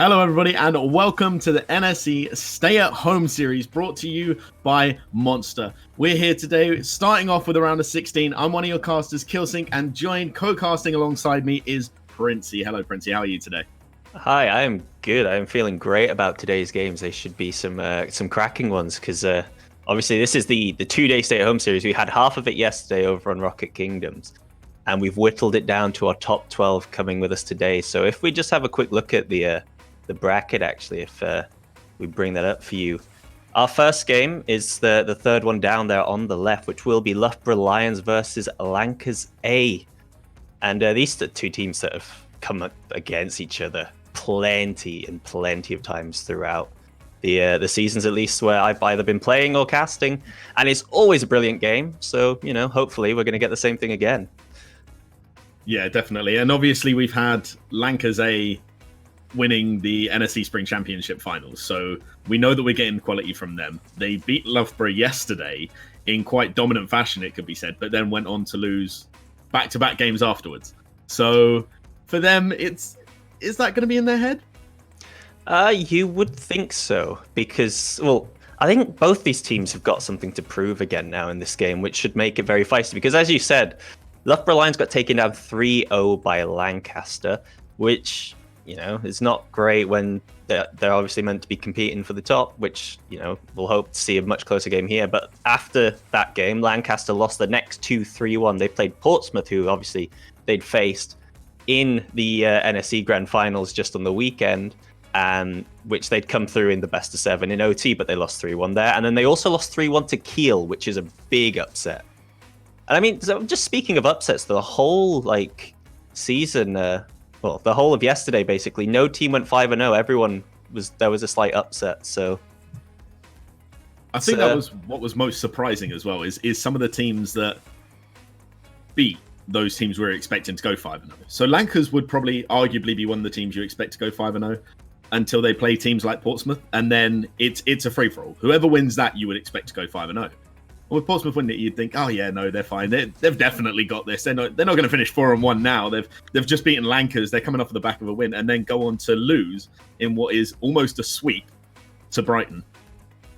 Hello, everybody, and welcome to the NSE Stay at Home series brought to you by Monster. We're here today, starting off with a round of 16. I'm one of your casters, Killsync, and co-casting alongside me is Princey. Hello, Princey. How are you today? Hi, I am good. I am feeling great about today's games. They should be some cracking ones because obviously this is the 2-day stay at home series. We had half of it yesterday over on Rocket Kingdoms, and we've whittled it down to our top 12 coming with us today. So if we just have a quick look at the bracket, actually, if we bring that up for you. Our first game is the third one down there on the left, which will be Loughborough Lions versus Lankers A. And these are two teams that have come up against each other plenty of times throughout the seasons, at least, where I've either been playing or casting, and it's always a brilliant game. So, you know, hopefully we're going to get the same thing again. Yeah, definitely. And obviously we've had Lankers A winning the NSE Spring Championship finals, so we know that we're getting quality from them. They beat Loughborough yesterday in quite dominant fashion, it could be said, but then went on to lose back-to-back games afterwards. So for them, is that going to be in their head? You would think so, because, well, I think both these teams have got something to prove again now in this game, which should make it very feisty, because as you said, Loughborough Lions got taken down 3-0 by Lancaster, which, you know, is not great when they're obviously meant to be competing for the top, which, you know, we'll hope to see a much closer game here. But after that game, Lancaster lost the next 2-3-1. They played Portsmouth, who obviously they'd faced in the NSE Grand Finals just on the weekend, which they'd come through in the best of 7 in OT, but they lost 3-1 there. And then they also lost 3-1 to Kiel, which is a big upset. And I mean, so just speaking of upsets, the whole season, well, the whole of yesterday, basically, no team went 5-0. There was a slight upset. So I think that was what was most surprising as well, is some of the teams that beat those teams we were expecting to go 5-0. So Lankers would probably arguably be one of the teams you expect to go 5-0 until they play teams like Portsmouth, and then it's a free-for-all. Whoever wins that, you would expect to go 5-0. With Portsmouth winning it, you'd think, oh yeah, no, they're fine. They've definitely got this. They're not going to finish 4-1 now. They've just beaten Lankers. They're coming off the back of a win, and then go on to lose in what is almost a sweep to Brighton.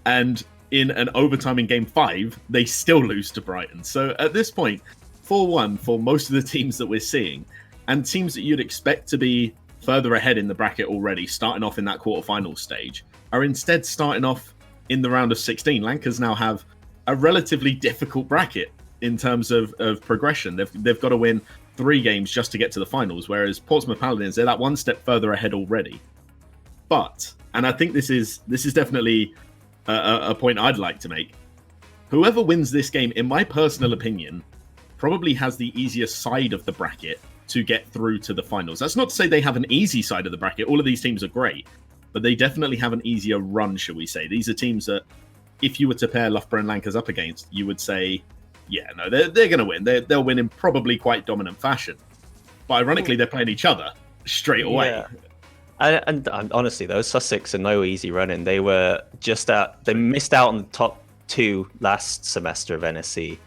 And in an overtime in Game 5, they still lose to Brighton. So at this point, 4-1 for most of the teams that we're seeing, and teams that you'd expect to be further ahead in the bracket already, starting off in that quarterfinal stage, are instead starting off in the round of 16. Lankers now have a relatively difficult bracket in terms of progression. They've got to win 3 games just to get to the finals, whereas Portsmouth Paladins, they're that one step further ahead already. But, and I think this is definitely a point I'd like to make, whoever wins this game, in my personal opinion, probably has the easiest side of the bracket to get through to the finals. That's not to say they have an easy side of the bracket. All of these teams are great, but they definitely have an easier run, shall we say. These are teams that, if you were to pair Loughborough and Lankers up against, you would say, yeah, no, they're going to win. They'll win in probably quite dominant fashion. But ironically, they're playing each other straight away. Yeah. And honestly, those Sussex are no easy running. They were they missed out on the top 2 last semester of NSE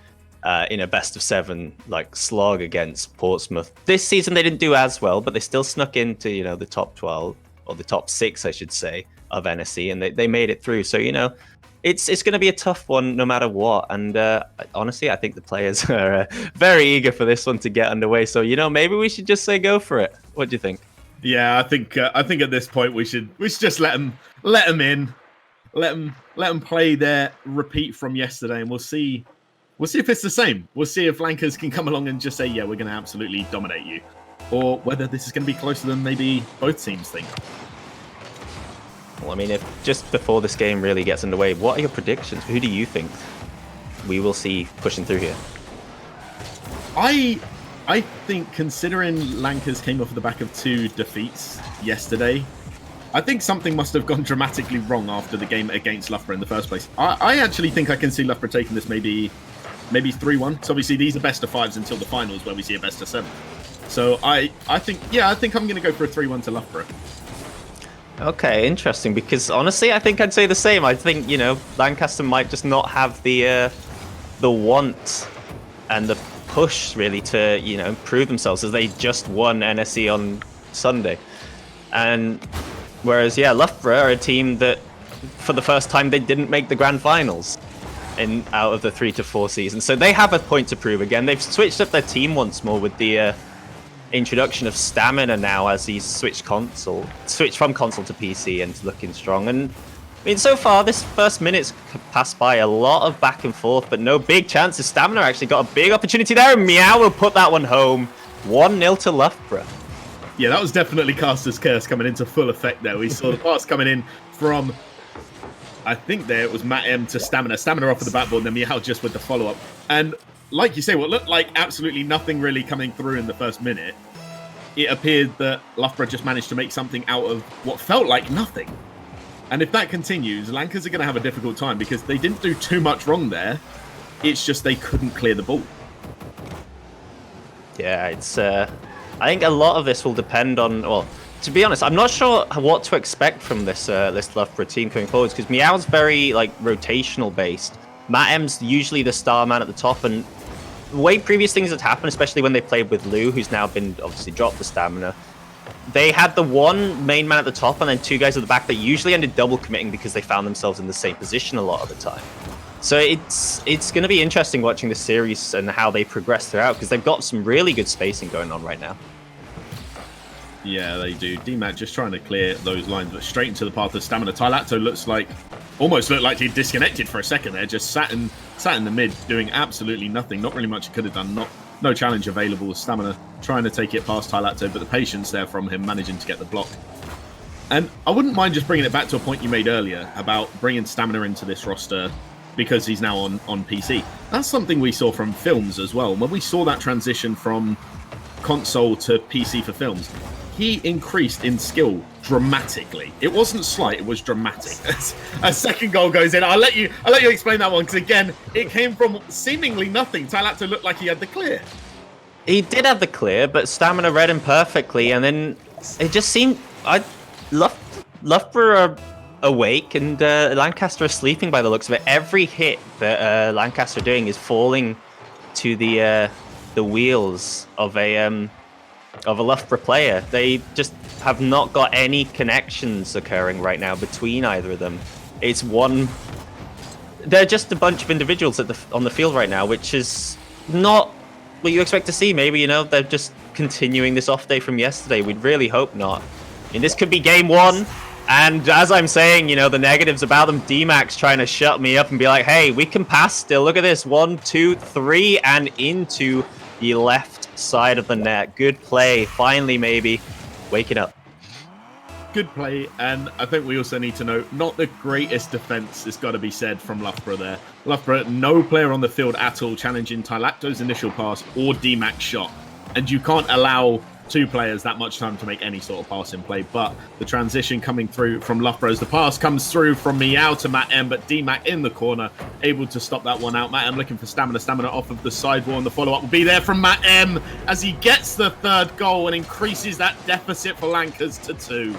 in a best of 7 slog against Portsmouth. This season they didn't do as well, but they still snuck into, you know, the top 12 or the top 6, I should say, of NSE, and they made it through. So, you know, it's going to be a tough one no matter what. And honestly, I think the players are very eager for this one to get underway. So, you know, maybe we should just say go for it. What do you think? Yeah, I think at this point we should just let them in, let them play their repeat from yesterday, and we'll see if it's the same. We'll see if Lankers can come along and just say, yeah, we're going to absolutely dominate you, or whether this is going to be closer than maybe both teams think. Well, I mean, if just before this game really gets underway, what are your predictions? Who do you think we will see pushing through here? I think, considering Lankers came off the back of 2 defeats yesterday, I think something must have gone dramatically wrong after the game against Loughborough in the first place. I actually think I can see Loughborough taking this maybe 3-1. So obviously these are best of 5s until the finals, where we see a best of 7. So I think I'm going to go for a 3-1 to Loughborough. Okay, interesting, because honestly, I think I'd say the same. I think, you know, Lancaster might just not have the want and the push, really, to, you know, prove themselves, as they just won NSE on Sunday. And Whereas, yeah, Loughborough are a team that, for the first time, they didn't make the grand finals out of the 3 to 4 seasons. So they have a point to prove again. They've switched up their team once more with the introduction of Stamina now, as he's switched from console to PC and looking strong. And I mean, so far, this first minute's passed by a lot of back and forth, but no big chances. Stamina actually got a big opportunity there, and Meow will put that one home. 1-0 to Loughborough. Yeah, that was definitely Caster's Curse coming into full effect there. We saw the pass coming in from, I think there it was Matt M to Stamina. Stamina off of the backboard, and then Meow just with the follow-up. And like you say, what looked like absolutely nothing really coming through in the first minute, it appeared that Loughborough just managed to make something out of what felt like nothing. And if that continues, Lancers are going to have a difficult time because they didn't do too much wrong there. It's just they couldn't clear the ball. Yeah, it's. I think a lot of this will depend on. Well, to be honest, I'm not sure what to expect from this Loughborough team going forwards because Meow's very rotational based. Matt M's usually the star man at the top, and the way previous things had happened, especially when they played with Lou, who's now been obviously dropped for Stamina. They had the one main man at the top and then 2 guys at the back that usually ended double committing because they found themselves in the same position a lot of the time. So it's going to be interesting watching the series and how they progress throughout because they've got some really good spacing going on right now. Yeah, they do. DMAC just trying to clear those lines, but straight into the path of Stamina. Tylacto almost looked like he disconnected for a second there, just sat in the mid, doing absolutely nothing. Not really much he could have done. No challenge available. Stamina trying to take it past Tylacto, but the patience there from him managing to get the block. And I wouldn't mind just bringing it back to a point you made earlier about bringing Stamina into this roster because he's now on PC. That's something we saw from Films as well. When we saw that transition from console to PC for Films, he increased in skill dramatically. It wasn't slight, it was dramatic. A second goal goes in. I'll let you explain that one, because again, it came from seemingly nothing. Tylacto looked like he had the clear. He did have the clear, but Stamina read him perfectly, and then it just seemed... Loughborough are awake, and Lancaster are sleeping by the looks of it. Every hit that Lancaster are doing is falling to the wheels of a Loughborough player. They just have not got any connections occurring right now between either of them. It's one... They're just a bunch of individuals on the field right now, which is not what you expect to see. Maybe, they're just continuing this off day from yesterday. We'd really hope not. I mean, this could be game one, and as I'm saying, the negatives about them, D-Max trying to shut me up and be like, hey, we can pass still. Look at this. 1, 2, 3, and into the left side of the net. Good play. Finally, maybe waking up. Good play, and I think we also need to note, not the greatest defense, has got to be said, from Loughborough there. Loughborough, no player on the field at all challenging Tylacto's initial pass or D-Mac's shot. And you can't allow 2 players that much time to make any sort of passing play. But the transition coming through from Loughborough, as the pass comes through from Meow to Matt M, but D-Mac in the corner, able to stop that one out. Matt M looking for Stamina. Stamina off of the sidewall, and the follow-up will be there from Matt M as he gets the 3rd goal and increases that deficit for Lancers to 2.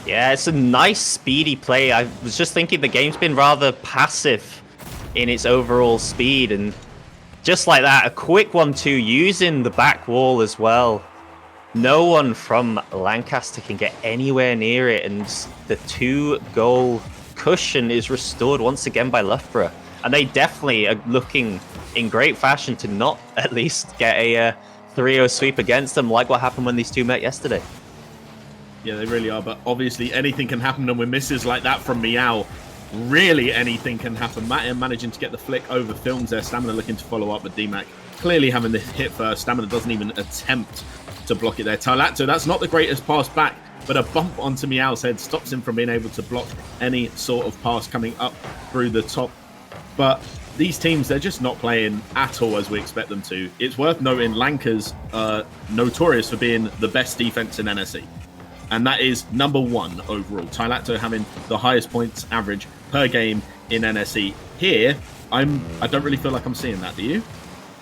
Yeah, it's a nice, speedy play. I was just thinking the game's been rather passive in its overall speed, and just like that, a quick 1-2 using the back wall as well. No one from Lancaster can get anywhere near it, and the 2-goal cushion is restored once again by Loughborough. And they definitely are looking in great fashion to not at least get a 3-0 sweep against them, like what happened when these two met yesterday. Yeah, they really are, but obviously anything can happen, and with misses like that from Meow, really anything can happen. Matt M managing to get the flick over Films there. Stamina looking to follow up, but D-Mac clearly having the hit first. Stamina doesn't even attempt to block it there. Tylacto, that's not the greatest pass back, but a bump onto Meow's head stops him from being able to block any sort of pass coming up through the top. But these teams, they're just not playing at all as we expect them to. It's worth noting Lancers are notorious for being the best defense in NSE. And that is number 1 overall. Tylacto having the highest points average per game in NSE. Here, I don't really feel like I'm seeing that, do you?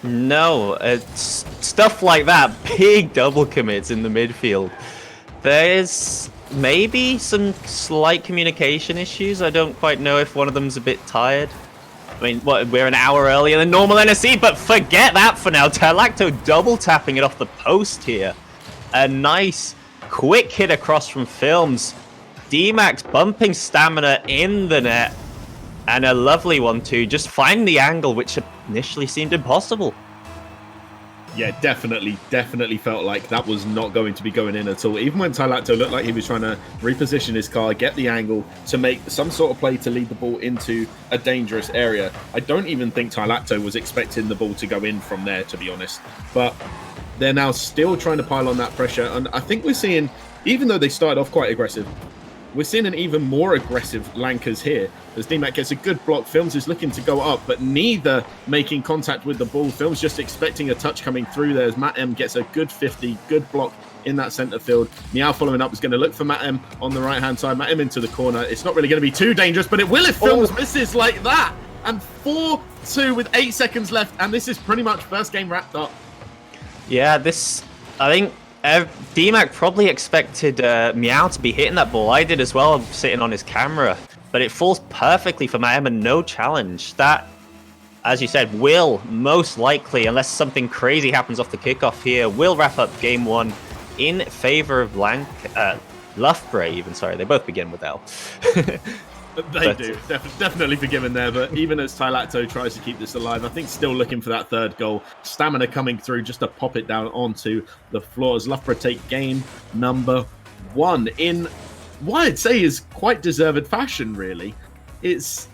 No, it's stuff like that. Big double commits in the midfield. There's maybe some slight communication issues. I don't quite know if one of them's a bit tired. I mean, we're an hour earlier than normal NSE, but forget that for now. Tylacto double tapping it off the post here. A nice quick hit across from Films. D-Max bumping Stamina in the net. And a lovely one too, just finding the angle, which initially seemed impossible. Yeah, definitely felt like that was not going to be going in at all. Even when Tylacto looked like he was trying to reposition his car, get the angle to make some sort of play to lead the ball into a dangerous area. I don't even think Tylacto was expecting the ball to go in from there, to be honest. But they're now still trying to pile on that pressure. And I think we're seeing, even though they started off quite aggressive, we're seeing an even more aggressive Lankers here. As DMAC gets a good block, Films is looking to go up, but neither making contact with the ball. Films just expecting a touch coming through there as Matt M gets a good 50, good block in that center field. Meow following up is going to look for Matt M on the right-hand side. Matt M into the corner. It's not really going to be too dangerous, but it will if Films misses like that. And 4-2 with 8 seconds left, and this is pretty much first game wrapped up. Yeah, I think DMAC probably expected Meow to be hitting that ball. I did as well, sitting on his camera. But it falls perfectly for Matt M and no challenge. That, as you said, will most likely, unless something crazy happens off the kickoff here, will wrap up game one in favor of Loughborough even. Sorry, they both begin with L. They do. Definitely forgiven there, but even as Tylacto tries to keep this alive, I think still looking for that third goal. Stamina coming through just to pop it down onto the floor as Loughborough take game number one in what I'd say is quite deserved fashion, really. It's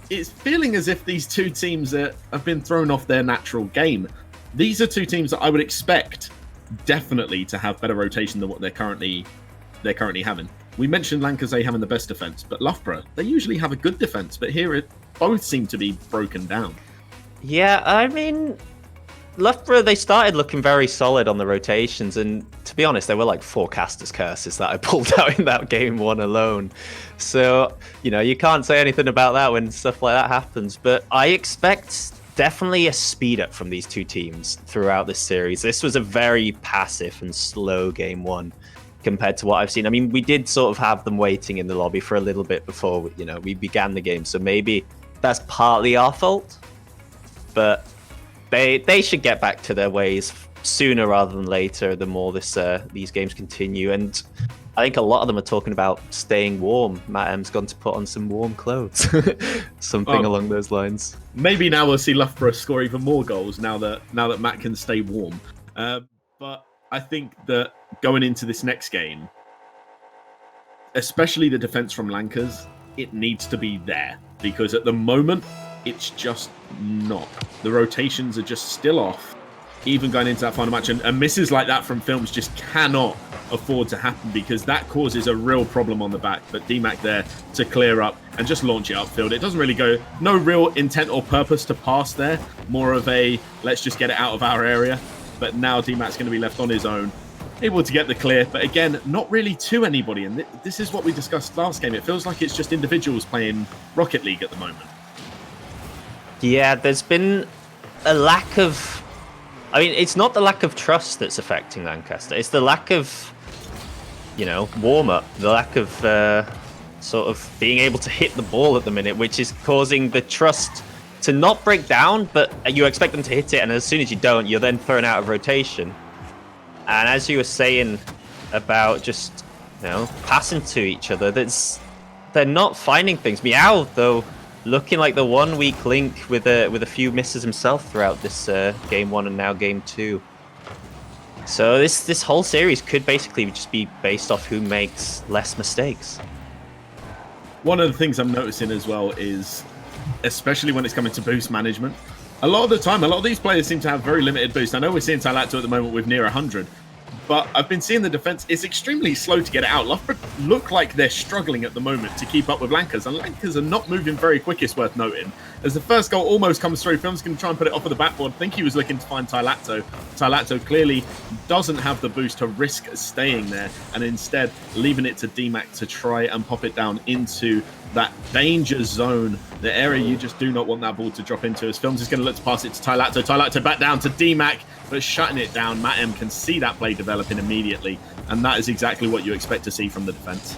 feeling as if these two teams have been thrown off their natural game. These are two teams that I would expect definitely to have better rotation than what they're currently having. We mentioned Lancashire having the best defense, but Loughborough, they usually have a good defense, but here both seem to be broken down. Yeah, I mean, Loughborough, they started looking very solid on the rotations, and to be honest, there were like 4 casters curses that I pulled out in that game one alone. So, you can't say anything about that when stuff like that happens, but I expect definitely a speed up from these two teams throughout this series. This was a very passive and slow game one compared to what I've seen. I mean, we did sort of have them waiting in the lobby for a little bit before, we began the game, so maybe that's partly our fault, but they should get back to their ways sooner rather than later, the more these games continue. And I think a lot of them are talking about staying warm. Matt M's gone to put on some warm clothes. Something along those lines. Maybe now we'll see Loughborough score even more goals now that Matt can stay warm. But I think that going into this next game, especially the defense from Lankers, it needs to be there, because at the moment it's just not. The rotations are just still off, even going into that final match, and misses like that from Films just cannot afford to happen, because that causes a real problem on the back. But DMAC there to clear up and just launch it upfield. It doesn't really go, no real intent or purpose to pass there, more of a let's just get it out of our area. But now DMAC's going to be left on his own, able to get the clear, but again, not really to anybody. And this is what we discussed last game. It feels like it's just individuals playing Rocket League at the moment. Yeah, there's been a lack of... I mean, it's not the lack of trust that's affecting Lancaster. It's the lack of, warm-up. The lack of sort of being able to hit the ball at the minute, which is causing the trust to not break down, but you expect them to hit it, and as soon as you don't, you're then thrown out of rotation. And as you were saying about just, passing to each other, they're not finding things. Meow, though, looking like the one weak link with a few misses himself throughout this game one and now game two. So this whole series could basically just be based off who makes less mistakes. One of the things I'm noticing as well is, especially when it's coming to boost management, a lot of the time, a lot of these players seem to have very limited boost. I know we're seeing Tylacto at the moment with near 100, but I've been seeing the defense is extremely slow to get it out. Loughborough look like they're struggling at the moment to keep up with Lankers, and Lankers are not moving very quick, it's worth noting. As the first goal almost comes through, Film's going to try and put it off of the backboard. I think he was looking to find Tylacto. Tylacto clearly doesn't have the boost to risk staying there, and instead leaving it to DMAC to try and pop it down into that danger zone, the area you just do not want that ball to drop into. As Films is going to look to pass it to Tylacto. Tylacto back down to DMAC, but shutting it down. Matt M can see that play developing immediately, and that is exactly what you expect to see from the defense.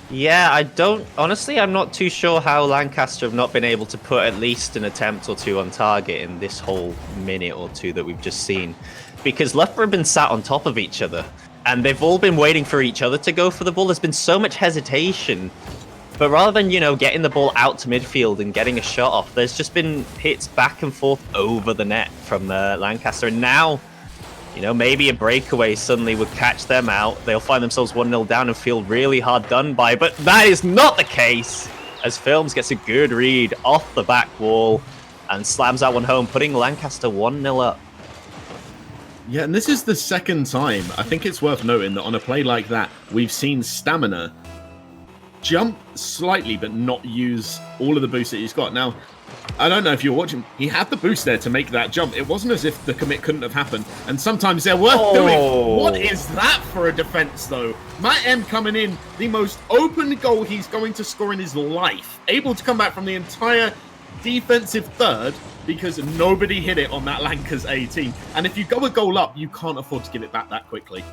Yeah, honestly, I'm not too sure how Lancaster have not been able to put at least an attempt or two on target in this whole minute or two that we've just seen, because Loughborough have been sat on top of each other. and they've all been waiting for each other to go for the ball. There's been so much hesitation. But rather than, getting the ball out to midfield and getting a shot off, there's just been hits back and forth over the net from Lancaster. And now, maybe a breakaway suddenly would catch them out. They'll find themselves 1-0 down and feel really hard done by. But that is not the case, as Films gets a good read off the back wall and slams that one home, putting Lancaster 1-0 up. Yeah, and this is the second time. I think it's worth noting that on a play like that, we've seen Stamina jump slightly, but not use all of the boost that he's got. Now, I don't know if you're watching, he had the boost there to make that jump. It wasn't as if the commit couldn't have happened, and sometimes they're worth doing. What is that for a defense, though? Matt M coming in, the most open goal he's going to score in his life. Able to come back from the entire defensive third because nobody hit it on that Lancers 18. And if you go a goal up, you can't afford to give it back that quickly.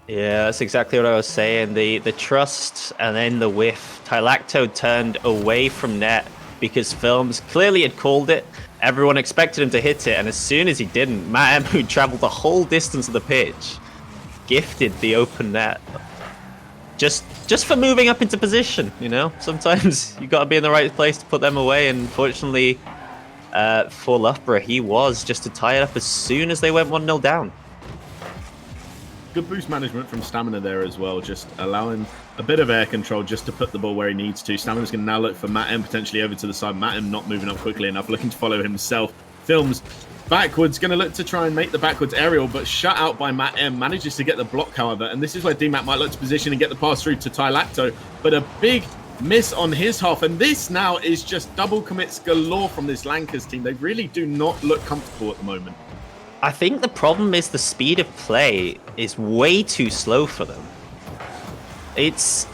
Yeah, that's exactly what I was saying. The trust and then the whiff. Tylacto turned away from net because Films clearly had called it. Everyone expected him to hit it, and as soon as he didn't, Matt M, who traveled the whole distance of the pitch, gifted the open net. Just for moving up into position, Sometimes you got to be in the right place to put them away, and fortunately for Loughborough, he was, just to tie it up as soon as they went 1-0 down. Good boost management from Stamina there as well, just allowing a bit of air control just to put the ball where he needs to. Stamina's going to now look for Matt M potentially over to the side. Matt M not moving up quickly enough, looking to follow himself. Films backwards, going to look to try and make the backwards aerial, but shut out by Matt M. Manages to get the block, however, and this is where DMAT might look to position and get the pass through to Tylacto, but a big miss on his half, and this now is just double commits galore from this Lancers team. They really do not look comfortable at the moment. I think the problem is the speed of play is way too slow for them. It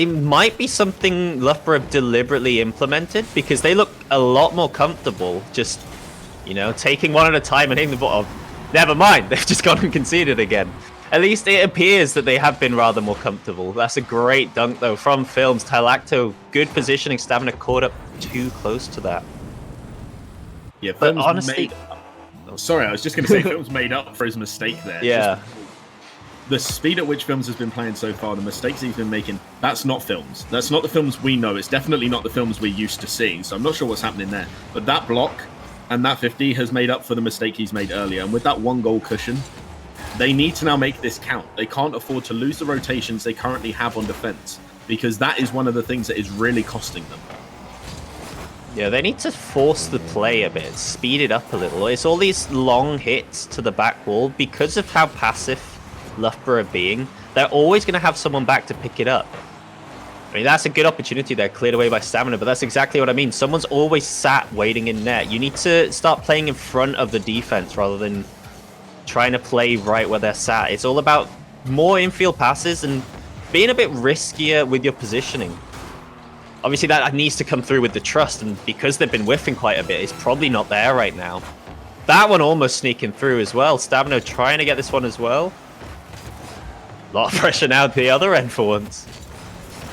might be something Loughborough deliberately implemented, because they look a lot more comfortable just, taking one at a time and hitting the ball. Oh, never mind, they've just gone and conceded again. At least it appears that they have been rather more comfortable. That's a great dunk, though, from Films. Tylacto, good positioning. Stamina caught up too close to that. Yeah, but honestly... Sorry, I was just going to say Films made up for his mistake there. Yeah. The speed at which Films has been playing so far, the mistakes he's been making, that's not Films. That's not the Films we know. It's definitely not the Films we're used to seeing. So I'm not sure what's happening there. But that block and that 50 has made up for the mistake he's made earlier. And with that 1-goal cushion, they need to now make this count. They can't afford to lose the rotations they currently have on defense, because that is one of the things that is really costing them. Yeah, they need to force the play a bit, speed it up a little. It's all these long hits to the back wall. Because of how passive Loughborough are being, they're always going to have someone back to pick it up. I mean, that's a good opportunity there, cleared away by Stamina, but that's exactly what I mean. Someone's always sat waiting in net. You need to start playing in front of the defense rather than trying to play right where they're sat. It's all about more infield passes and being a bit riskier with your positioning. Obviously, that needs to come through with the trust, and because they've been whiffing quite a bit, it's probably not there right now. That one almost sneaking through as well. Stamina trying to get this one as well. A lot of pressure now at the other end for once.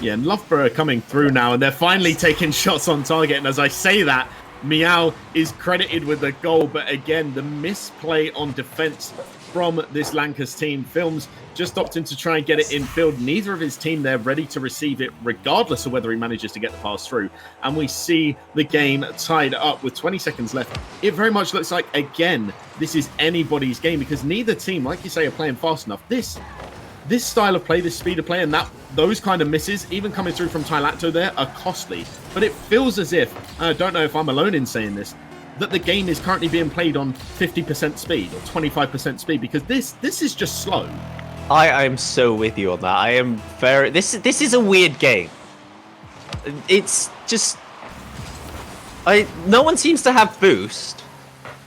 Yeah, and Loughborough coming through now, and they're finally taking shots on target. And as I say that, Meow is credited with the goal, but again, the misplay on defense from this Lancers team. Films just opting to try and get it in field. Neither of his team there ready to receive it, regardless of whether he manages to get the pass through. And we see the game tied up with 20 seconds left. It very much looks like, again, this is anybody's game, because neither team, like you say, are playing fast enough. This style of play, this speed of play, and those kind of misses, even coming through from Tylacto there, are costly. But it feels as if, I don't know if I'm alone in saying this, that the game is currently being played on 50% speed or 25% speed, because this is just slow. I am so with you on that. I am very... This is a weird game. It's just... No one seems to have boost,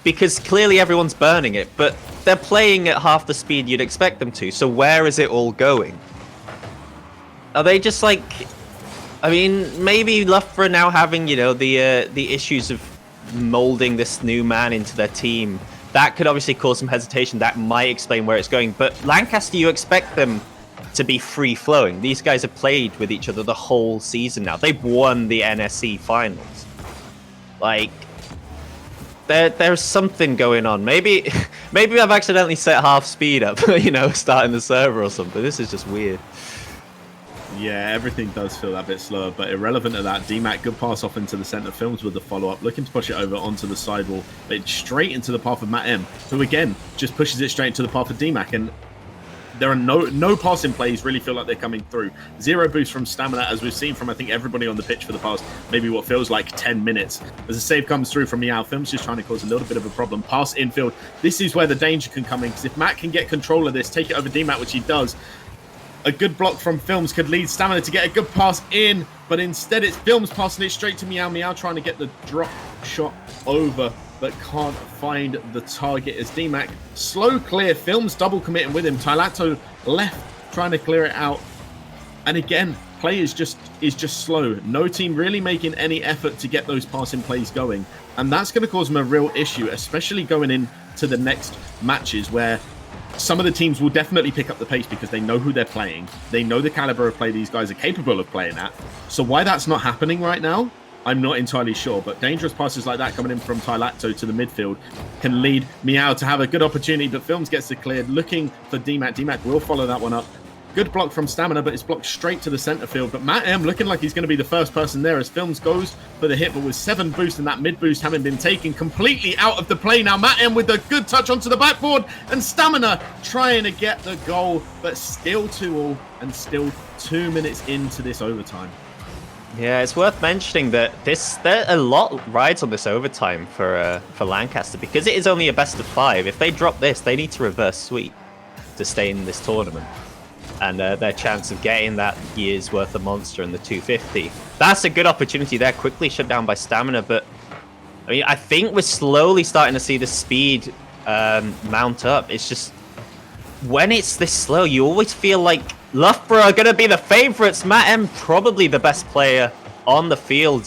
because clearly everyone's burning it, but they're playing at half the speed you'd expect them to, so where is it all going? Are they just like... I mean, maybe Loughborough now having, the issues of molding this new man into their team, that could obviously cause some hesitation. That might explain where it's going. But Lancaster, you expect them to be free-flowing. These guys have played with each other the whole season now. They've won the NSE finals. Like, there's something going on. Maybe I've accidentally set half speed up, you know, starting the server or something. This is just weird. Yeah, everything does feel that bit slower, but irrelevant to that, DMAC, good pass off into the center, Films with the follow-up, looking to push it over onto the sidewall, but straight into the path of Matt M, who again just pushes it straight into the path of DMAC, and there are no passing plays really feel like they're coming through. Zero boost from Stamina, as we've seen from, I think, everybody on the pitch for the past maybe what feels like 10 minutes. As a save comes through from Meow, Films just trying to cause a little bit of a problem. Pass infield. This is where the danger can come in, because if Matt can get control of this, take it over DMAC, which he does, a good block from Films could lead Stamina to get a good pass in, but instead it's Films passing it straight to Meow. Meow trying to get the drop shot over, but can't find the target as DMAC slow clear. Films double committing with him. Tylacto left trying to clear it out. And again, play is just slow. No team really making any effort to get those passing plays going. And that's going to cause them a real issue, especially going into the next matches where some of the teams will definitely pick up the pace because they know who they're playing. They know the caliber of play these guys are capable of playing at. So why that's not happening right now, I'm not entirely sure. But dangerous passes like that coming in from Tylacto to the midfield can lead Meow to have a good opportunity, but Films gets it cleared, looking for DMAC. DMAC will follow that one up. Good block from Stamina, but it's blocked straight to the center field. But Matt M looking like he's going to be the first person there as Films goes for the hit, but with 7 boosts and that mid boost having been taken completely out of the play. Now Matt M with a good touch onto the backboard, and Stamina trying to get the goal, but still 2-2 and still 2 minutes into this overtime. Yeah, it's worth mentioning that there are a lot rides on this overtime for Lancaster, because it is only a best of 5. If they drop this, they need to reverse sweep to stay in this tournament. And their chance of getting that year's worth of monster in the 250. That's a good opportunity there, quickly shut down by Stamina. But I mean, I think we're slowly starting to see the speed mount up. It's just when it's this slow, you always feel like Loughborough are going to be the favourites. Matt M probably the best player on the field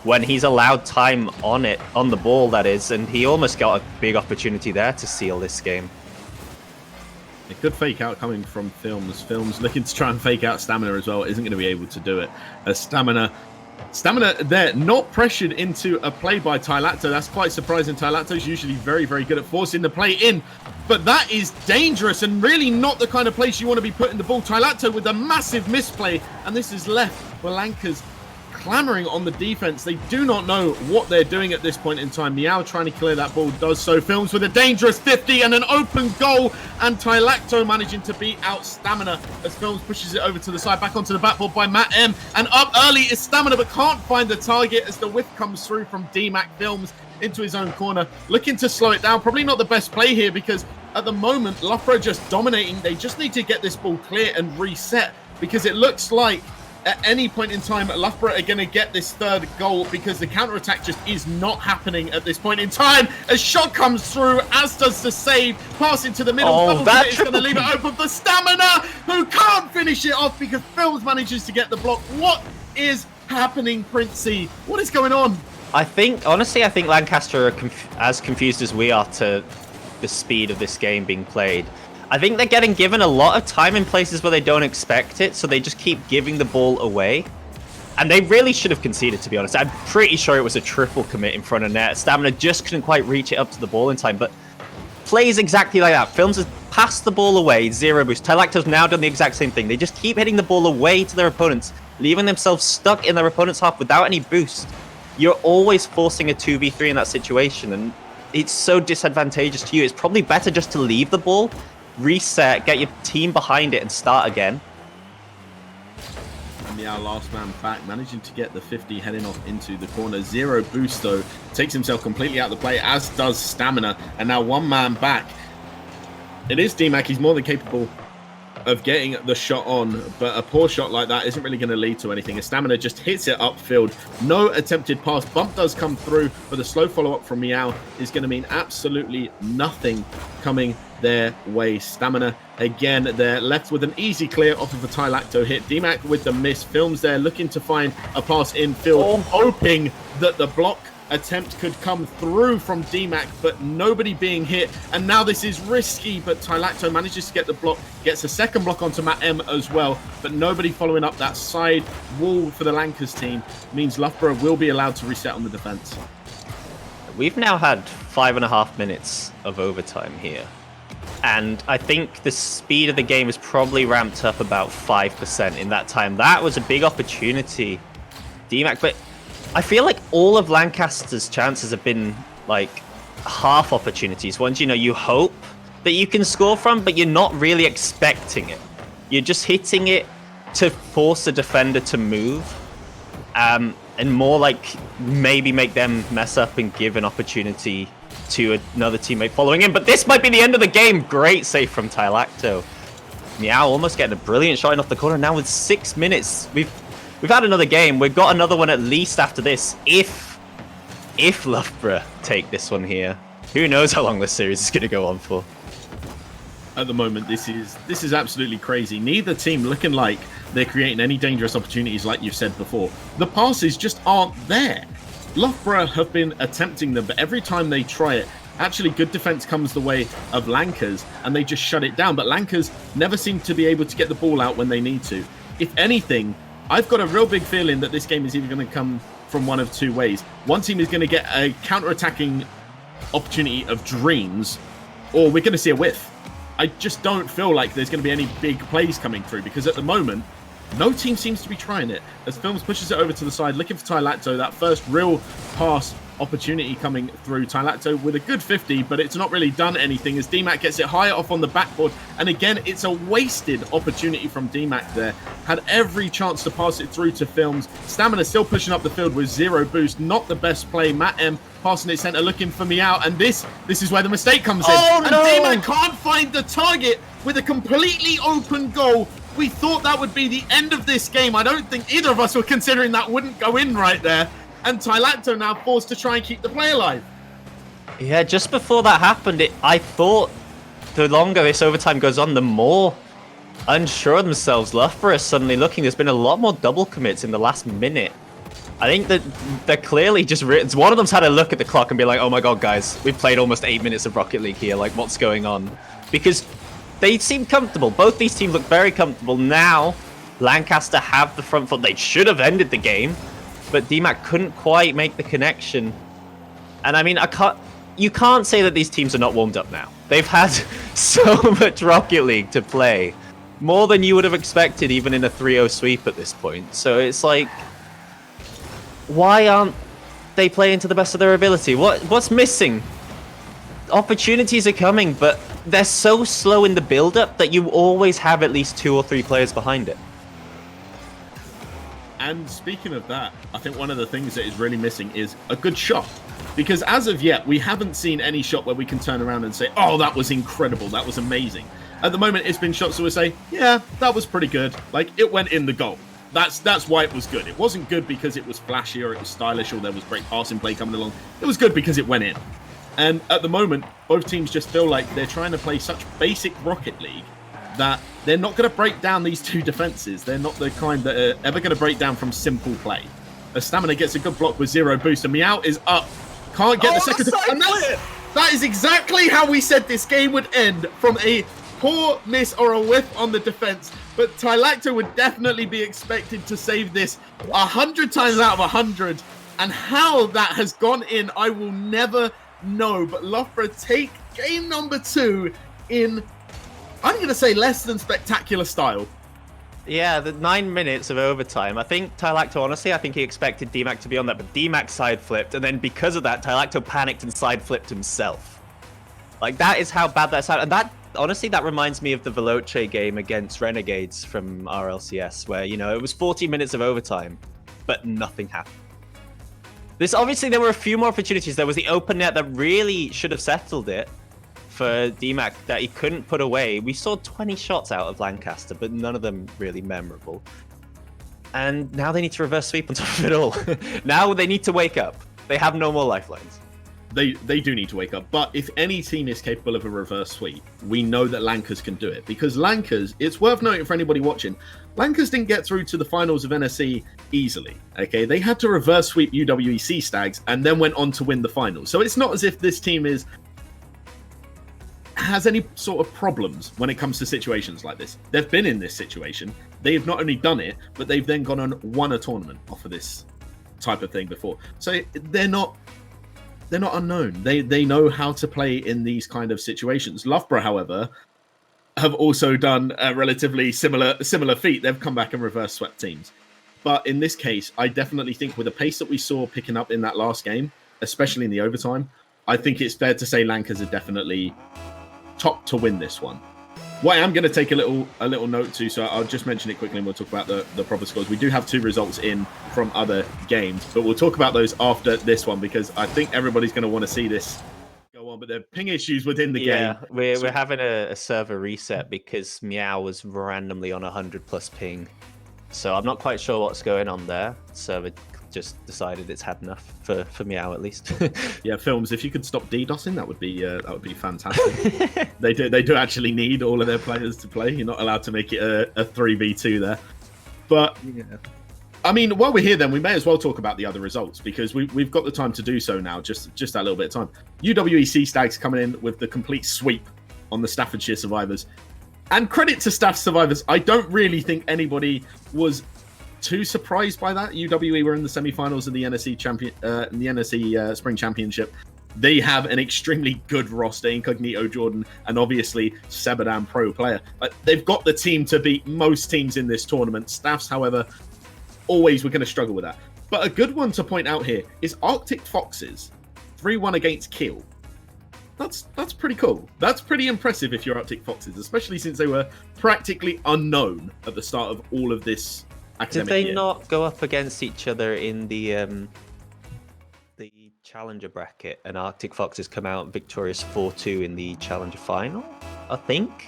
when he's allowed time on the ball, that is. And he almost got a big opportunity there to seal this game. A good fake out coming from Films. Films looking to try and fake out Stamina as well. Isn't going to be able to do it. Stamina there, not pressured into a play by Tylacto. That's quite surprising. Tylacto's usually very, very good at forcing the play in. But that is dangerous and really not the kind of place you want to be putting the ball. Tylacto with a massive misplay. And this is left for Lankers clamoring on the defense. They do not know what they're doing at this point in time. Meow trying to clear that ball, does so. Films with a dangerous 50 and an open goal, and Tylacto managing to beat out Stamina as Films pushes it over to the side, back onto the backboard by Matt M, and up early is Stamina but can't find the target as the whiff comes through from DMAC. Films into his own corner, looking to slow it down. Probably not the best play here because at the moment Loughborough just dominating. They just need to get this ball clear and reset, because it looks like at any point in time, Loughborough are going to get this third goal because the counter-attack just is not happening at this point in time. A shot comes through, as does the save. Pass into the middle. Oh, that is going to leave it open for Stamina, who can't finish it off because Films manages to get the block. What is happening, Princey? What is going on? Honestly, I think Lancaster are as confused as we are to the speed of this game being played. I think they're getting given a lot of time in places where they don't expect it, so they just keep giving the ball away. And they really should have conceded, to be honest. I'm pretty sure it was a triple commit in front of net. Stamina just couldn't quite reach it up to the ball in time, but plays exactly like that. Films has passed the ball away, 0 boost. Tylacto's now done the exact same thing. They just keep hitting the ball away to their opponents, leaving themselves stuck in their opponent's half without any boost. You're always forcing a 2v3 in that situation, and it's so disadvantageous to you. It's probably better just to leave the ball, reset, get your team behind it, and start again. And Meow, last man back, managing to get the 50 heading off into the corner. 0 boost though, takes himself completely out of the play, as does Stamina. And now 1 man back. It is DMAC, he's more than capable of getting the shot on, but a poor shot like that isn't really going to lead to anything. A Stamina just hits it upfield. No attempted pass. Bump does come through, but the slow follow-up from Meow is going to mean absolutely nothing coming their way. Stamina again, they're left with an easy clear off of a Tylacto hit. DMAC with the miss. Films there looking to find a pass infield, hoping that the block attempt could come through from DMAC, but nobody being hit. And now this is risky, but Tylacto manages to get the block, gets a second block onto Matt M as well, but nobody following up. That side wall for the Lankers team means Loughborough will be allowed to reset on the defense. we've now had 5.5 minutes of overtime here. And I think the speed of the game is probably ramped up about 5% in that time. That was a big opportunity, DMAC. But I feel like all of Lancaster's chances have been like half opportunities. Ones, you hope that you can score from, but you're not really expecting it. You're just hitting it to force a defender to move. And more like maybe make them mess up and give an opportunity to another teammate following in. But this might be the end of the game. Great save from Tylacto. Meow almost getting a brilliant shot in off the corner. Now with 6 minutes, we've had another game. We've got another one at least after this. If Loughborough take this one here, who knows how long this series is going to go on for. At the moment, this is absolutely crazy. Neither team looking like they're creating any dangerous opportunities like you've said before. The passes just aren't there. Loughborough have been attempting them, but every time they try it, actually good defense comes the way of Lancers, and they just shut it down. But Lancers never seem to be able to get the ball out when they need to. If anything, I've got a real big feeling that this game is either going to come from one of two ways. One team is going to get a counter-attacking opportunity of dreams, or we're going to see a whiff. I just don't feel like there's going to be any big plays coming through, because at the moment, no team seems to be trying it. As Films pushes it over to the side, looking for Tylacto, that first real pass opportunity coming through. Tylacto with a good 50, but it's not really done anything as DMAC gets it higher off on the backboard. And again, it's a wasted opportunity from DMAC there. Had every chance to pass it through to Films. Stamina still pushing up the field with 0 boost. Not the best play. Matt M passing it center, looking for Meow. And this is where the mistake comes in. Oh, and no! DMAC can't find the target with a completely open goal. We thought that would be the end of this game. I don't think either of us were considering that wouldn't go in right there. And Tylacto now forced to try and keep the play alive. Yeah, just before that happened, I thought the longer this overtime goes on, the more unsure of themselves Loughborough is suddenly looking. There's been a lot more double commits in the last minute. I think that they're clearly just... One of them's had a look at the clock and be like, oh my god, guys, we've played almost 8 minutes of Rocket League here. Like, what's going on? Because they seem comfortable. Both these teams look very comfortable. Now, Lancaster have the front foot. They should have ended the game, but DMAC couldn't quite make the connection. And I mean, you can't say that these teams are not warmed up now. They've had so much Rocket League to play. More than you would have expected even in a 3-0 sweep at this point. So it's like, why aren't they playing to the best of their ability? What's missing? Opportunities are coming, but they're so slow in the build-up that you always have at least 2 or 3 players behind it. And speaking of that, I think one of the things that is really missing is a good shot. Because as of yet, we haven't seen any shot where we can turn around and say, oh, that was incredible, that was amazing. At the moment, it's been shots that we say, yeah, that was pretty good. Like, it went in the goal. That's why it was good. It wasn't good because it was flashy or it was stylish or there was great passing play coming along. It was good because it went in. And at the moment, both teams just feel like they're trying to play such basic Rocket League that they're not going to break down these two defenses. They're not the kind that are ever going to break down from simple play. As Stamina gets a good block with 0 boost, and Meow is up. Can't get the second. And that is exactly how we said this game would end, from a poor miss or a whiff on the defense. But Tylacto would definitely be expected to save this 100 times out of 100. And how that has gone in, I will never know. But Loughborough take game number 2 in, I'm going to say, less than spectacular style. Yeah, the 9 minutes of overtime. I think Tylacto, honestly, I think he expected DMAC to be on that, but DMAC side flipped, and then because of that, Tylacto panicked and side flipped himself. Like, that is how bad that sounded. And that, honestly, that reminds me of the Veloce game against Renegades from RLCS, where, you know, it was 40 minutes of overtime, but nothing happened. This, obviously, there were a few more opportunities. There was the open net that really should have settled it for DMAC that he couldn't put away. We saw 20 shots out of Lancaster, but none of them really memorable. And now they need to reverse sweep on top of it all. Now they need to wake up. They have no more lifelines. They do need to wake up. But if any team is capable of a reverse sweep, we know that Lancers can do it. Because Lancers, it's worth noting for anybody watching, Lancers didn't get through to the finals of NSE easily. Okay, they had to reverse sweep UWEC Stags and then went on to win the finals. So it's not as if this team has any sort of problems when it comes to situations like this. They've been in this situation. They've not only done it, but they've then gone on won a tournament off of this type of thing before. So they're not they're not unknown. They know how to play in these kind of situations. Loughborough, however, have also done a relatively similar feat. They've come back and reverse swept teams. But in this case, I definitely think with the pace that we saw picking up in that last game, especially in the overtime, I think it's fair to say Lancers are definitely top to win this one. What I am going to take a little note to, so I'll just mention it quickly and we'll talk about the proper scores. We do have 2 results in from other games, but we'll talk about those after this one because I think everybody's going to want to see this go on. But there are ping issues within the game. We're having a server reset because Meow was randomly on 100+ ping. So I'm not quite sure what's going on there. Server just decided it's had enough for Meow at least. Yeah, Films, if you could stop DDoSing, that would be fantastic. They do actually need all of their players to play. You're not allowed to make it a 3v2 there. But yeah. I mean, while we're here, then we may as well talk about the other results because we've got the time to do so now. Just that little bit of time. UWEC Stags coming in with the complete sweep on the Staffordshire Survivors. And credit to Staff Survivors. I don't really think anybody was too surprised by that. UWE were in the semi-finals of the NSE Spring Championship. They have an extremely good roster, Incognito Jordan, and obviously Sebadan Pro player. They've got the team to beat most teams in this tournament. Staffs, however, always we're going to struggle with that. But a good one to point out here is Arctic Foxes 3-1 against Kiel. That's pretty cool. That's pretty impressive if you're Arctic Foxes, especially since they were practically unknown at the start of all of this academic year. Did they not go up against each other in the Challenger bracket, and Arctic Foxes come out victorious 4-2 in the Challenger final? I think.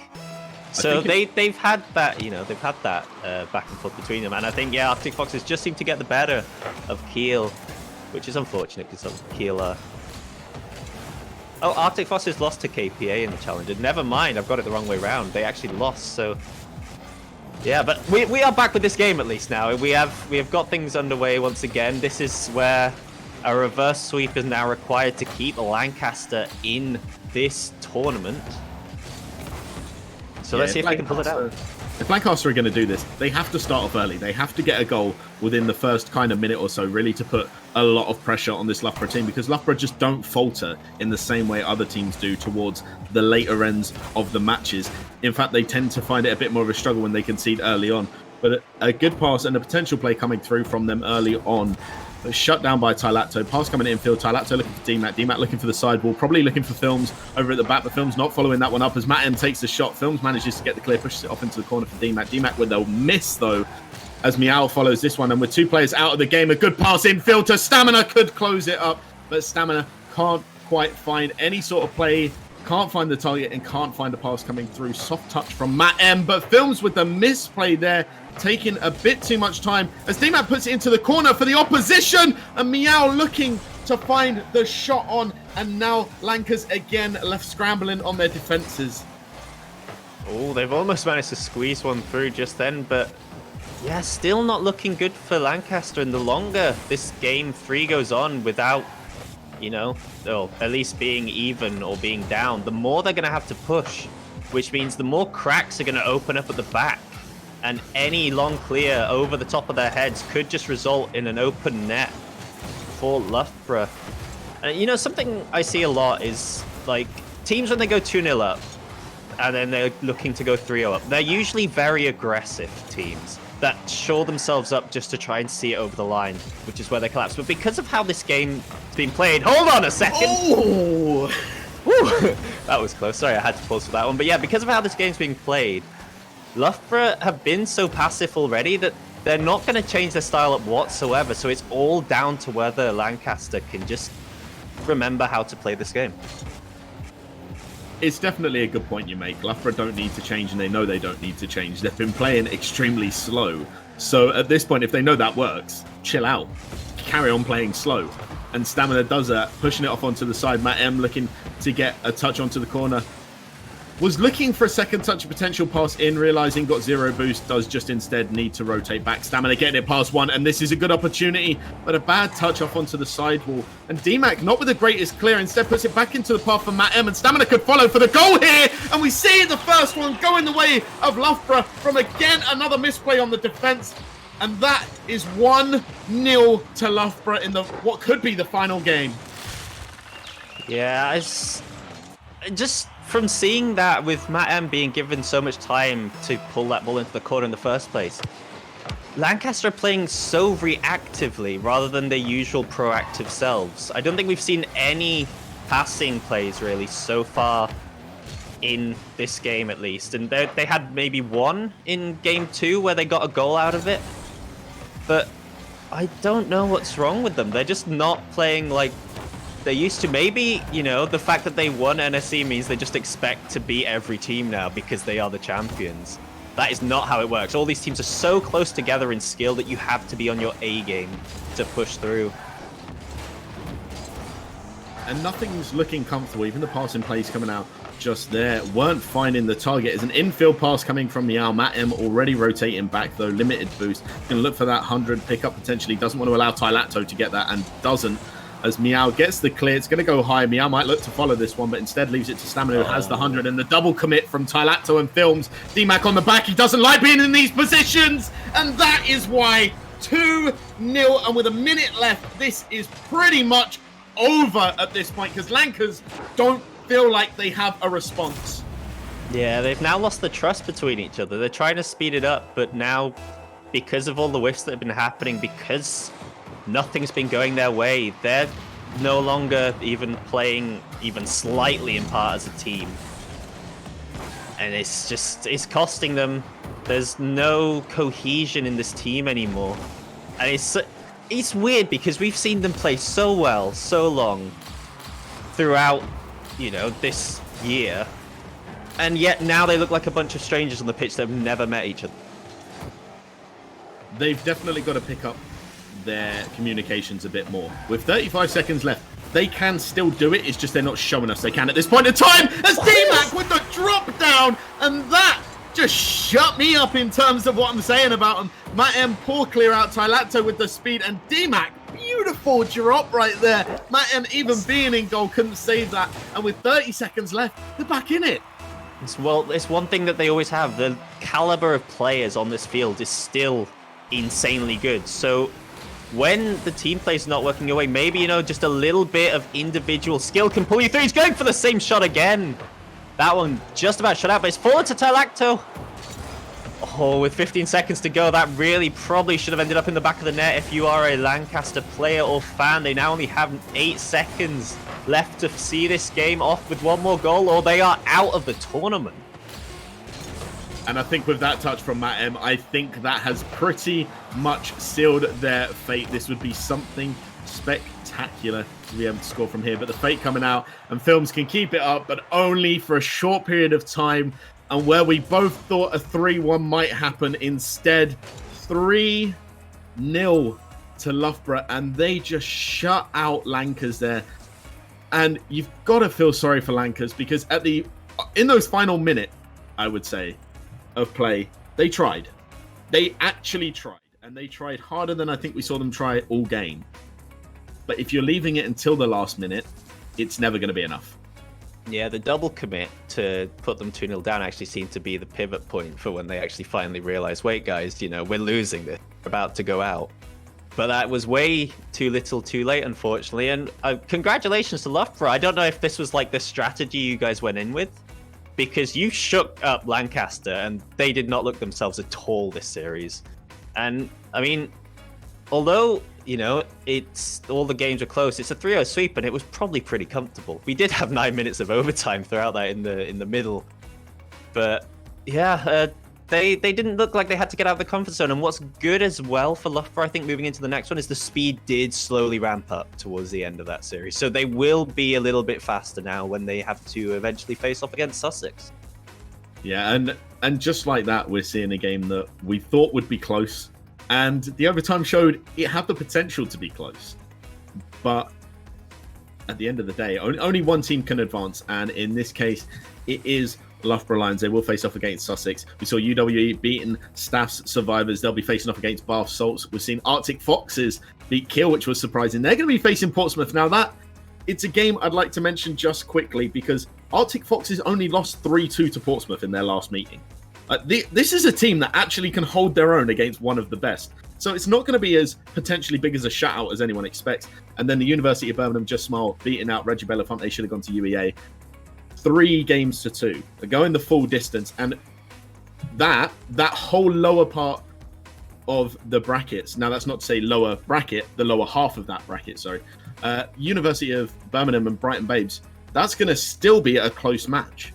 So they've had that, they've had that back and forth between them, and I think Arctic Foxes just seem to get the better of Kiel, which is unfortunate because Kiel are. Oh, Arctic Foxes lost to KPA in the Challenger. Never mind, I've got it the wrong way around. They actually lost, so... Yeah, but we are back with this game at least now. We have got things underway once again. This is where a reverse sweep is now required to keep Lancaster in this tournament. So let's see if we can pull it out. If Lancaster are going to do this, they have to start off early. They have to get a goal within the first kind of minute or so, really, to put a lot of pressure on this Loughborough team, because Loughborough just don't falter in the same way other teams do towards the later ends of the matches. In fact, they tend to find it a bit more of a struggle when they concede early on. But a good pass and a potential play coming through from them early on. Shut down by Tylato. Pass coming in field. Tylato looking for DMAC. DMAC looking for the sidewall. Probably looking for Films over at the back, but Films not following that one up as Matt M takes the shot. Films manages to get the clear, pushes it off into the corner for DMAC. DMAC with a miss, though, as Meow follows this one. And with 2 players out of the game, a good pass in field to Stamina could close it up, but Stamina can't quite find any sort of play. Can't find the target and can't find a pass coming through. Soft touch from Matt M, but Films with the misplay there, taking a bit too much time as DMAC puts it into the corner for the opposition, and Meow looking to find the shot on, and now Lancers again left scrambling on their defenses. Oh, they've almost managed to squeeze one through just then, but yeah, still not looking good for Lancaster. And the longer this game 3 goes on without, at least being even or being down, the more they're going to have to push, which means the more cracks are going to open up at the back. And any long clear over the top of their heads could just result in an open net for Loughborough. And something I see a lot is like teams when they go 2-0 up and then they're looking to go 3-0 up, they're usually very aggressive teams that shore themselves up just to try and see it over the line, which is where they collapse. But because of how this game's been played, hold on a second. Oh! Woo! That was close. Sorry, I had to pause for that one. But yeah, because of how this game's being played, Loughborough have been so passive already that they're not going to change their style up whatsoever. So it's all down to whether Lancaster can just remember how to play this game. It's definitely a good point you make. Loughborough don't need to change, and they know they don't need to change. They've been playing extremely slow. So at this point, if they know that works, chill out. Carry on playing slow. And Stamina does that, pushing it off onto the side. Matt M looking to get a touch onto the corner. Was looking for a second touch, potential pass in, realizing got 0 boost, does just instead need to rotate back. Stamina getting it past 1, and this is a good opportunity, but a bad touch off onto the sidewall. And DMAC, not with the greatest clear, instead puts it back into the path for Matt M, and Stamina could follow for the goal here, and we see the first one going the way of Loughborough from, again, another misplay on the defense. And that is 1-0 to Loughborough in what could be the final game. Yeah, it's just from seeing that with Matt M being given so much time to pull that ball into the corner in the first place. Lancaster are playing so reactively rather than their usual proactive selves. I don't think we've seen any passing plays really so far in this game, at least. And they had maybe one in game 2 where they got a goal out of it. But I don't know what's wrong with them. They're just not playing like they used to. Maybe, you know, the fact that they won NSE means they just expect to beat every team now because they are the champions. That is not how it works. All these teams are so close together in skill that you have to be on your A game to push through. And nothing's looking comfortable. Even the passing plays coming out just there weren't finding the target. As an infield pass coming from Meow. Matt M already rotating back, though. Limited boost. Going to look for that 100 pickup potentially. Doesn't want to allow Tylato to get that and doesn't. As Meow gets the clear, it's going to go high. Meow might look to follow this one, but instead leaves it to Stamina, who has the 100, and the double commit from Tylato and Films. DMAC on the back. He doesn't like being in these positions, and that is why 2-0, and with a minute left, this is pretty much over at this point, because Lankers don't feel like they have a response. Yeah, they've now lost the trust between each other. They're trying to speed it up, but now, because of all the whiffs that have been happening, because nothing's been going their way, they're no longer even playing even slightly in part as a team. And it's costing them. There's no cohesion in this team anymore. And it's weird because we've seen them play so well, so long throughout, you know, this year. And yet now they look like a bunch of strangers on the pitch that have never met each other. They've definitely got to pick up their communications a bit more. With 35 seconds left, they can still do it. It's just they're not showing us they can at this point in time. As DMAC with the drop down, and that just shut me up in terms of what I'm saying about them. Matt M, poor clear out. Tylato with the speed, and DMAC, beautiful drop right there. Matt M, even being in goal, couldn't save that. And with 30 seconds left, they're back in it. Well, it's one thing that they always have. The caliber of players on this field is still insanely good. So when the team play's not working your way, maybe, you know, just a little bit of individual skill can pull you through. He's going for the same shot again. That one just about shut out, but it's forward to Tylacto. Oh, with 15 seconds to go, that really probably should have ended up in the back of the net if you are a Lancaster player or fan. They now only have 8 seconds left to see this game off with one more goal, or they are out of the tournament. And I think with that touch from Matt M, I think that has pretty much sealed their fate. This would be something spectacular to be able to score from here. But the fate coming out, and Films can keep it up, but only for a short period of time. And where we both thought a 3-1 might happen, instead 3-0 to Loughborough. And they just shut out Lankers there. And you've got to feel sorry for Lankers, because in those final minute, I would say, of play, they tried. They actually tried, and they tried harder than I think we saw them try all game. But if you're leaving it until the last minute, it's never going to be enough. Yeah, the double commit to put them 2-0 down actually seemed to be the pivot point for when they actually finally realized, wait guys, you know, we're losing this, we're about to go out. But that was way too little too late, unfortunately. And congratulations to Loughborough. I don't know if this was like the strategy you guys went in with, because you shook up Lancaster and they did not look themselves at all this series. And I mean, although, you know, all the games are close, it's a 3-0 sweep, and it was probably pretty comfortable. We did have 9 minutes of overtime throughout that in the middle. But yeah, they didn't look like they had to get out of the comfort zone. And what's good as well for Loughborough, I think, moving into the next one, is the speed did slowly ramp up towards the end of that series. So they will be a little bit faster now when they have to eventually face off against Sussex. Yeah, and just like that, we're seeing a game that we thought would be close. And the overtime showed it had the potential to be close. But at the end of the day, only one team can advance. And in this case, it is Loughborough Lions. They will face off against Sussex. We saw UWE beaten Staff's Survivors. They'll be facing off against Bath Salts. We've seen Arctic Foxes beat Kiel, which was surprising. They're going to be facing Portsmouth. Now, it's a game I'd like to mention just quickly, because Arctic Foxes only lost 3-2 to Portsmouth in their last meeting. This is a team that actually can hold their own against one of the best. So it's not going to be as potentially big as a shutout as anyone expects. And then the University of Birmingham just smile, beating out Reggie Belafonte. Should have gone to UEA. 3-2. They're going the full distance, and that whole lower part of the brackets. Now, that's not to say lower bracket, the lower half of that bracket. Sorry, University of Birmingham and Brighton Babes. That's going to still be a close match.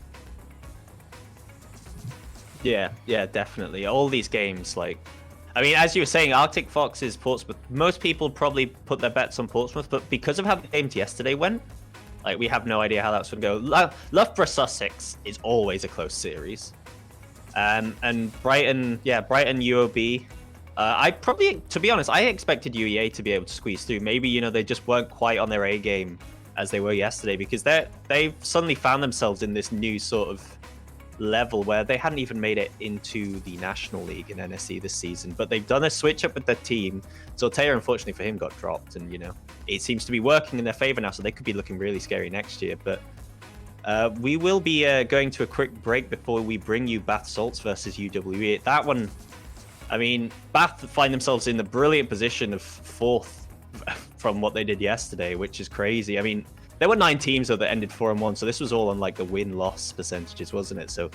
Yeah, definitely. All these games, like, I mean, as you were saying, Arctic Fox is Portsmouth. Most people probably put their bets on Portsmouth, but because of how the games yesterday went, like, we have no idea how that's going to go. Loughborough Sussex is always a close series. And Brighton UOB. I probably, to be honest, I expected UEA to be able to squeeze through. Maybe, they just weren't quite on their A game as they were yesterday, because they've suddenly found themselves in this new sort of level where they hadn't even made it into the National League in NSE this season, but they've done a switch up with their team. So Taylor, unfortunately for him, got dropped, and it seems to be working in their favor now, so they could be looking really scary next year. But we will be going to a quick break before we bring you Bath Salts versus UWE. That one, I mean, Bath find themselves in the brilliant position of 4th from what they did yesterday, which is crazy. I mean, there were 9 teams that ended 4-1, so this was all on like the win-loss percentages, wasn't it? So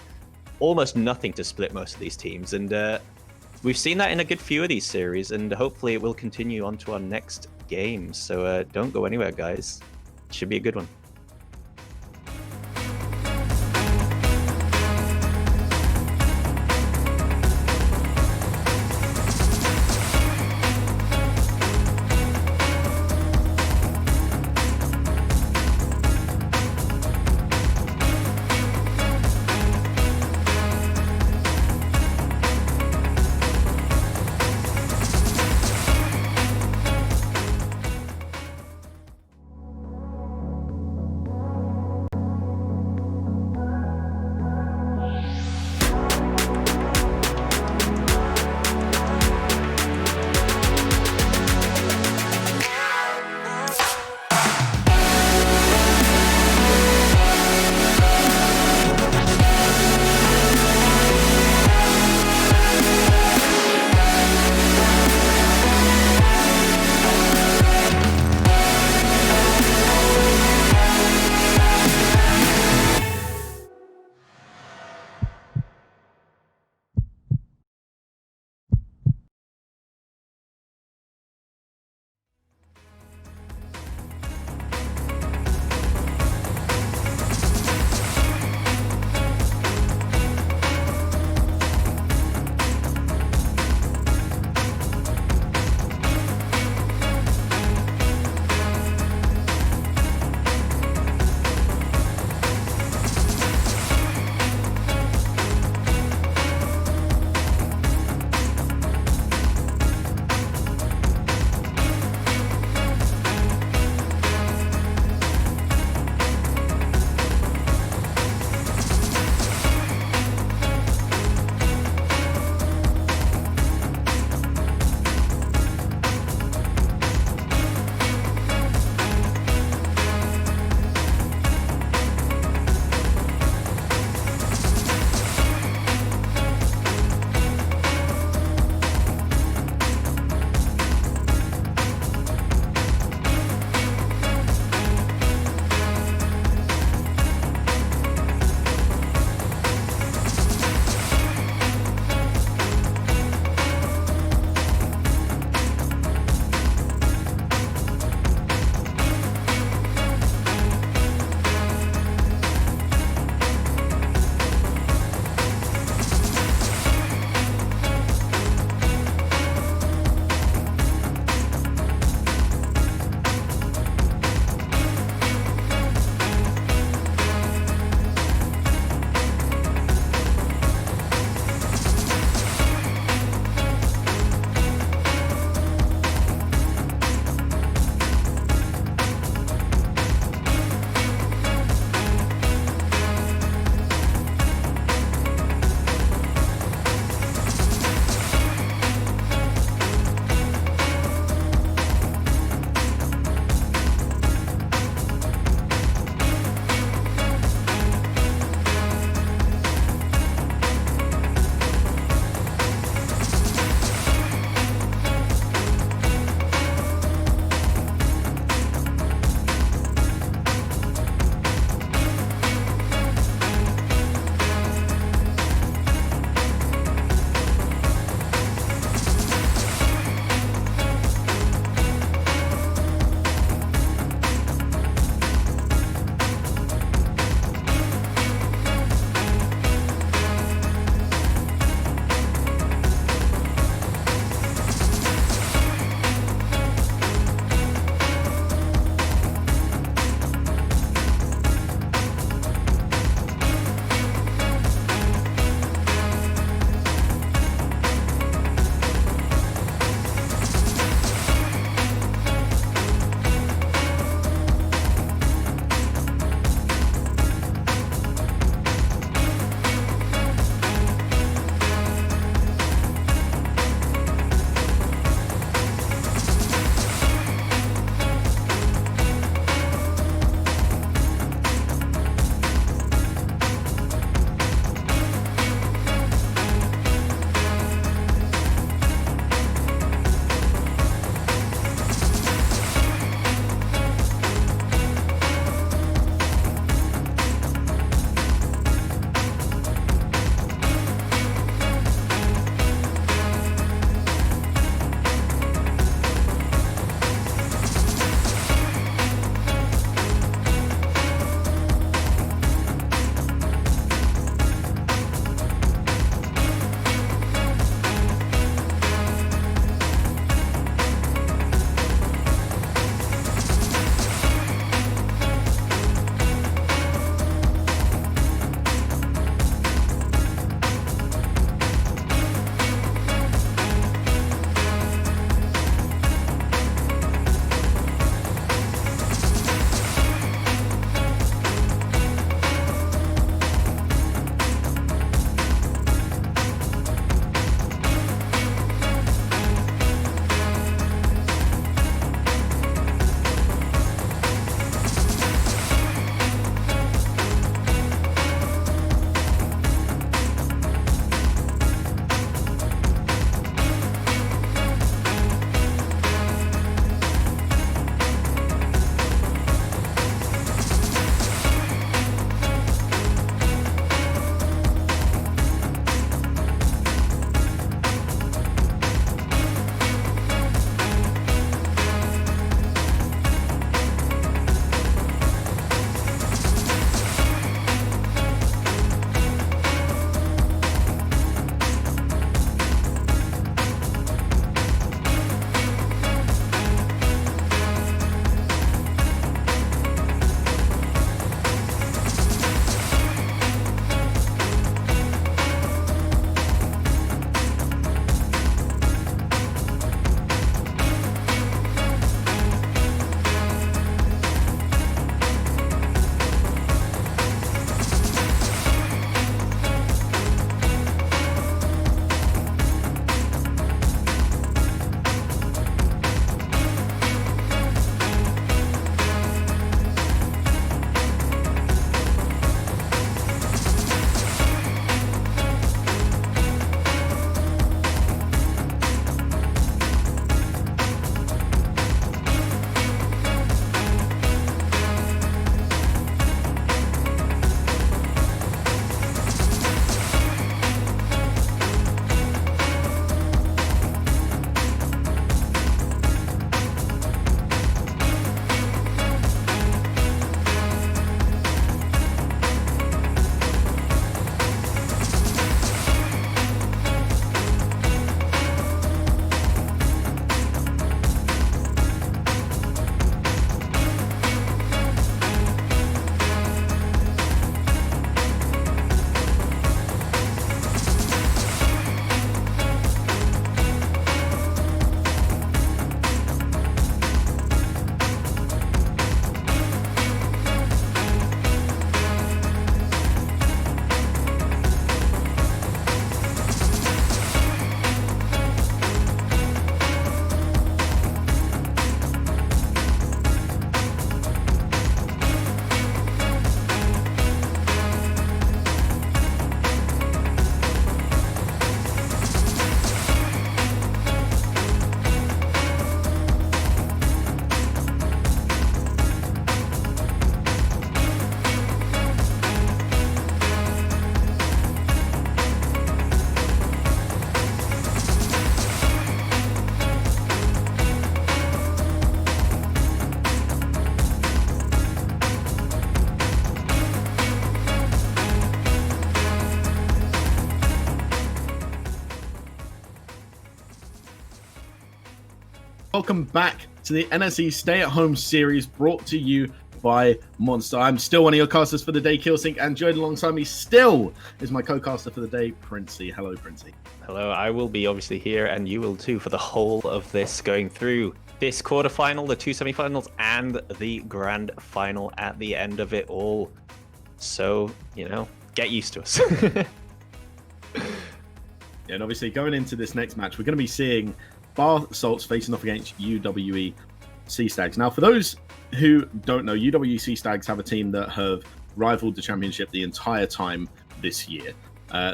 almost nothing to split most of these teams, and we've seen that in a good few of these series, and hopefully it will continue on to our next game. So don't go anywhere, guys. It should be a good one. Welcome back to the NSE Stay at Home series brought to you by Monster. I'm still one of your casters for the day, Killsync, and joined alongside me still is my co-caster for the day, Princey. Hello, Princey. Hello, I will be obviously here, and you will too, for the whole of this, going through this quarterfinal, the 2 semifinals, and the grand final at the end of it all. So, get used to us. Yeah, and obviously going into this next match, we're going to be seeing Bath Salts facing off against UWE Sea Stags. Now, for those who don't know, UWE Sea Stags have a team that have rivaled the championship the entire time this year.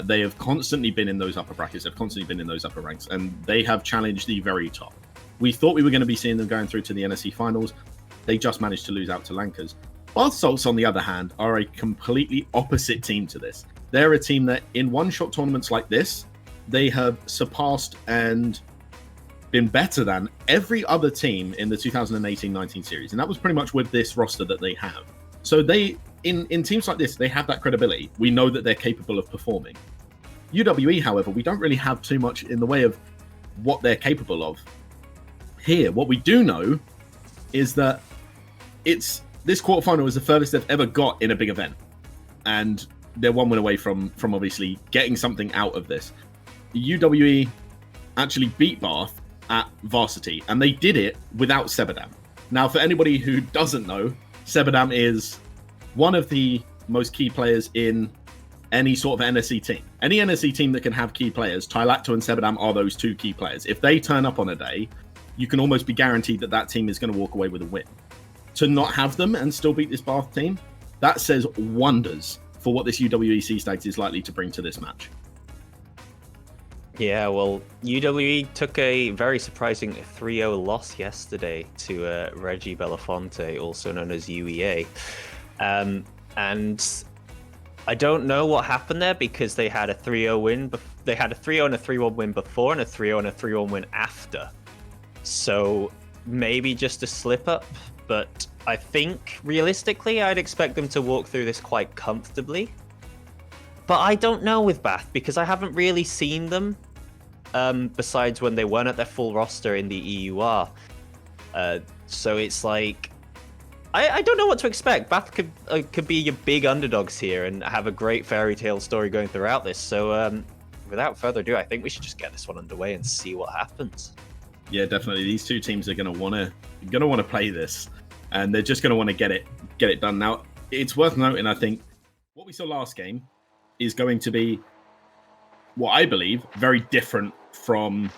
They have constantly been in those upper brackets, they've constantly been in those upper ranks, and they have challenged the very top. We thought we were going to be seeing them going through to the NSE finals. They just managed to lose out to Lankers. Bath Salts, on the other hand, are a completely opposite team to this. They're a team that in one-shot tournaments like this, they have surpassed and been better than every other team in the 2018-19 series. And that was pretty much with this roster that they have. So they, in teams like this, they have that credibility. We know that they're capable of performing. UWE, however, we don't really have too much in the way of what they're capable of here. What we do know is that this quarterfinal is the furthest they've ever got in a big event. And they're one win away from obviously getting something out of this. UWE actually beat Bath at Varsity, and they did it without Sebadam. Now, for anybody who doesn't know, Sebadam is one of the most key players in any sort of NSE team. Any NSE team that can have key players, Tylacto and Sebadam are those two key players. If they turn up on a day, you can almost be guaranteed that that team is going to walk away with a win. To not have them and still beat this Bath team, that says wonders for what this UWE Sea Stags is likely to bring to this match. Yeah, well, UWE took a very surprising 3-0 loss yesterday to Reggie Belafonte, also known as UEA. And I don't know what happened there, because they had a 3-0 win. They had a 3-0 and a 3-1 win before, and a 3-0 and a 3-1 win after. So maybe just a slip up, but I think realistically, I'd expect them to walk through this quite comfortably. But I don't know with Bath, because I haven't really seen them besides when they weren't at their full roster in the EUR. So it's like, I don't know what to expect. Bath could be your big underdogs here and have a great fairy tale story going throughout this. So without further ado, I think we should just get this one underway and see what happens. Yeah, definitely. These two teams are going to want to play this, and they're just going to want to get it done. Now, it's worth noting, I think, what we saw last game is going to be, what I believe, very different from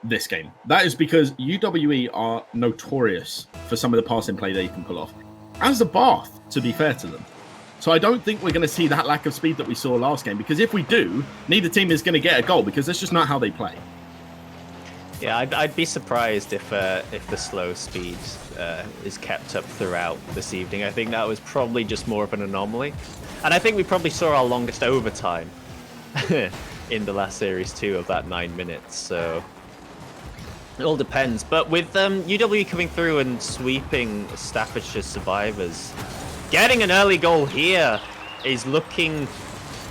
this game. That is because UWE are notorious for some of the passing play they can pull off, as a Bath, to be fair to them. So I don't think we're going to see that lack of speed that we saw last game, because if we do, neither team is going to get a goal, because that's just not how they play. Yeah, I'd be surprised if the slow speed is kept up throughout this evening. I think that was probably just more of an anomaly. And I think we probably saw our longest overtime in the last series too, of that 9 minutes. So it all depends. But with UWE coming through and sweeping Staffordshire Survivors, getting an early goal here is looking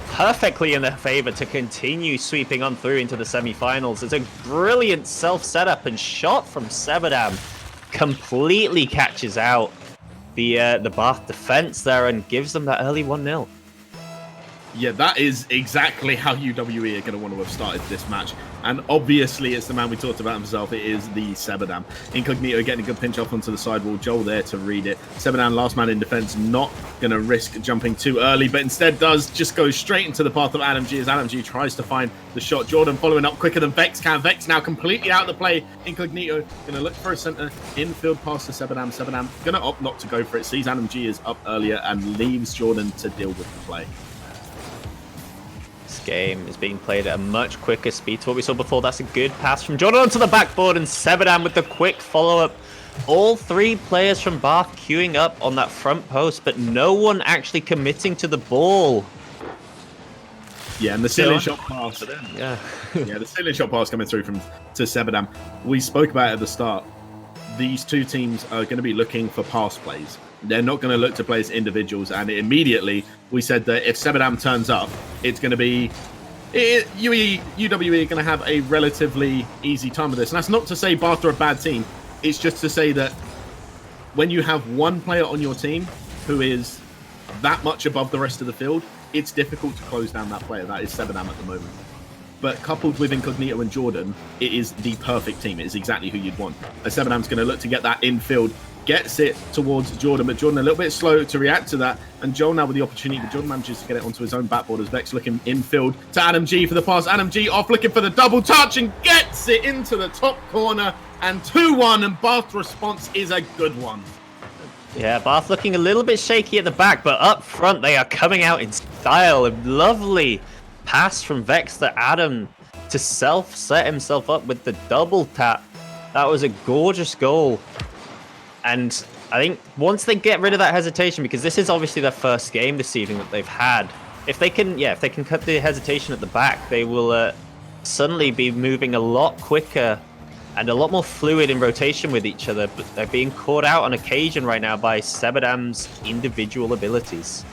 perfectly in their favor to continue sweeping on through into the semi-finals. It's a brilliant self-setup, and shot from Sebadam completely catches out the Bath defense there and gives them that early 1-0. Yeah, that is exactly how UWE are going to want to have started this match. And obviously, it's the man we talked about himself. It is the Sebadam. Incognito getting a good pinch off onto the sidewall. Joel there to read it. Sebadam, last man in defense, not going to risk jumping too early, but instead does just go straight into the path of Adam G as Adam G tries to find the shot. Jordan following up quicker than Vex can. Vex now completely out of the play. Incognito going to look for a center. Infield pass to Sebadam. Sebadam going to opt not to go for it. Sees Adam G is up earlier and leaves Jordan to deal with the play. This game is being played at a much quicker speed to what we saw before. That's a good pass from Jordan onto the backboard, and Sebadam with the quick follow-up. All three players from Bath queuing up on that front post, but no one actually committing to the ball. Yeah, and the ceiling shot pass. Yeah. Yeah, the ceiling shot pass coming through to Sebadam. We spoke about it at the start. These two teams are going to be looking for pass plays. They're not going to look to play as individuals, and immediately we said that if Sebadam turns up, it's going to be UWE are going to have a relatively easy time with this. And that's not to say Bath are a bad team. It's just to say that when you have one player on your team who is that much above the rest of the field, it's difficult to close down that player. That is Sebadam at the moment. But coupled with Incognito and Jordan, it is the perfect team. It is exactly who you'd want. Sebadam's going to look to get that infield, gets it towards Jordan, but Jordan a little bit slow to react to that. And Joel now with the opportunity, but Jordan manages to get it onto his own backboard as Vex looking infield to Adam G for the pass. Adam G off looking for the double touch and gets it into the top corner. And 2-1, and Bath's response is a good one. Yeah, Bath looking a little bit shaky at the back, but up front they are coming out in style. A lovely pass from Vex to Adam to set himself up with the double tap. That was a gorgeous goal. And I think once they get rid of that hesitation, because this is obviously their first game this evening that they've had, if they can cut the hesitation at the back, they will suddenly be moving a lot quicker and a lot more fluid in rotation with each other. But they're being caught out on occasion right now by Sebadam's individual abilities.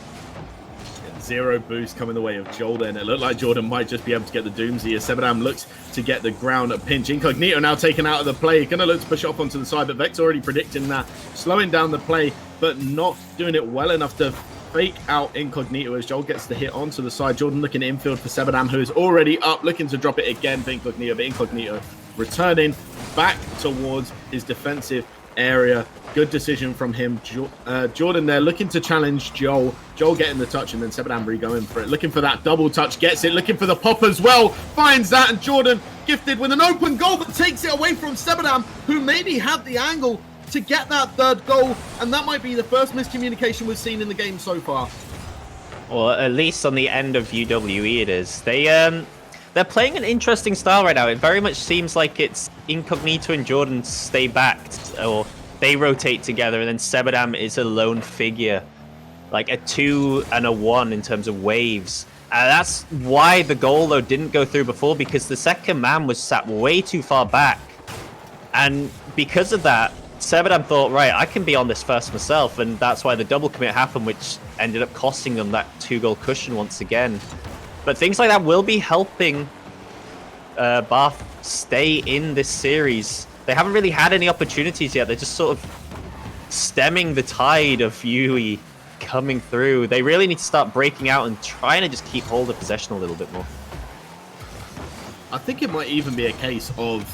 Zero boost coming the way of Joel then. It looked like Jordan might just be able to get the Doomsday as Sebadam looks to get the ground at pinch. Incognito now taken out of the play. Gonna look to push off onto the side, but Vex already predicting that. Slowing down the play, but not doing it well enough to fake out Incognito as Joel gets the hit onto the side. Jordan looking infield for Sebadam, who is already up, looking to drop it again for Incognito, but Incognito returning back towards his defensive area. Good decision from him. Jordan there looking to challenge Joel. Joel getting the touch and then Sebadam going for it. Looking for that double touch. Gets it. Looking for the pop as well. Finds that and Jordan gifted with an open goal but takes it away from Sebadam, who maybe had the angle to get that third goal. And that might be the first miscommunication we've seen in the game so far. Well, at least on the end of UWE it is. They're playing an interesting style right now. It very much seems like it's Incognito and Jordan stay backed, or they rotate together, and then Sebadam is a lone figure, like a 2 and a 1 in terms of waves. That's why the goal, though, didn't go through before, because the second man was sat way too far back. And because of that, Sebadam thought, right, I can be on this first myself, and that's why the double commit happened, which ended up costing them that 2-goal cushion once again. But things like that will be helping Bath stay in this series. They haven't really had any opportunities yet. They're just sort of stemming the tide of UE coming through. They really need to start breaking out and trying to just keep hold of possession a little bit more. I think it might even be a case of,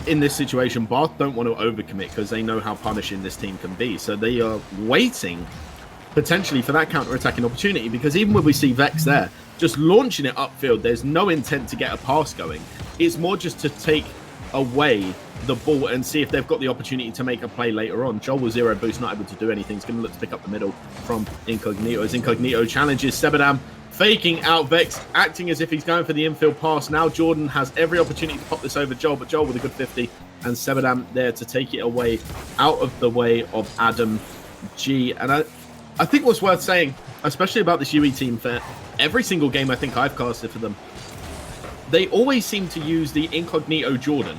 in this situation, Bath don't want to overcommit because they know how punishing this team can be. So they are waiting potentially for that counter-attacking opportunity, because even when we see Vex there, just launching it upfield, there's no intent to get a pass going. It's more just to take away the ball and see if they've got the opportunity to make a play later on. Joel with zero boost, not able to do anything. He's going to look to pick up the middle from Incognito as Incognito challenges Sebadam, faking out Vex, acting as if he's going for the infield pass. Now Jordan has every opportunity to pop this over Joel, but Joel with a good 50, and Sebadam there to take it away out of the way of Adam G. And I think what's worth saying, especially about this UE team, for every single game I think I've casted for them, they always seem to use the Incognito Jordan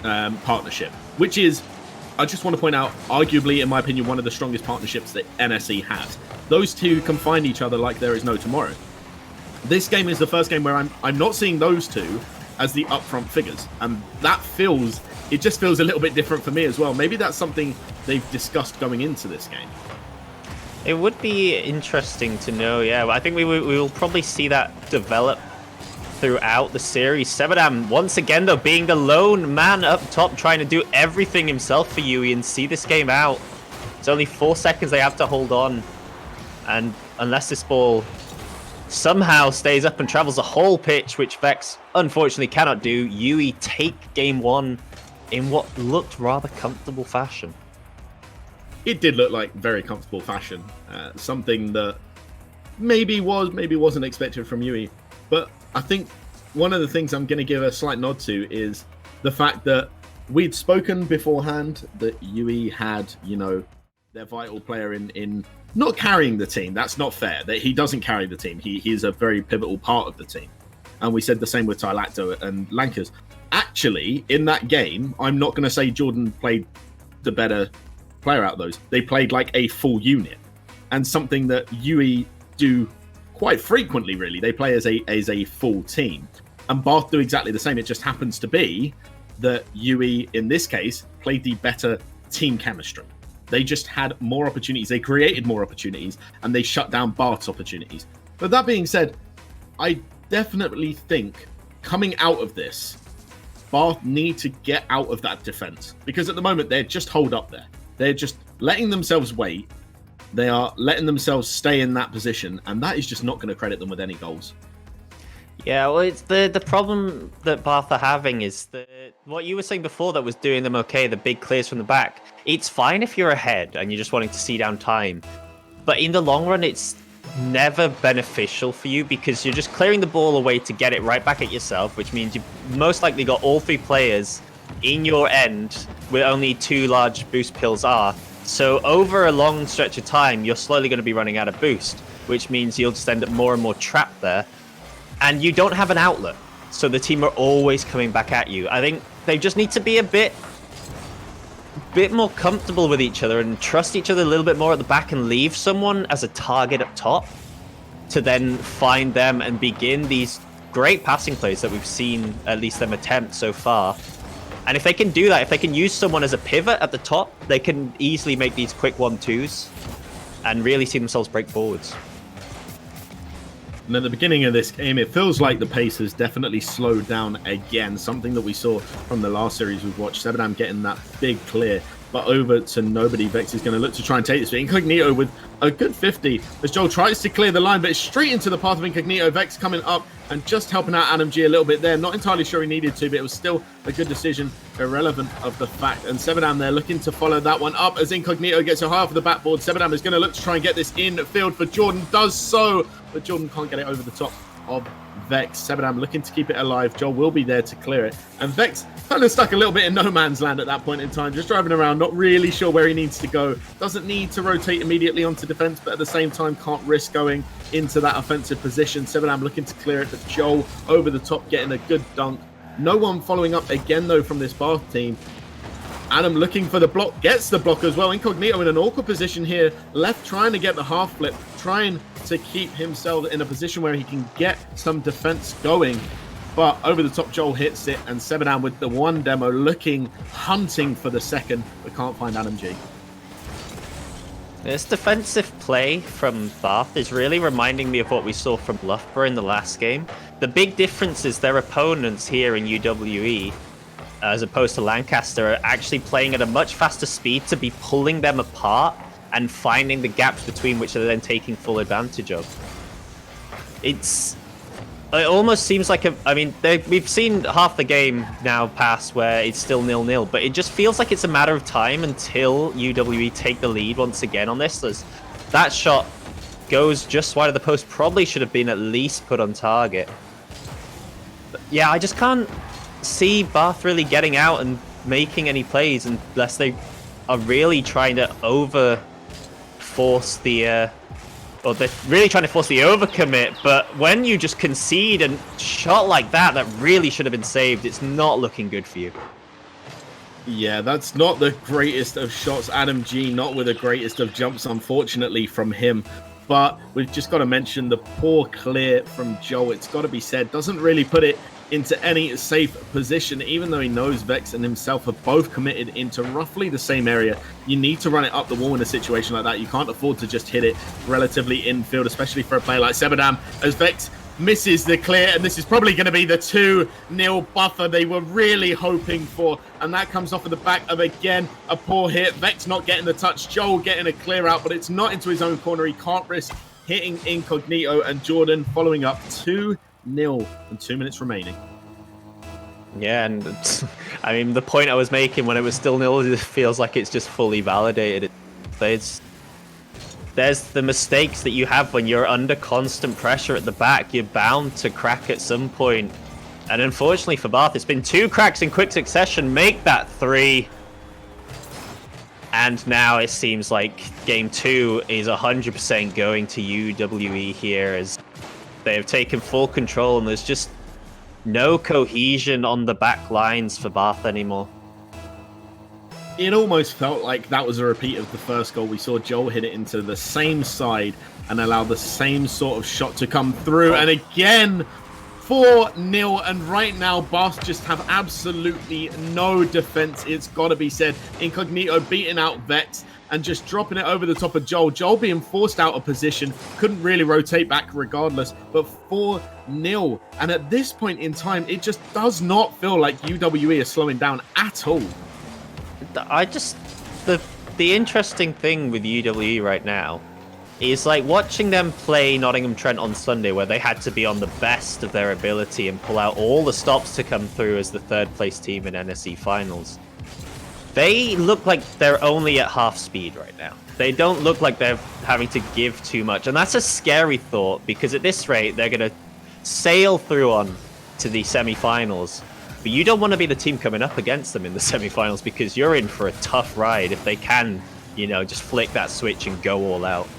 partnership, which is, I just want to point out, arguably, in my opinion, one of the strongest partnerships that NSE has. Those two can find each other like there is no tomorrow. This game is the first game where I'm not seeing those two as the upfront figures, and that just feels a little bit different for me as well. Maybe that's something they've discussed going into this game. It would be interesting to know, yeah. I think we will probably see that develop throughout the series. Sebadam, once again, though, being the lone man up top, trying to do everything himself for UE and see this game out. It's only 4 seconds they have to hold on. And unless this ball somehow stays up and travels the whole pitch, which Vex unfortunately cannot do, UE take game one in what looked rather comfortable fashion. It did look like very comfortable fashion. Something that maybe wasn't expected from UE. But I think one of the things I'm going to give a slight nod to is the fact that we'd spoken beforehand that UE had, their vital player in not carrying the team. That's not fair. That he doesn't carry the team. He is a very pivotal part of the team. And we said the same with Tylacto and Lankers. Actually, in that game, I'm not going to say Jordan played the better player out of those. They played like a full unit. And something that UE do quite frequently, really. They play as a full team. And Bath do exactly the same. It just happens to be that UE, in this case, played the better team chemistry. They just had more opportunities. They created more opportunities, and they shut down Bath's opportunities. But that being said, I definitely think coming out of this, Bath need to get out of that defense, because at the moment they're just holed up there. They're just letting themselves wait. They are letting themselves stay in that position, and that is just not going to credit them with any goals. Yeah, well, it's the problem that Bath are having is what you were saying before that was doing them okay, the big clears from the back. It's fine if you're ahead and you're just wanting to see down time, but in the long run, it's never beneficial for you because you're just clearing the ball away to get it right back at yourself, which means you've most likely got all 3 players in your end where only 2 large boost pills are. So over a long stretch of time, you're slowly going to be running out of boost, which means you'll just end up more and more trapped there. And you don't have an outlet, so the team are always coming back at you. I think they just need to be a bit more comfortable with each other and trust each other a little bit more at the back and leave someone as a target up top to then find them and begin these great passing plays that we've seen at least them attempt so far. And if they can do that, if they can use someone as a pivot at the top, they can easily make these quick 1-2s and really see themselves break forwards. And at the beginning of this game, it feels like the pace has definitely slowed down again. Something that we saw from the last series we've watched. Sebadam getting that big clear, but over to nobody. Vex is going to look to try and take this. But Incognito with a good 50 as Joel tries to clear the line, but it's straight into the path of Incognito. Vex coming up and just helping out Adam G a little bit there. Not entirely sure he needed to, but it was still a good decision, irrelevant of the fact. And Sebadam there looking to follow that one up as Incognito gets a high off the backboard. Sebadam is going to look to try and get this in field for Jordan. Does so, but Jordan can't get it over the top of Vex. Sebadam looking to keep it alive. Joel will be there to clear it. And Vex kind of stuck a little bit in no man's land at that point in time, just driving around, not really sure where he needs to go. Doesn't need to rotate immediately onto defense, but at the same time can't risk going into that offensive position. Sebadam looking to clear it, but Joel over the top getting a good dunk. No one following up again, though, from this Bath team. Adam looking for the block, gets the block as well. Incognito in an awkward position here, left trying to get the half flip, trying to keep himself in a position where he can get some defense going. But over the top, Joel hits it, and Sebadam with the one demo hunting for the second, but can't find Adam G. This defensive play from Bath is really reminding me of what we saw from Loughborough in the last game. The big difference is their opponents here in UWE, as opposed to Lancaster, are actually playing at a much faster speed to be pulling them apart and finding the gaps between which they're then taking full advantage of. It almost seems like we've seen half the game now pass where it's still 0-0, but it just feels like it's a matter of time until UWE take the lead once again on this. As that shot goes just wide of the post, probably should have been at least put on target. But yeah, I just can't see Bath really getting out and making any plays unless they are really trying to force the overcommit. But when you just concede and shot like that really should have been saved, it's not looking good for you. Yeah, that's not the greatest of shots. Adam G not with the greatest of jumps, unfortunately, from him. But we've just got to mention the poor clear from Joe. It's got to be said, doesn't really put it into any safe position, even though he knows Vex and himself have both committed into roughly the same area. You need to run it up the wall in a situation like that. You can't afford to just hit it relatively infield, especially for a player like Sebadam, as Vex misses the clear, and this is probably going to be the 2-0 buffer they were really hoping for, and that comes off of the back of, again, a poor hit. Vex not getting the touch, Joel getting a clear out, but it's not into his own corner. He can't risk hitting Incognito, and Jordan following up 2-0 and 2 minutes remaining. Yeah, and the point I was making when it was still 0, it feels like it's just fully validated. There's the mistakes that you have when you're under constant pressure at the back. You're bound to crack at some point. And unfortunately for Bath, it's been 2 cracks in quick succession, make that 3. And now it seems like game 2 is 100% going to UWE here, as they have taken full control and there's just no cohesion on the back lines for Bath anymore. it almost felt like that was a repeat of the first goal. We saw Joel hit it into the same side and allow the same sort of shot to come through. And again, 4-0. And right now, Bath just have absolutely no defense. It's got to be said. Incognito beating out Vex and just dropping it over the top of Joel. Joel being forced out of position. Couldn't really rotate back regardless. But 4-0. And at this point in time, it just does not feel like UWE is slowing down at all. The interesting thing with UWE right now is like watching them play Nottingham Trent on Sunday, where they had to be on the best of their ability and pull out all the stops to come through as the third place team in NSE finals. They look like they're only at half speed right now. They don't look like they're having to give too much, and that's a scary thought, because at this rate they're going to sail through on to the semi-finals. But you don't want to be the team coming up against them in the semi-finals, because you're in for a tough ride if they can, you know, just flick that switch and go all out.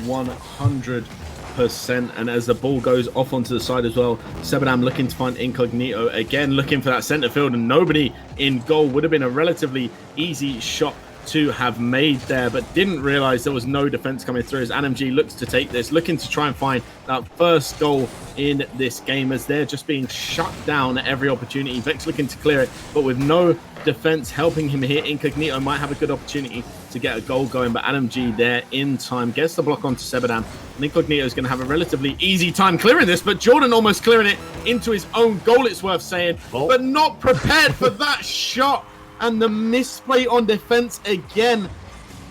100%. And as the ball goes off onto the side as well, Sebadam looking to find Incognito again, looking for that center field, and nobody in goal. Would have been a relatively easy shot to have made there, but didn't realize there was no defense coming through as NMG looks to take this, looking to try and find that first goal in this game, as they're just being shut down at every opportunity. Vex looking to clear it, but with no defense helping him here. Incognito might have a good opportunity to get a goal going, but NMG there in time gets the block onto Sebadam, and Incognito is going to have a relatively easy time clearing this, but Jordan almost clearing it into his own goal, it's worth saying, but not prepared for that shot. And the misplay on defense again.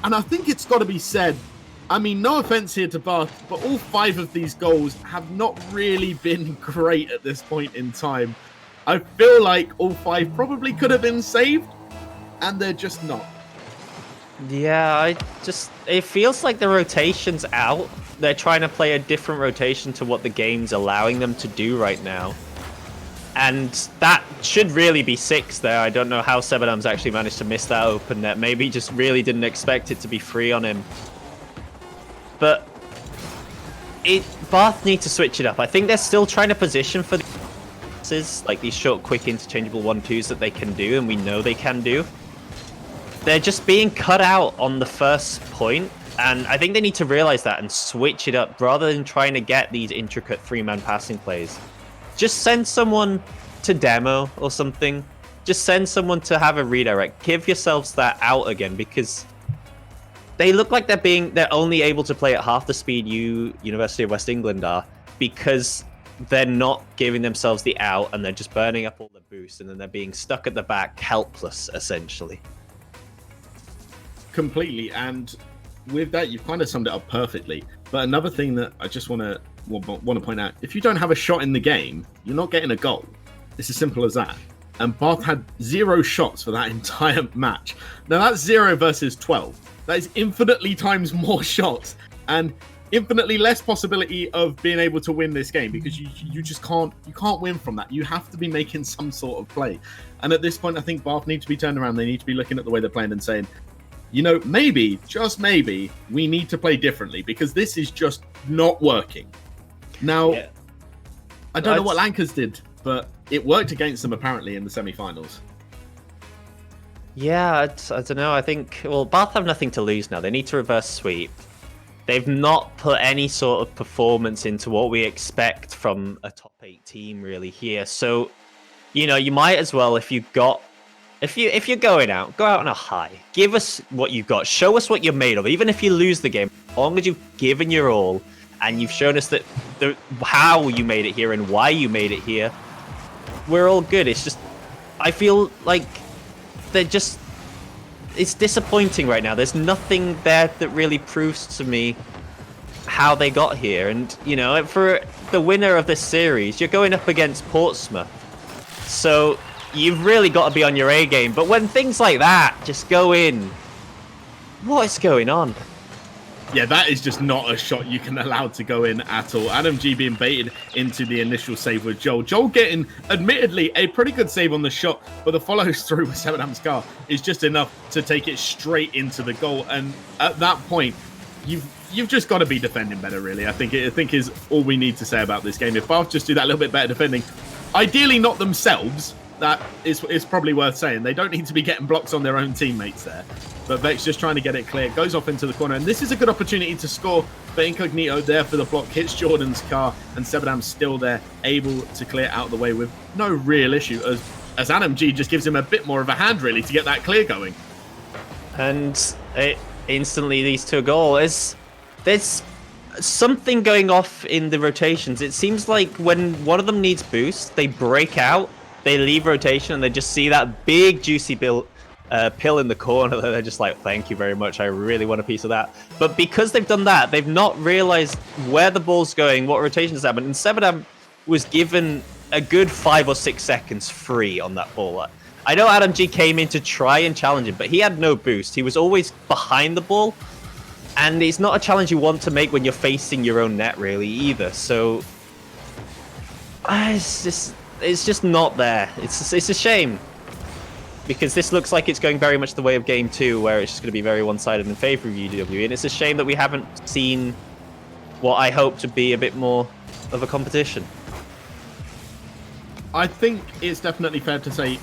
And I think it's got to be said, I mean, no offense here to Bath, but all 5 of these goals have not really been great at this point in time. I feel like all 5 probably could have been saved, and they're just not. Yeah, it feels like the rotation's out. They're trying to play a different rotation to what the game's allowing them to do right now. And that should really be 6 there. I don't know how Sebadam's actually managed to miss that open net. Maybe he just really didn't expect it to be free on him. But Bath need to switch it up. I think they're still trying to position for like these short, quick, interchangeable 1-2s that they can do, and we know they can do. They're just being cut out on the first point, and I think they need to realize that and switch it up rather than trying to get these intricate 3-man passing plays. Just send someone to demo or something. Just send someone to have a redirect. Give yourselves that out again, because they look like they're only able to play at half the speed University of West England are, because they're not giving themselves the out and they're just burning up all the boost, and then they're being stuck at the back, helpless, essentially. Completely. And with that, you've kind of summed it up perfectly. But another thing that I just want to point out, if you don't have a shot in the game, you're not getting a goal. It's as simple as that. And Bath had 0 shots for that entire match. Now that's 0 versus 12. That is infinitely times more shots and infinitely less possibility of being able to win this game, because you just can't win from that. You have to be making some sort of play. And at this point, I think Bath need to be turned around. They need to be looking at the way they're playing and saying, you know, maybe, just maybe, we need to play differently, because this is just not working. Now, yeah. I don't know what Lankers did, but it worked against them apparently in the semi-finals. Yeah, I don't know. I think, well, Bath have nothing to lose now. They need to reverse sweep. They've not put any sort of performance into what we expect from a top 8 team really here. So, you know, you might as well, if you're going out, go out on a high. Give us what you've got. Show us what you're made of. Even if you lose the game, as long as you've given your all and you've shown us that how you made it here and why you made it here, we're all good. It's just, I feel like it's disappointing right now. There's nothing there that really proves to me how they got here. And, you know, for the winner of this series, you're going up against Portsmouth. So you've really got to be on your A game. But when things like that just go in, what is going on? Yeah, that is just not a shot you can allow to go in at all. Adam G being baited into the initial save with Joel. Joel getting, admittedly, a pretty good save on the shot, but the follows through with Sebadam's car is just enough to take it straight into the goal. And at that point, you've just got to be defending better, really. I think is all we need to say about this game. If Bath just do that little bit better defending, ideally not themselves, that is probably worth saying. They don't need to be getting blocks on their own teammates there. But Vex just trying to get it clear. Goes off into the corner. And this is a good opportunity to score. But Incognito there for the block. Hits Jordan's car. And Sebadam's still there. Able to clear out the way with no real issue. As Adam G just gives him a bit more of a hand, really, to get that clear going. And it instantly leads to a goal. There's something going off in the rotations. It seems like when one of them needs boost, they break out. They leave rotation. And they just see that big, juicy pill in the corner. They're just like, thank you very much. I really want a piece of that. But because they've done that, they've not realized where the ball's going, what rotations happen. And Sebadam was given a good 5 or 6 seconds free on that ball. I know Adam G came in to try and challenge him, but he had no boost. He was always behind the ball. And it's not a challenge you want to make when you're facing your own net, really, either. So it's just not there. It's a shame. Because this looks like it's going very much the way of Game 2, where it's just going to be very one-sided in favor of UW. And it's a shame that we haven't seen what I hope to be a bit more of a competition. I think it's definitely fair to say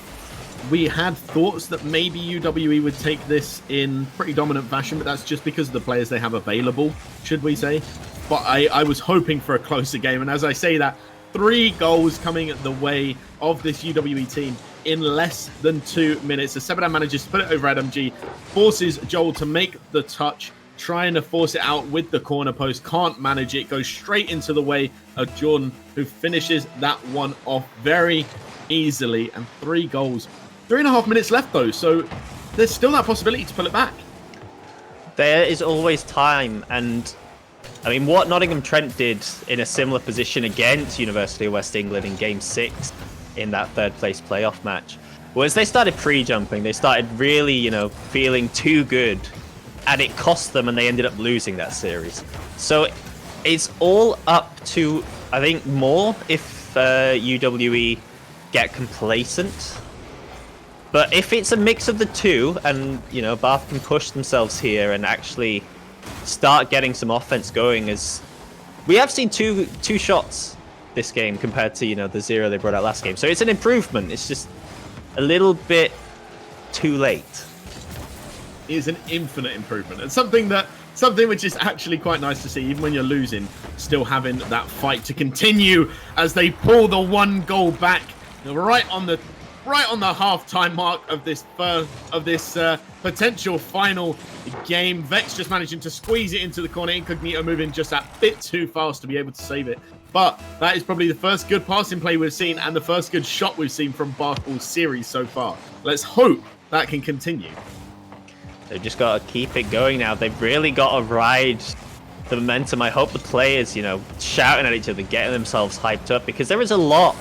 we had thoughts that maybe UWE would take this in pretty dominant fashion, but that's just because of the players they have available, should we say. But I was hoping for a closer game. And as I say that, 3 goals coming the way of this UWE team in less than 2 minutes. As Sebadam manages to put it over Adam G, forces Joel to make the touch, trying to force it out with the corner post, can't manage it, goes straight into the way of Jordan, who finishes that one off very easily. And 3 goals. 3.5 minutes left though, so there's still that possibility to pull it back. There is always time, and I mean, what Nottingham Trent did in a similar position against University of West England in Game 6 in that 3rd place playoff match was they started pre-jumping. They started really, feeling too good, and it cost them, and they ended up losing that series. So it's all up to, I think, more if UWE get complacent. But if it's a mix of the two, and, Bath can push themselves here and actually start getting some offense going, as we have seen two shots this game compared to, the 0 they brought out last game. So it's an improvement. It's just a little bit too late. It is an infinite improvement. And something which is actually quite nice to see, even when you're losing, still having that fight to continue as they pull the 1 goal back right on the half-time mark of this potential final game. Vex just managing to squeeze it into the corner. Incognito moving just a bit too fast to be able to save it. But that is probably the first good passing play we've seen and the first good shot we've seen from Bath all series so far. Let's hope that can continue. They've just got to keep it going now. They've really got to ride the momentum. I hope the players, shouting at each other, getting themselves hyped up, because there is a lot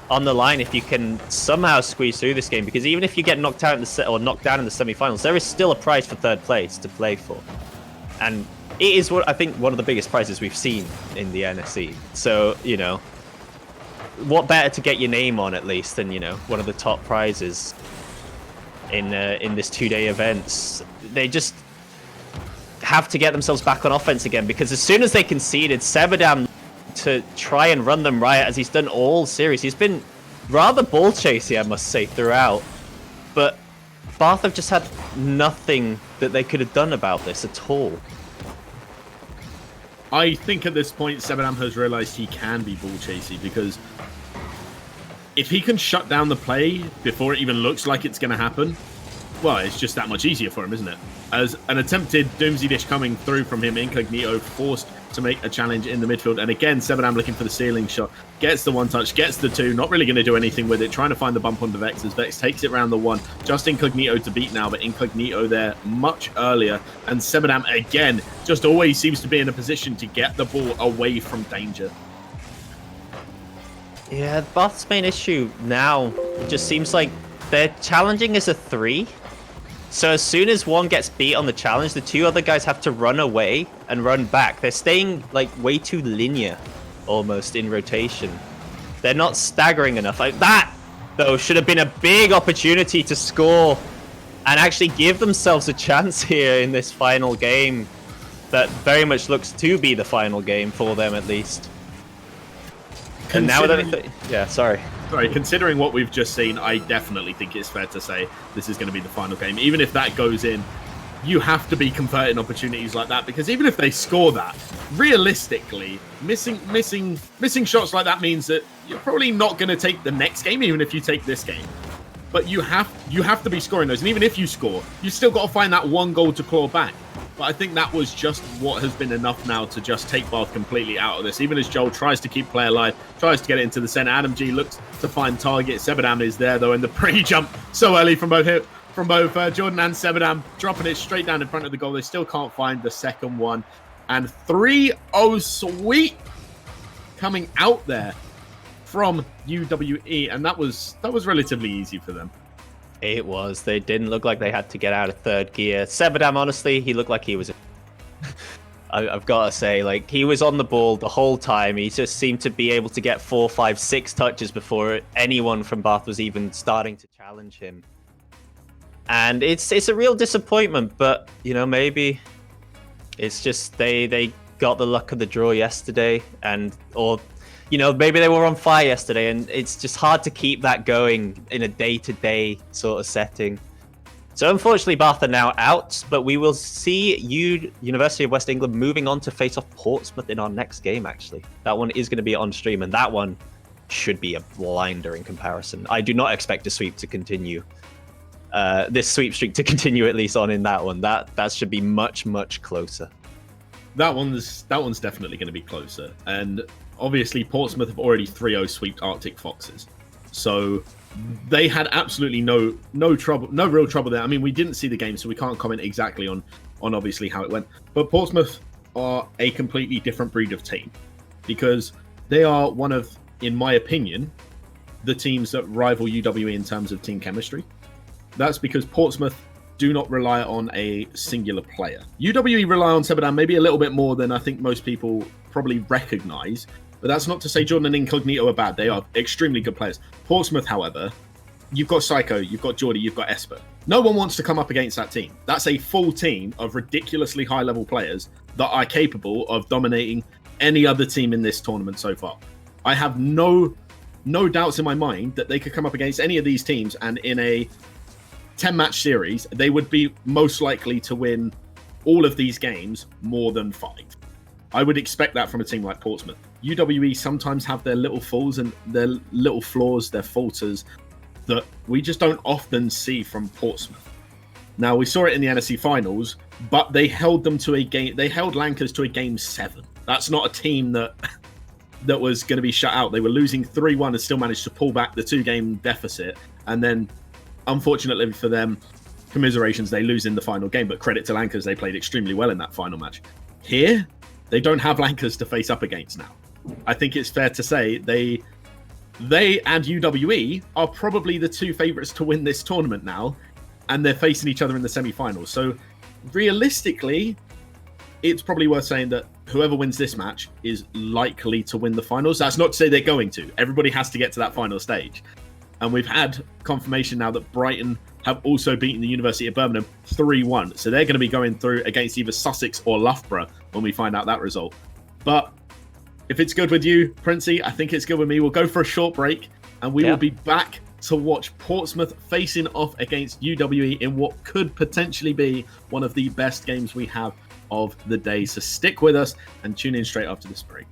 on the line if you can somehow squeeze through this game, because even if you get knocked out knocked down in the semi-finals, there is still a prize for 3rd place to play for, and it is what I think one of the biggest prizes we've seen in the NSE. So what better to get your name on, at least, than one of the top prizes in this 2-day events. They just have to get themselves back on offense again, because as soon as they conceded, Sebadam to try and run them riot, as he's done all series. He's been rather ball chasey, I must say, throughout. But Bath have just had nothing that they could have done about this at all. I think at this point, Sebadam has realised he can be ball chasey, because if he can shut down the play before it even looks like it's going to happen, well, it's just that much easier for him, isn't it? As an attempted Doomsday Dish coming through from him, Incognito forced to make a challenge in the midfield. And again, Sebadam looking for the ceiling shot. Gets the 1 touch, gets the 2. Not really going to do anything with it. Trying to find the bump onto Vex as Vex takes it round the 1. Just Incognito to beat now, but Incognito there much earlier. And Sebadam, again, just always seems to be in a position to get the ball away from danger. Yeah, Bath's main issue now, it just seems like they're challenging as a 3. So as soon as one gets beat on the challenge, the 2 other guys have to run away and run back. They're staying way too linear, almost, in rotation. They're not staggering enough. That, though, should have been a big opportunity to score and actually give themselves a chance here in this final game that very much looks to be the final game for them, at least. And now, yeah, sorry. Sorry, considering what we've just seen, I definitely think it's fair to say this is going to be the final game. Even if that goes in, you have to be converting opportunities like that, because even if they score that, realistically, missing shots like that means that you're probably not going to take the next game, even if you take this game. But you have to be scoring those, and even if you score, you still got to find that one goal to claw back. But I think that was just what has been enough now to just take Bath completely out of this. Even as Joel tries to keep play alive, tries to get it into the center, Adam G looks to find target. Sebadam is there though, and the pre-jump so early from both Jordan and Sebadam, dropping it straight down in front of the goal. They still can't find the second one, and 3-0 sweep coming out there from UWE, and that was relatively easy for them. It was. They didn't look like they had to get out of third gear. Sebadam, honestly, he looked like he was... I've got to say, like, he was on the ball the whole time. He just seemed to be able to get 4, 5, 6 touches before anyone from Bath was even starting to challenge him. And it's a real disappointment, but, you know, maybe it's just they got the luck of the draw yesterday, or... You know, maybe they were on fire yesterday, and it's just hard to keep that going in a day-to-day sort of setting. So unfortunately, Bath are now out, but we will see University of West England moving on to face off Portsmouth in our next game, actually. That one is going to be on stream, and that one should be a blinder in comparison. I do not expect a sweep to continue. This sweep streak to continue at least on in that one. That should be much, much closer. That one's definitely going to be closer, and obviously Portsmouth have already 3-0 sweeped Arctic Foxes, so they had absolutely no real trouble there. I mean, we didn't see the game, so we can't comment exactly on obviously how it went, but Portsmouth are a completely different breed of team, because they are one of, in my opinion, the teams that rival UWE in terms of team chemistry. That's because Portsmouth do not rely on a singular player. UWE rely on Sebadam maybe a little bit more than I think most people probably recognize, but that's not to say Jordan and Incognito are bad. They are extremely good players. Portsmouth, however, you've got Psycho, you've got Geordie, you've got Esper. No one wants to come up against that team. That's a full team of ridiculously high-level players that are capable of dominating any other team in this tournament so far. I have no doubts in my mind that they could come up against any of these teams, and in a 10-match series, they would be most likely to win all of these games more than 5. I would expect that from a team like Portsmouth. UWE sometimes have their little falls and their little flaws, their falters, that we just don't often see from Portsmouth. Now, we saw it in the NSE finals, but they held them to a game. They held Lancers to a game 7. That's not a team that was going to be shut out. They were losing 3-1 and still managed to pull back the 2-game deficit. And then, unfortunately for them, commiserations, they lose in the final game. But credit to Lancers, they played extremely well in that final match. Here, they don't have Lancers to face up against now. I think it's fair to say they and UWE are probably the 2 favourites to win this tournament now, and they're facing each other in the semi-finals. So realistically, it's probably worth saying that whoever wins this match is likely to win the finals. That's not to say they're going to. Everybody has to get to that final stage. And we've had confirmation now that Brighton have also beaten the University of Birmingham 3-1. So they're going to be going through against either Sussex or Loughborough when we find out that result. But if it's good with you, Princey, I think it's good with me. We'll go for a short break, and we will be back to watch Portsmouth facing off against UWE in what could potentially be one of the best games we have of the day. So stick with us and tune in straight after this break.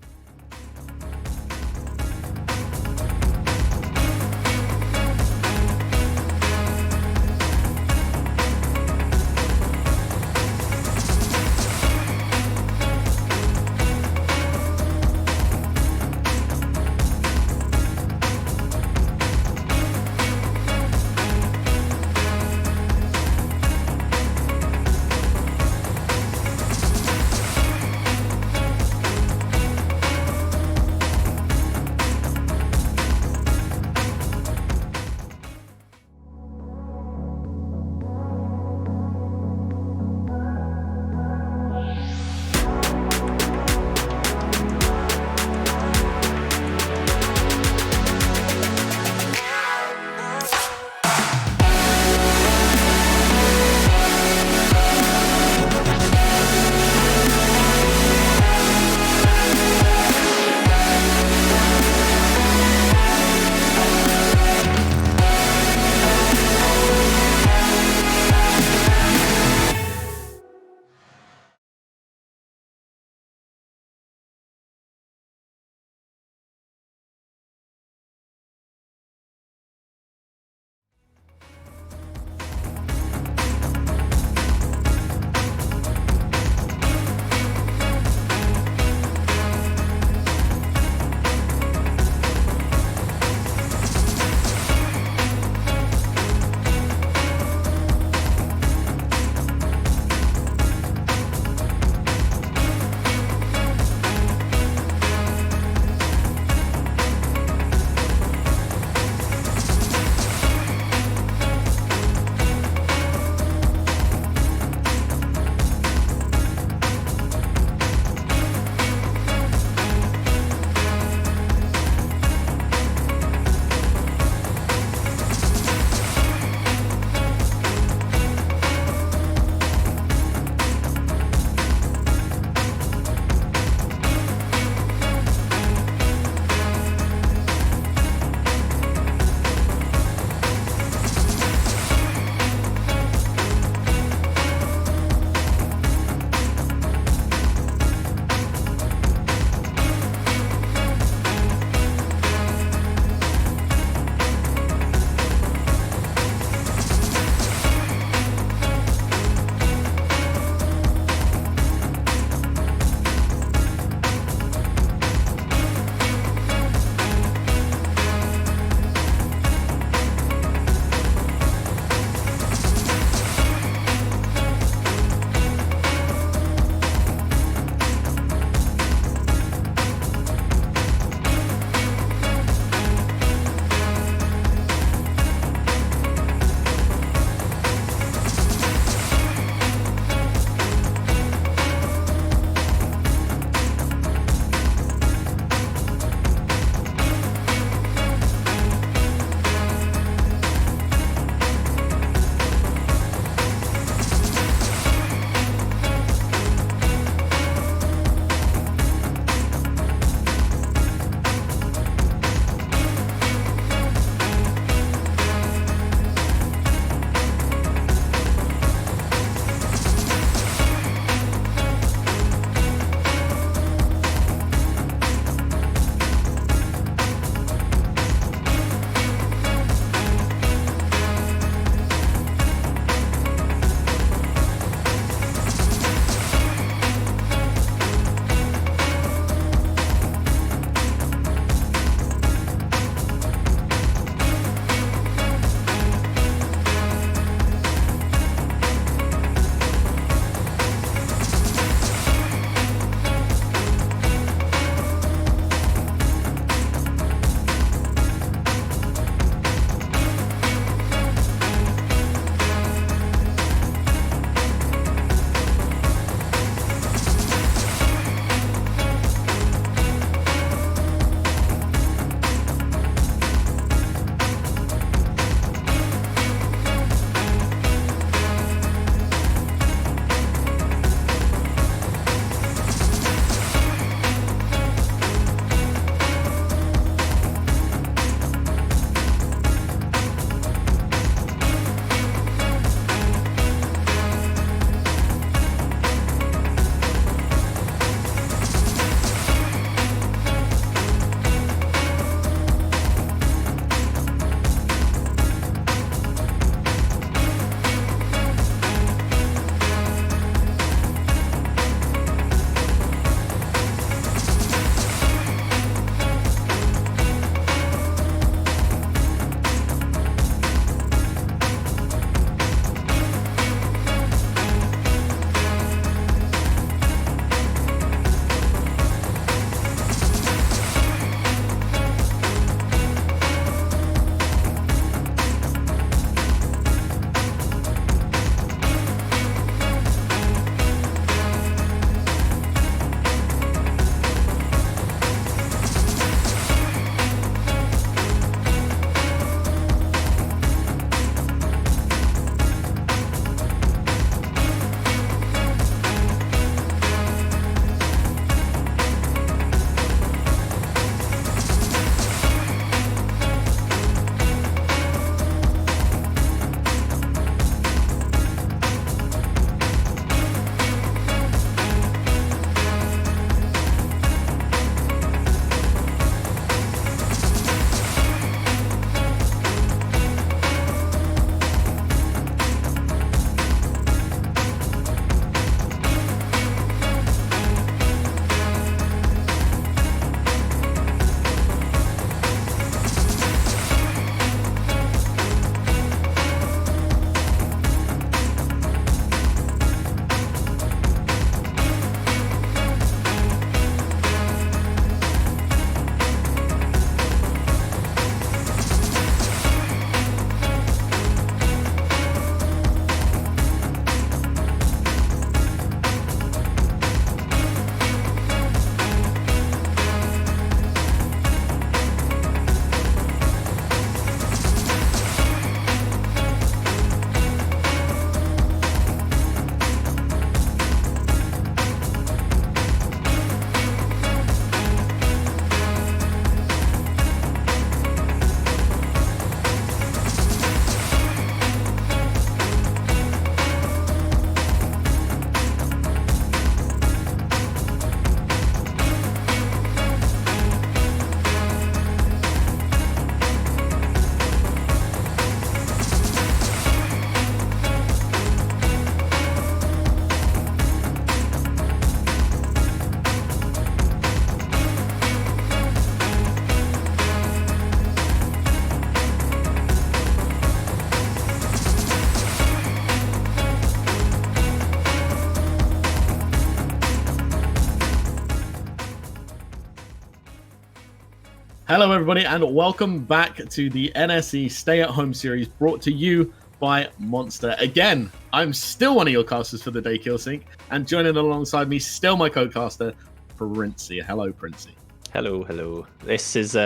Hello, everybody, and welcome back to the NSE Stay at Home series brought to you by Monster. Again, I'm still one of your casters for the day, Killsync, and joining alongside me, still my co-caster, Princey. Hello, Princey. Hello. This is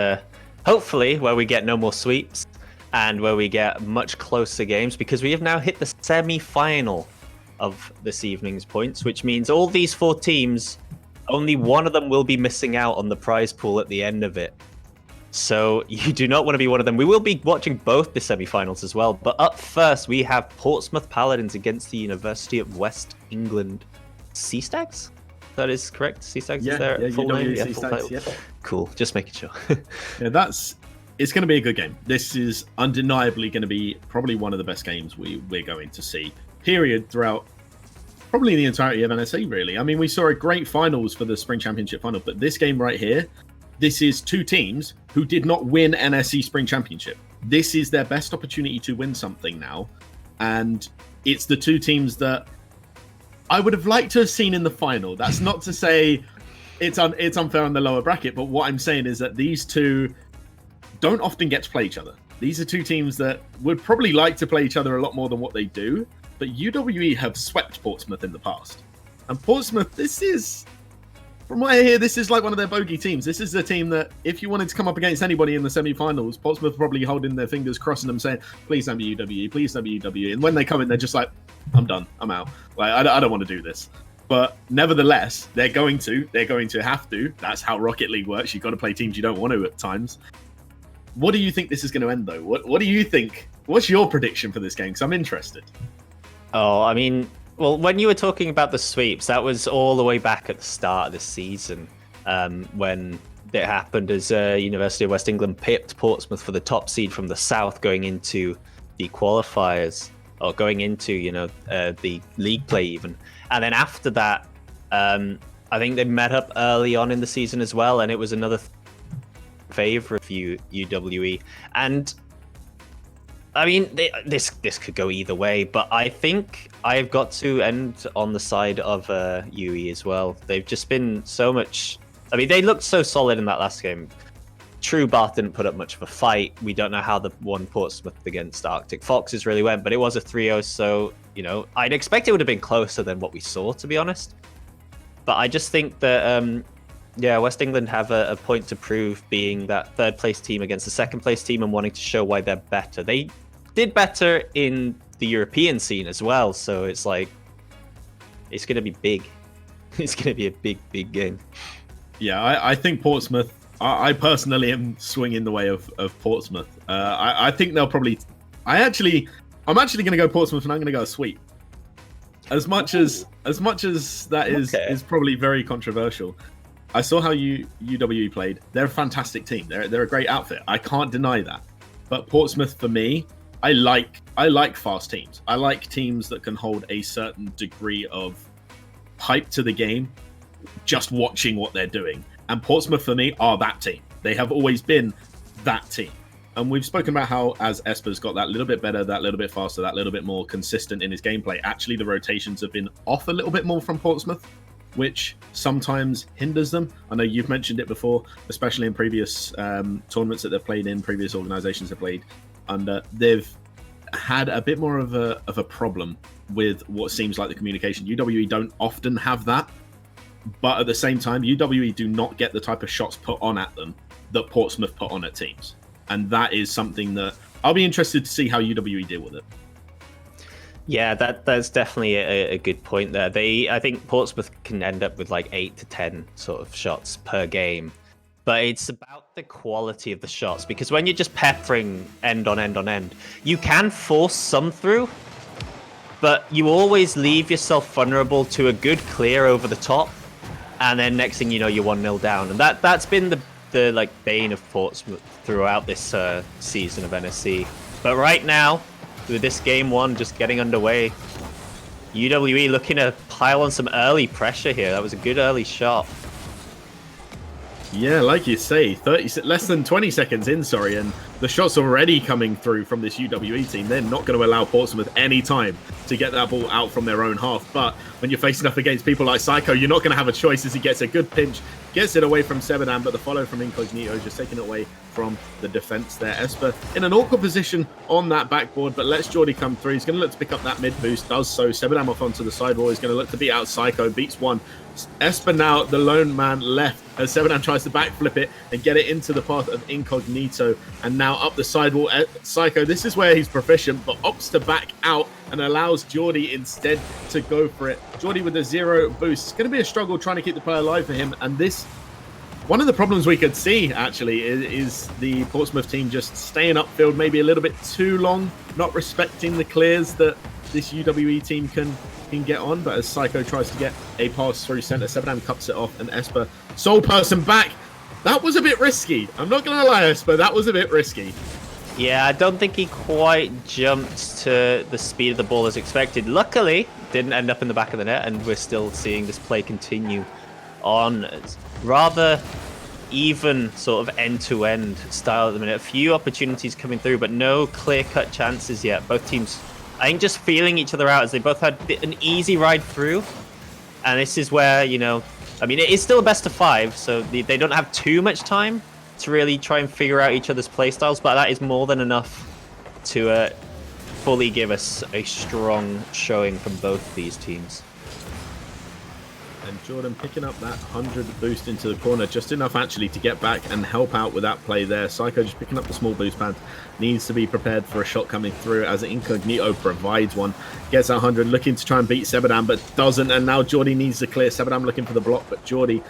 hopefully where we get no more sweeps and where we get much closer games, because we have now hit the semi-final of this evening's points, which means all these 4 teams, only one of them will be missing out on the prize pool at the end of it. So you do not want to be one of them. We will be watching both the semi-finals as well. But up first, we have Portsmouth Paladins against the University of West England Sea Stags. That is correct. Sea Stags is their full name. Sea Stags, yeah. Cool. Just making sure. Yeah, it's going to be a good game. This is undeniably going to be probably one of the best games we're going to see. Period throughout probably the entirety of NSE. Really. I mean, we saw a great finals for the Spring Championship final, but this game right here. This is 2 teams who did not win NSE Spring Championship. This is their best opportunity to win something now. And it's the 2 teams that I would have liked to have seen in the final. That's not to say it's unfair on the lower bracket, but what I'm saying is that these 2 don't often get to play each other. These are 2 teams that would probably like to play each other a lot more than what they do. But UWE have swept Portsmouth in the past. And Portsmouth, from what I hear, this is like one of their bogey teams. This is the team that, if you wanted to come up against anybody in the semi-finals, Portsmouth probably holding their fingers, crossing them, saying, please don't be UWE, please don't be UWE. And when they come in, they're just like, I'm done, I'm out. Like, I don't want to do this. But nevertheless, they're going to have to. That's how Rocket League works. You've got to play teams you don't want to at times. What do you think this is going to end, though? What do you think? What's your prediction for this game? Because I'm interested. Oh, I mean... Well, when you were talking about the sweeps, that was all the way back at the start of the season, when it happened as University of West England pipped Portsmouth for the top seed from the south going into the qualifiers, or going into, the league play even. And then after that, I think they met up early on in the season as well, and it was another favourite for UWE. And I mean, this could go either way, but I think I've got to end on the side of UE as well. They've just been so much... I mean, they looked so solid in that last game. True, Bath didn't put up much of a fight. We don't know how the one Portsmouth against Arctic Foxes really went, but it was a 3-0, so, I'd expect it would have been closer than what we saw, to be honest. But I just think that, West England have a point to prove, being that third-place team against the second-place team and wanting to show why they're better. They did better in the European scene as well, so it's like, it's going to be big. It's going to be a big game. Yeah, I think Portsmouth, I personally am swinging the way of Portsmouth. I think they'll probably... I'm actually going to go Portsmouth, and I'm going to go a sweep. As much as that is probably very controversial. I saw how UWE played. They're a fantastic team. They're a great outfit. I can't deny that. But Portsmouth, for me, I like fast teams. I like teams that can hold a certain degree of hype to the game, just watching what they're doing. And Portsmouth, for me, are that team. They have always been that team. And we've spoken about how, as Esper's got that little bit better, that little bit faster, that little bit more consistent in his gameplay, actually the rotations have been off a little bit more from Portsmouth, which sometimes hinders them. I know you've mentioned it before, especially in previous tournaments that they've played in, previous organizations they've played under. They've had a bit more of a problem with what seems like the communication. UWE don't often have that, but at the same time, UWE do not get the type of shots put on at them that Portsmouth put on at teams. And that is something that I'll be interested to see how UWE deal with it. Yeah, that's definitely a good point there. I think Portsmouth can end up with like 8 to 10 sort of shots per game. But it's about the quality of the shots, because when you're just peppering end on end, you can force some through, but you always leave yourself vulnerable to a good clear over the top, and then next thing you know, you're 1-0 down. And that's been the like bane of Portsmouth throughout this season of NSE. But right now, with this game 1 just getting underway, UWE looking to pile on some early pressure here. That was a good early shot. Yeah, like you say, less than 20 seconds in, and the shot's already coming through from this UWE team. They're not going to allow Portsmouth any time to get that ball out from their own half. But when you're facing up against people like Psycho, you're not going to have a choice, as he gets a good pinch gets it away from Sebadan, but the follow from Incognito is just taking it away from the defense there. Esper in an awkward position on that backboard, but lets Geordie come through. He's going to look to pick up that mid boost, does so. Sebadan off onto the sidewall. He's going to look to beat out Psycho, beats one. Esper now the lone man left as Sebadan tries to backflip it and get it into the path of Incognito, and now up the sidewall. Psycho, this is where he's proficient, but opts to back out and allows Geordie instead to go for it. Geordie with a 0 boost. It's going to be a struggle trying to keep the play alive for him, and this, one of the problems we could see actually is the Portsmouth team just staying upfield maybe a little bit too long, not respecting the clears that this UWE team can get on. But as Psycho tries to get a pass through center, Sebadan cuts it off, and Esper sole person back. That was a bit risky. I'm not going to lie, Esper, that was a bit risky. Yeah, I don't think he quite jumped to the speed of the ball as expected. Luckily, didn't end up in the back of the net, and we're still seeing this play continue on. Rather even sort of end-to-end style at the minute. A few opportunities coming through, but no clear-cut chances yet. Both teams, I think, just feeling each other out as they both had an easy ride through. And this is where, you know, I mean, it is still a best of 5, so they don't have too much time to really try and figure out each other's playstyles, but that is more than enough to fully give us a strong showing from both these teams. And Jordan picking up that 100 boost into the corner, just enough actually to get back and help out with that play there. Psycho just picking up the small boost pad, needs to be prepared for a shot coming through as Incognito provides one. Gets that 100, looking to try and beat Sebadan, but doesn't. And now Geordie needs to clear. Sebadan looking for the block, but Geordie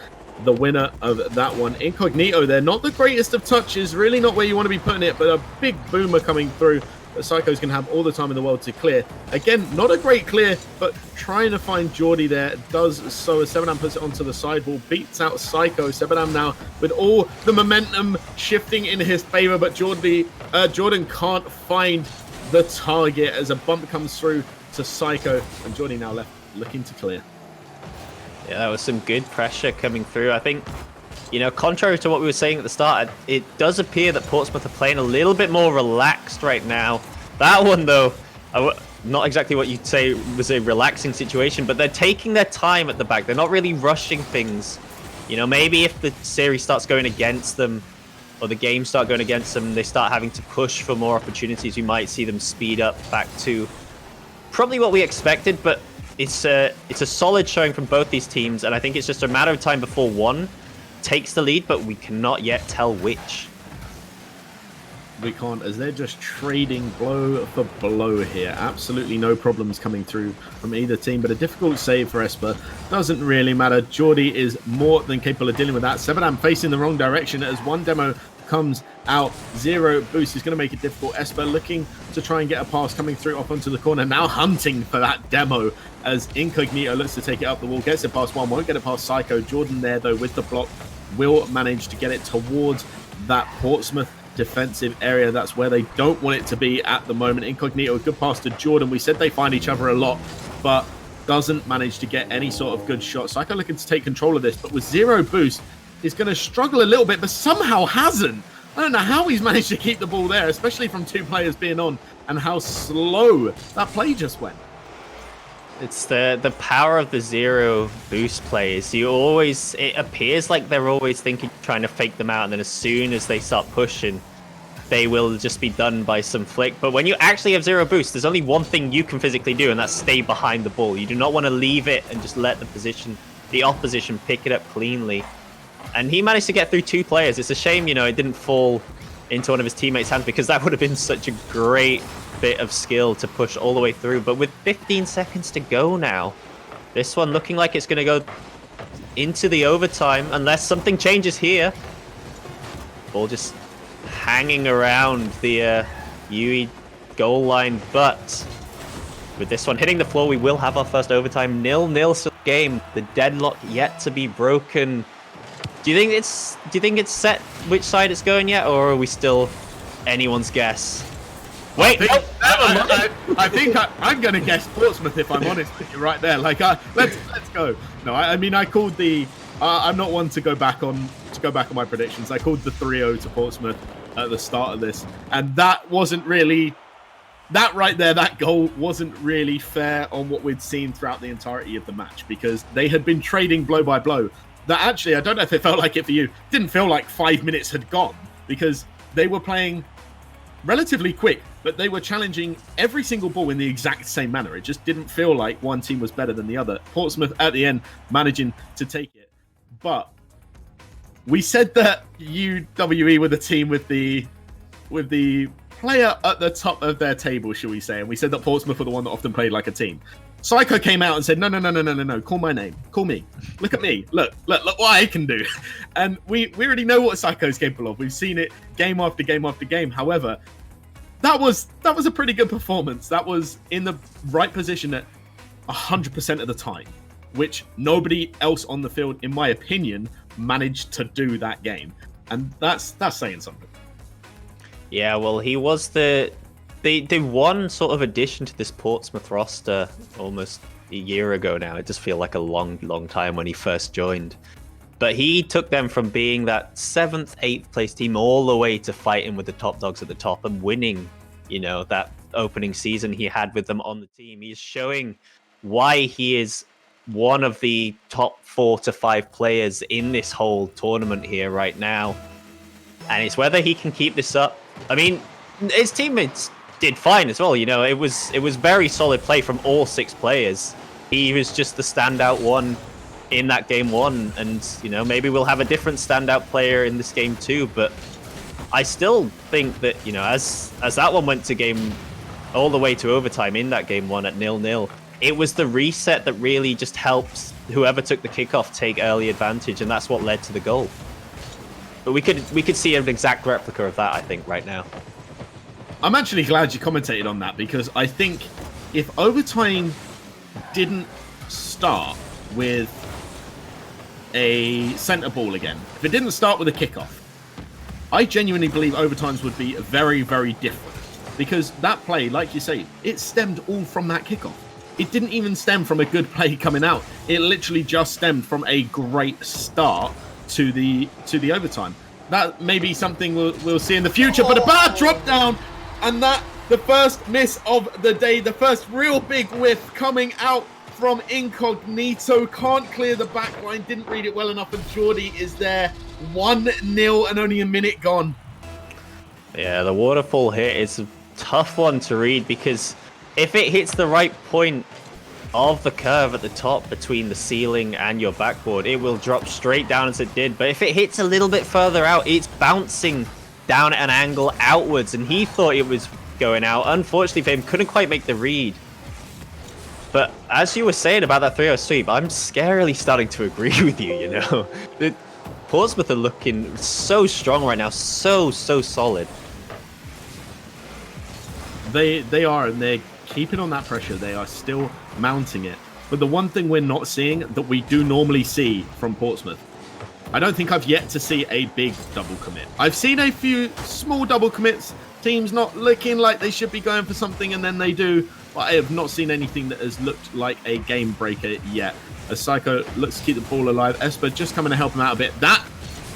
the winner of that one. Incognito there, not the greatest of touches, really not where you want to be putting it, but a big boomer coming through that Psycho's going to have all the time in the world to clear. Again, not a great clear, but trying to find Geordie there. Does so as Sebadan puts it onto the sidewall, beats out Psycho. Sebadan now with all the momentum shifting in his favor, but Jordan can't find the target as a bump comes through to Psycho, and Geordie now left looking to clear. Yeah, that was some good pressure coming through. I think, you know, contrary to what we were saying at the start, it does appear that Portsmouth are playing a little bit more relaxed right now. That one, though, not exactly what you'd say was a relaxing situation, but they're taking their time at the back. They're not really rushing things. You know, maybe if the series starts going against them, or the games start going against them, they start having to push for more opportunities, you might see them speed up back to probably what we expected, but it's a solid showing from both these teams, and I think it's just a matter of time before one takes the lead, but we cannot yet tell which. We can't, as they're just trading blow for blow here. Absolutely no problems coming through from either team, but a difficult save for Esper. Doesn't really matter. Geordie is more than capable of dealing with that. Sebadan facing the wrong direction as one demo comes out. 0 boost is going to make it difficult. Esper looking to try and get a pass coming through off onto the corner, now hunting for that demo as Incognito looks to take it up the wall, gets it past one, won't get it past Psycho. Jordan there though with the block will manage to get it towards that Portsmouth defensive area. That's where they don't want it to be at the moment. Incognito, a good pass to Jordan. We said they find each other a lot, but doesn't manage to get any sort of good shot. Psycho looking to take control of this, but with 0 boost is going to struggle a little bit, but somehow hasn't. I don't know how he's managed to keep the ball there, especially from 2 players being on, and how slow that play just went. It's the power of the 0 boost plays. It appears like they're always trying to fake them out, and then as soon as they start pushing, they will just be done by some flick. But when you actually have 0 boost, there's only one thing you can physically do, and that's stay behind the ball. You do not want to leave it and just let the opposition pick it up cleanly. And he managed to get through 2 players. It's a shame, you know, it didn't fall into one of his teammates' hands, because that would have been such a great bit of skill to push all the way through. But with 15 seconds to go now, this one looking like it's going to go into the overtime unless something changes here. Ball just hanging around the UE goal line, but with this one hitting the floor, we will have our first overtime. 0-0 still game. The deadlock yet to be broken. Do you think it's set which side it's going yet, or are we still anyone's guess? Wait, I think I'm going to guess Portsmouth, if I'm honest with you, right there. Like, let's go. No, I mean, I called the. I'm not one to go back on my predictions. I called the 3-0 to Portsmouth at the start of this, and that wasn't really. That right there, that goal wasn't really fair on what we'd seen throughout the entirety of the match, because they had been trading blow by blow. that actually, I don't know if it felt like it for you, didn't feel like 5 minutes had gone, because they were playing relatively quick, but they were challenging every single ball in the exact same manner. It just didn't feel like one team was better than the other. Portsmouth at the end managing to take it. But we said that UWE were the team with the player at the top of their table, shall we say, and we said that Portsmouth were the one that often played like a team. Psycho came out and said, no, call my name. Call me. Look at me. Look what I can do. And we already know what Psycho's capable of. We've seen it game after game after game. However, that was a pretty good performance. That was in the right position at 100% of the time, which nobody else on the field, in my opinion, managed to do that game. And that's saying something. Yeah, well, he was the one sort of addition to this Portsmouth roster almost a year ago now. It just feels like a long time when he first joined. But he took them from being that 7th, 8th place team all the way to fighting with the top dogs at the top and winning, that opening season he had with them on the team. He's showing why he is one of the top 4 to 5 players in this whole tournament here right now. And it's whether he can keep this up. I mean, his teammates did fine as well. It was very solid play from all 6 players. He was just the standout one in that game 1, and maybe we'll have a different standout player in this game 2. But I still think that as that one went to game all the way to overtime in that game 1 at 0-0, it was the reset that really just helped whoever took the kickoff take early advantage, and that's what led to the goal. But we could see an exact replica of that, I think, right now. I'm actually glad you commentated on that, because I think if overtime didn't start with a centre ball again, if it didn't start with a kickoff, I genuinely believe overtimes would be very, very different. Because that play, like you say, it stemmed all from that kickoff. It didn't even stem from a good play coming out. It literally just stemmed from a great start to the overtime. That may be something we'll see in the future, but a bad drop down, and that the first miss of the day, the first real big whiff coming out from Incognito. Can't clear the back line, didn't read it well enough, and Geordie is there. 1-0 and only a minute gone. Yeah, the waterfall hit is a tough one to read, because if it hits the right point of the curve at the top between the ceiling and your backboard, it will drop straight down as it did. But if it hits a little bit further out, it's bouncing down at an angle outwards, and he thought it was going out. Unfortunately for him, couldn't quite make the read. But as you were saying about that 3-0 sweep, I'm scarily starting to agree with you, The Portsmouth are looking so strong right now, so solid. They are, and they're keeping on that pressure. They are still mounting it. But the one thing we're not seeing that we do normally see from Portsmouth, I don't think I've yet to see a big double commit. I've seen a few small double commits, teams not looking like they should be going for something, and then they do. But I have not seen anything that has looked like a game breaker yet. As Psycho looks to keep the ball alive, Esper just coming to help him out a bit. That,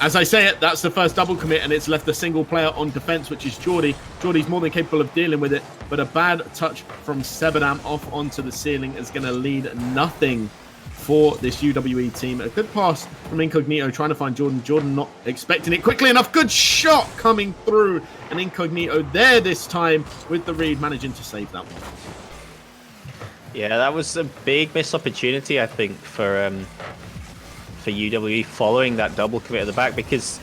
as I say it, that's the first double commit, and it's left a single player on defense, which is Geordie. Geordie's more than capable of dealing with it, but a bad touch from Sebadam off onto the ceiling is going to lead nothing for this UWE team. A good pass from Incognito, trying to find Jordan. Jordan not expecting it quickly enough. Good shot coming through, and Incognito there this time with the read, managing to save that one. Yeah, that was a big missed opportunity, I think, for UWE following that double commit at the back, because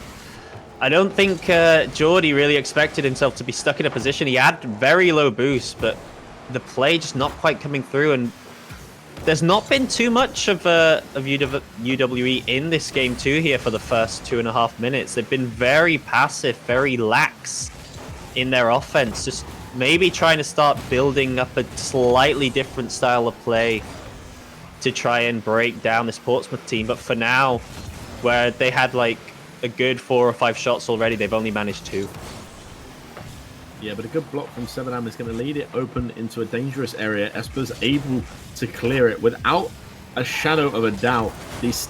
I don't think Geordie really expected himself to be stuck in a position. He had very low boost, but the play just not quite coming through, and there's not been too much of UWE in this game too here for the first 2.5 minutes. They've been very passive, very lax in their offense, just maybe trying to start building up a slightly different style of play to try and break down this Portsmouth team. But for now, where they had like a good 4 or 5 shots already, they've only managed 2. Yeah, but a good block from Sebadam is going to lead it open into a dangerous area. Esper's able to clear it without a shadow of a doubt. This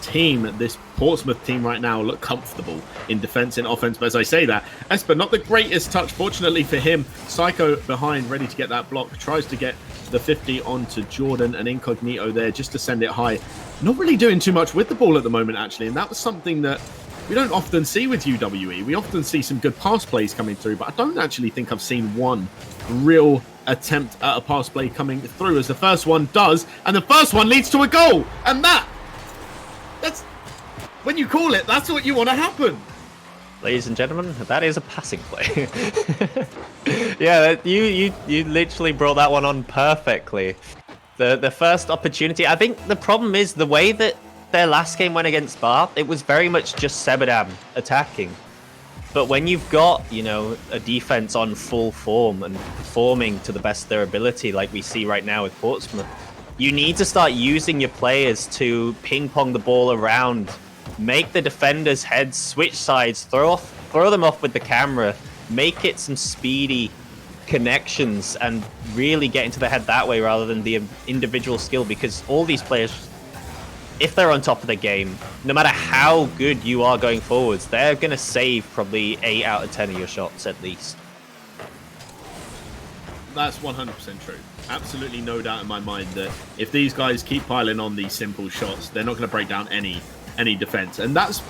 Portsmouth team right now look comfortable in defense and offense. But as I say that, Esper, not the greatest touch, fortunately for him. Psycho behind, ready to get that block. Tries to get the 50 onto Jordan and Incognito there just to send it high. Not really doing too much with the ball at the moment, actually, and that was something that we don't often see with UWE. We often see some good pass plays coming through, but I don't actually think I've seen one real attempt at a pass play coming through, as the first one does, and the first one leads to a goal. And that's when you call it, that's what you want to happen. Ladies and gentlemen, that is a passing play. Yeah, you literally brought that one on perfectly. The first opportunity, I think the problem is the way that their last game went against Bath, it was very much just Sebadam attacking. But when you've got, you know, a defense on full form and performing to the best of their ability, like we see right now with Portsmouth, you need to start using your players to ping pong the ball around, make the defenders' heads switch sides, throw them off with the camera, make it some speedy connections, and really get into the head that way rather than the individual skill. Because all these players, if they're on top of the game, no matter how good you are going forwards, they're going to save probably 8 out of 10 of your shots at least. That's 100% true. Absolutely no doubt in my mind that if these guys keep piling on these simple shots, they're not going to break down any defense. And that's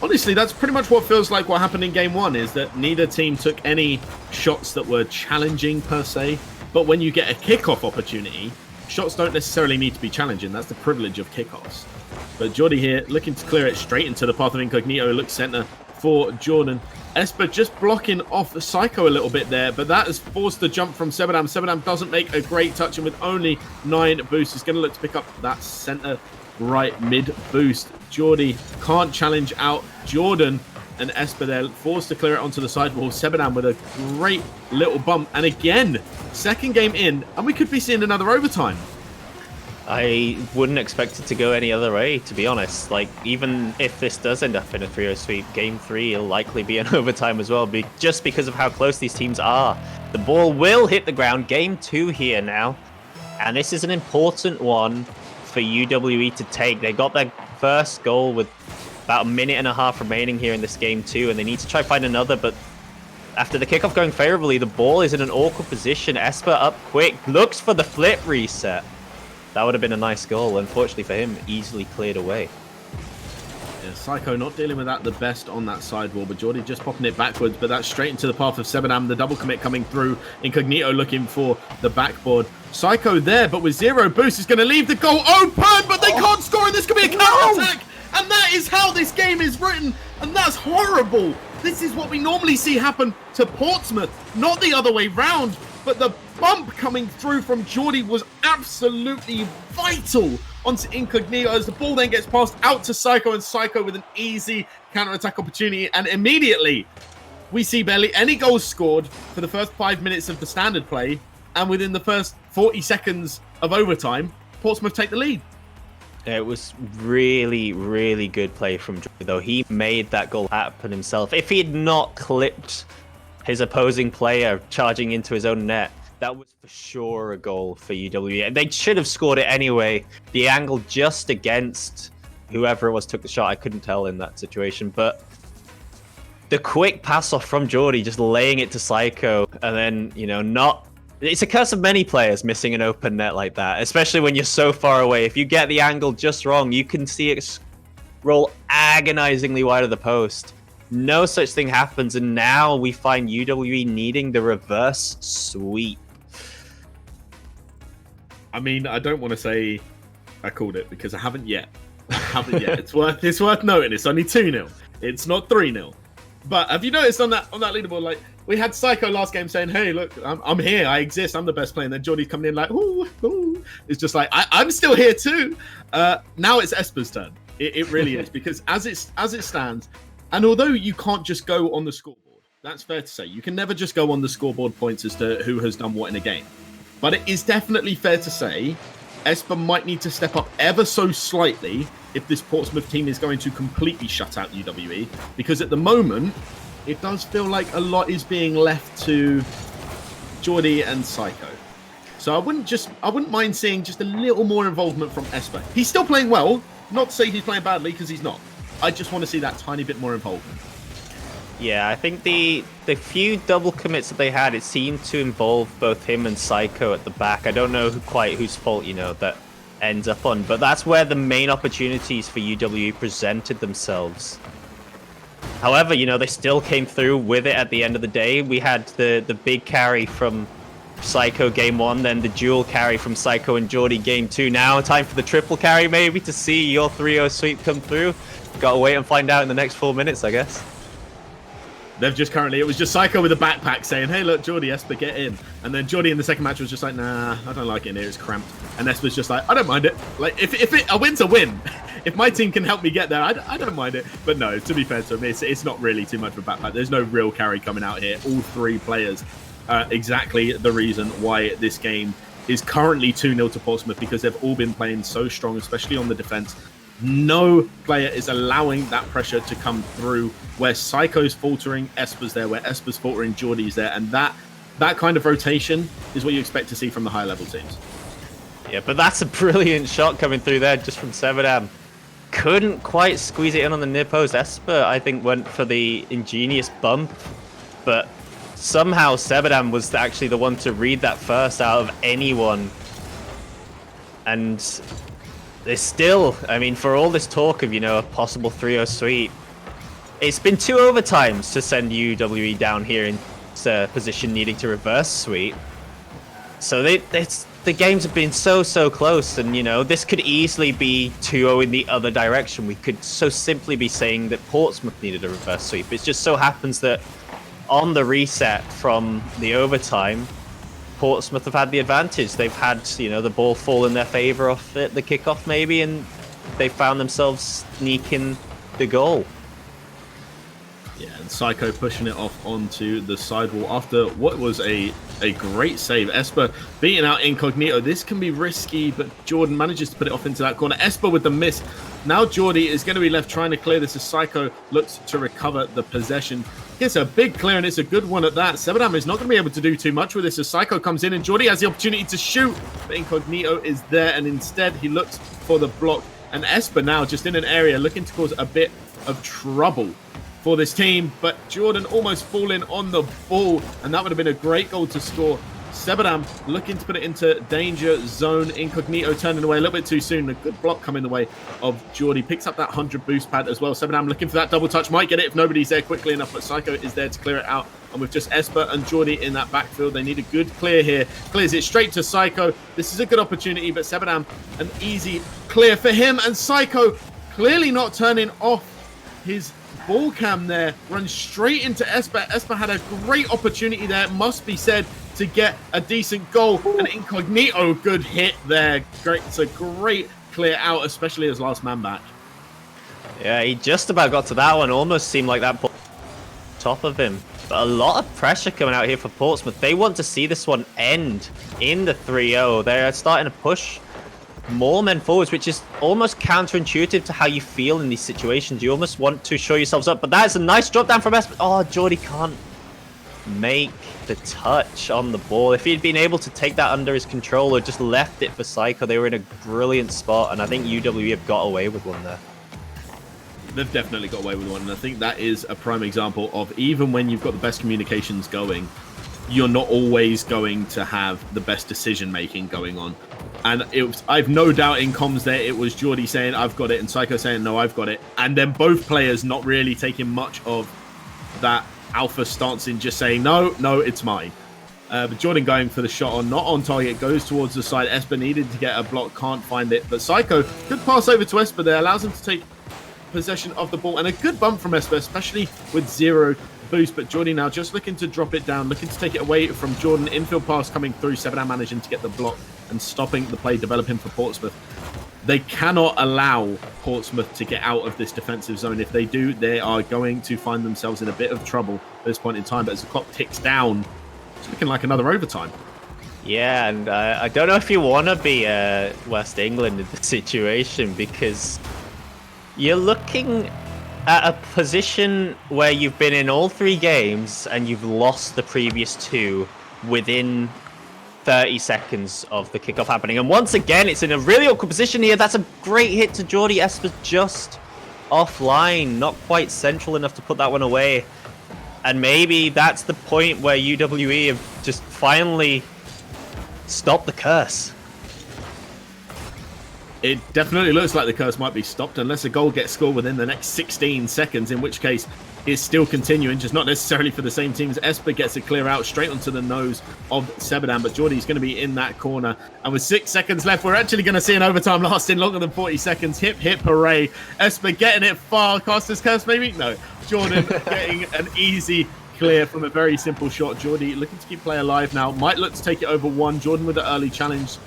honestly, that's pretty much what feels like what happened in game one, is that neither team took any shots that were challenging per se. But when you get a kickoff opportunity, shots don't necessarily need to be challenging. That's the privilege of kickoffs. But Jordy here looking to clear it straight into the path of Incognito. Looks center for Jordan. Esper just blocking off the Psycho a little bit there, but that has forced the jump from Sebadam. Sebadam doesn't make a great touch, and with only 9 boosts, he's going to look to pick up that center right mid boost. Jordy can't challenge out Jordan, and Esper there forced to clear it onto the sidewall. Sebadam with a great little bump, and again, second game in, and we could be seeing another overtime. I wouldn't expect it to go any other way, to be honest. Like, even if this does end up in a 3-0 sweep, game 3 will likely be an overtime as well, just because of how close these teams are. The ball will hit the ground. Game 2 here now, and this is an important one for UWE to take. They got their first goal with about a minute and a half remaining here in this game 2, and they need to try find another, but after the kickoff going favorably, the ball is in an awkward position. Esper up quick, looks for the flip reset. That would have been a nice goal. Unfortunately for him, easily cleared away. Yeah, Psycho not dealing with that the best on that sidewall, but Jordy just popping it backwards, but that's straight into the path of Sebadam. The double commit coming through. Incognito looking for the backboard. Psycho there, but with 0 boost, is going to leave the goal open, but they can't score, and this could be a counter-attack. And that is how this game is written, and that's horrible. This is what we normally see happen to Portsmouth, not the other way round. But the bump coming through from Jordy was absolutely vital onto Incognito, as the ball then gets passed out to Psycho, and Psycho with an easy counter-attack opportunity. And immediately, we see barely any goals scored for the first 5 minutes of the standard play. And within the first 40 seconds of overtime, Portsmouth take the lead. It was really, really good play from Jordy, though. He made that goal happen himself. If he had not clipped his opposing player charging into his own net, that was for sure a goal for UWE. And they should have scored it anyway. The angle just against whoever it was took the shot. I couldn't tell in that situation. But the quick pass off from Jordy, just laying it to Psycho, and then, you know, not... It's a curse of many players missing an open net like that, especially when you're so far away. If you get the angle just wrong, you can see it roll agonizingly wide of the post. No such thing happens, and now we find UWE needing the reverse sweep. I mean, I don't want to say I called it, because I haven't yet. It's worth noting. It's only 2-0. It's not 3-0. But have you noticed on that leaderboard, like, we had Psycho last game saying, "Hey, look, I'm here. I exist. I'm the best player." And then Jordy's coming in like, "Ooh, ooh." It's just like, I'm still here too. Now it's Esper's turn. It really is, because as it stands, and although you can't just go on the scoreboard, that's fair to say. You can never just go on the scoreboard points as to who has done what in a game. But it is definitely fair to say Esper might need to step up ever so slightly if this Portsmouth team is going to completely shut out UWE. Because at the moment, it does feel like a lot is being left to Jordy and Psycho. So I wouldn't mind seeing just a little more involvement from Esper. He's still playing well. Not to say he's playing badly, because he's not. I just want to see that tiny bit more involvement. Yeah, I think the few double commits that they had, it seemed to involve both him and Psycho at the back. I don't know quite whose fault, that ends up on, but that's where the main opportunities for UWE presented themselves. However, they still came through with it at the end of the day. We had the big carry from Psycho game 1, then the dual carry from Psycho and Geordie game 2. Now time for the triple carry maybe to see your 3-0 sweep come through. Gotta wait and find out in the next 4 minutes, I guess. They've just it was just Psycho with a backpack saying, hey, look, Geordie, Esper, get in. And then Geordie in the second match was just like, nah, I don't like it in here, it's cramped. And Esper's just like, I don't mind it. Like, if a win's a win. If my team can help me get there, I don't mind it. But no, to be fair to him, it's not really too much of a backpack. There's no real carry coming out here. All three players exactly the reason why this game is currently 2-0 to Portsmouth, because they've all been playing so strong, especially on the defense. No player is allowing that pressure to come through. Where Psycho's faltering, Esper's there. Where Esper's faltering, Geordie's there. And that kind of rotation is what you expect to see from the high level teams. Yeah, but that's a brilliant shot coming through there just from Sebadam. Couldn't quite squeeze it in on the near post. Esper, I think, went for the ingenious bump, but somehow Sebadam was actually the one to read that first out of anyone. And there's still, I mean, for all this talk of, a possible 3-0 sweep, it's been 2 overtimes to send UWE down here in position needing to reverse sweep. So the games have been so close, and, this could easily be 2-0 in the other direction. We could so simply be saying that Portsmouth needed a reverse sweep. It just so happens that on the reset from the overtime, Portsmouth have had the advantage. They've had, the ball fall in their favour off the kickoff maybe, and they found themselves sneaking the goal. Yeah, and Psycho pushing it off onto the sidewall after what was a great save. Esper beating out Incognito. This can be risky, but Jordan manages to put it off into that corner. Esper with the miss. Now Geordie is going to be left trying to clear this as Psycho looks to recover the possession. Gets a big clear, and it's a good one at that. Sebadam is not going to be able to do too much with this as Psycho comes in, and Geordie has the opportunity to shoot, but Incognito is there, and instead he looks for the block. And Esper now just in an area looking to cause a bit of trouble for this team, but Jordan almost falling on the ball, and that would have been a great goal to score. Sebadam looking to put it into danger zone. Incognito turning away a little bit too soon. A good block coming the way of Geordie. Picks up that 100 boost pad as well. Sebadam looking for that double touch. Might get it if nobody's there quickly enough, but Psycho is there to clear it out. And with just Esper and Geordie in that backfield, they need a good clear here. Clears it straight to Psycho. This is a good opportunity, but Sebadam, an easy clear for him. And Psycho clearly not turning off his ball cam there. Runs straight into Esper. Esper had a great opportunity there, it must be said, to get a decent goal. An Incognito good hit there. Great, it's a great clear out, especially as last man back. Yeah, he just about got to that one. Almost seemed like that ball top of him. But a lot of pressure coming out here for Portsmouth. They want to see this one end in the 3-0. They're starting to push more men forwards, which is almost counterintuitive to how you feel in these situations. You almost want to show yourselves up, but that's a nice drop down from Esper. Oh, Geordie can't make the touch on the ball. If he'd been able to take that under his control or just left it for Psycho, they were in a brilliant spot, and I think UWE have got away with one there. They've definitely got away with one, and I think that is a prime example of, even when you've got the best communications going, you're not always going to have the best decision making going on. And I've no doubt in comms there, it was Geordie saying, I've got it, and Psycho saying, no, I've got it. And then both players not really taking much of that alpha stance in just saying, no, it's mine. But Jordan going for the shot on, not on target, goes towards the side. Esper needed to get a block, can't find it. But Psycho, good pass over to Esper there, allows him to take possession of the ball. And a good bump from Esper, especially with 0 boost. But Jordan now just looking to drop it down, looking to take it away from Jordan. Infield pass coming through, Sebadam managing to get the block and stopping the play developing for Portsmouth. They cannot allow Portsmouth to get out of this defensive zone. If they do, they are going to find themselves in a bit of trouble at this point in time. But as the clock ticks down, it's looking like another overtime. Yeah, and I don't know if you want to be West England in this situation, because you're looking at a position where you've been in all 3 games and you've lost the previous 2 within 30 seconds of the kickoff happening. And once again, it's in a really awkward position here. That's a great hit to Geordie. Esper just offline, not quite central enough to put that one away. And maybe that's the point where UWE have just finally stopped the curse. It definitely looks like the curse might be stopped unless a goal gets scored within the next 16 seconds, in which case it's still continuing, just not necessarily for the same teams. Esper gets a clear out straight onto the nose of Sebadan, but Geordie's going to be in that corner. And with 6 seconds left, we're actually going to see an overtime lasting longer than 40 seconds. Hip, hip, hooray. Esper getting it far. Caster's curse, maybe? No. Jordan getting an easy clear from a very simple shot. Geordie looking to keep play alive now. Might look to take it over one. Jordan with the early challenge.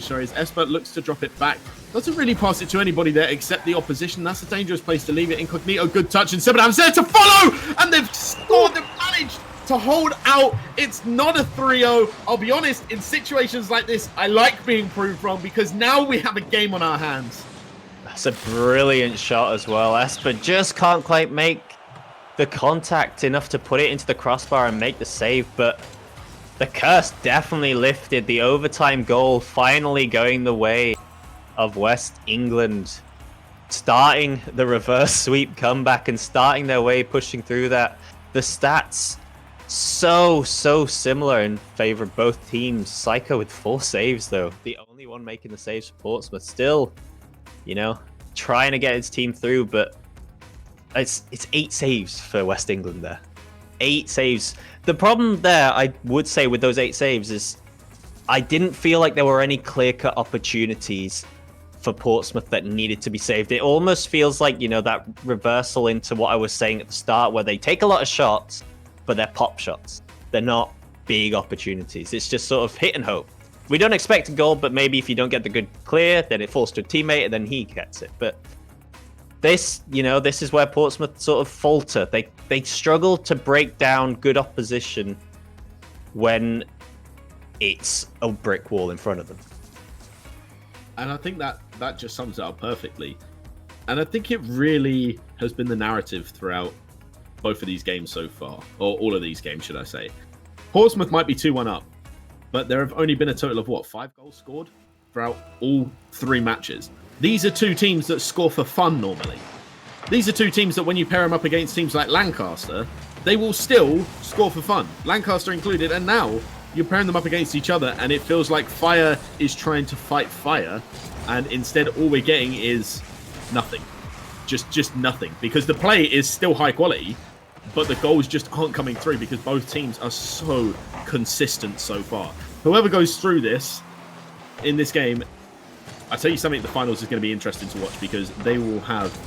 Sorry, as Esper looks to drop it back. Doesn't really pass it to anybody there except the opposition. That's a dangerous place to leave it. Incognito, good touch, and Sebadan's there to follow! And they've scored, they've managed to hold out. It's not a 3-0. I'll be honest, in situations like this, I like being proved wrong because now we have a game on our hands. That's a brilliant shot as well. Esper just can't quite make the contact enough to put it into the crossbar and make the save, but the curse definitely lifted. The overtime goal finally going the way of West England, starting the reverse sweep comeback and starting their way pushing through that. The stats so similar in favor of both teams. Psycho with 4 saves though, the only one making the saves for Portsmouth. Still, you know, trying to get his team through, but it's 8 saves for West England there. 8 saves. The problem there, I would say, with those 8 saves is I didn't feel like there were any clear-cut opportunities for Portsmouth that needed to be saved. It almost feels like, you know, that reversal into what I was saying at the start, where they take a lot of shots, but they're pop shots. They're not big opportunities. It's just sort of hit and hope. We don't expect a goal, but maybe if you don't get the good clear, then it falls to a teammate and then he gets it. But this, you know, this is where Portsmouth sort of falter. They struggle to break down good opposition when it's a brick wall in front of them. And I think that just sums it up perfectly. And I think it really has been the narrative throughout both of these games so far, or all of these games, should I say. Portsmouth might be 2-1 up, but there have only been a total of, 5 goals scored throughout all 3 matches. These are 2 teams that score for fun normally. These are 2 teams that when you pair them up against teams like Lancaster, they will still score for fun, Lancaster included, and now you're pairing them up against each other and it feels like fire is trying to fight fire, and instead all we're getting is nothing. Just nothing, because the play is still high quality, but the goals just aren't coming through because both teams are so consistent so far. Whoever goes through this in this game, I tell you something, the finals is going to be interesting to watch because they will have